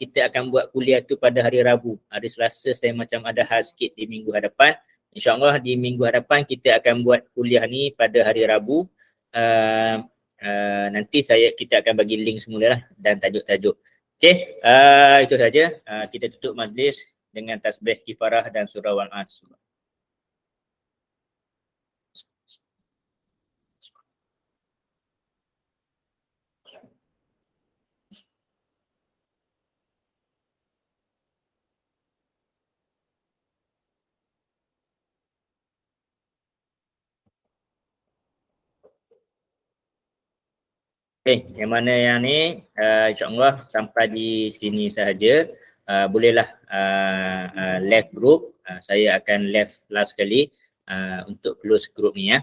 kita akan buat kuliah tu pada hari Rabu. Hari Selasa saya macam ada hal sikit di minggu hadapan. InsyaAllah di minggu hadapan kita akan buat kuliah ni pada hari Rabu. Nanti kita akan bagi link semula lah dan tajuk-tajuk. Okay, itu saja. Kita tutup majlis dengan tasbih kifarah dan surah Wal-As. Yang mana yang ni insyaAllah sampai di sini sahaja. Bolehlah left group. Saya akan left last kali untuk close group ni ya.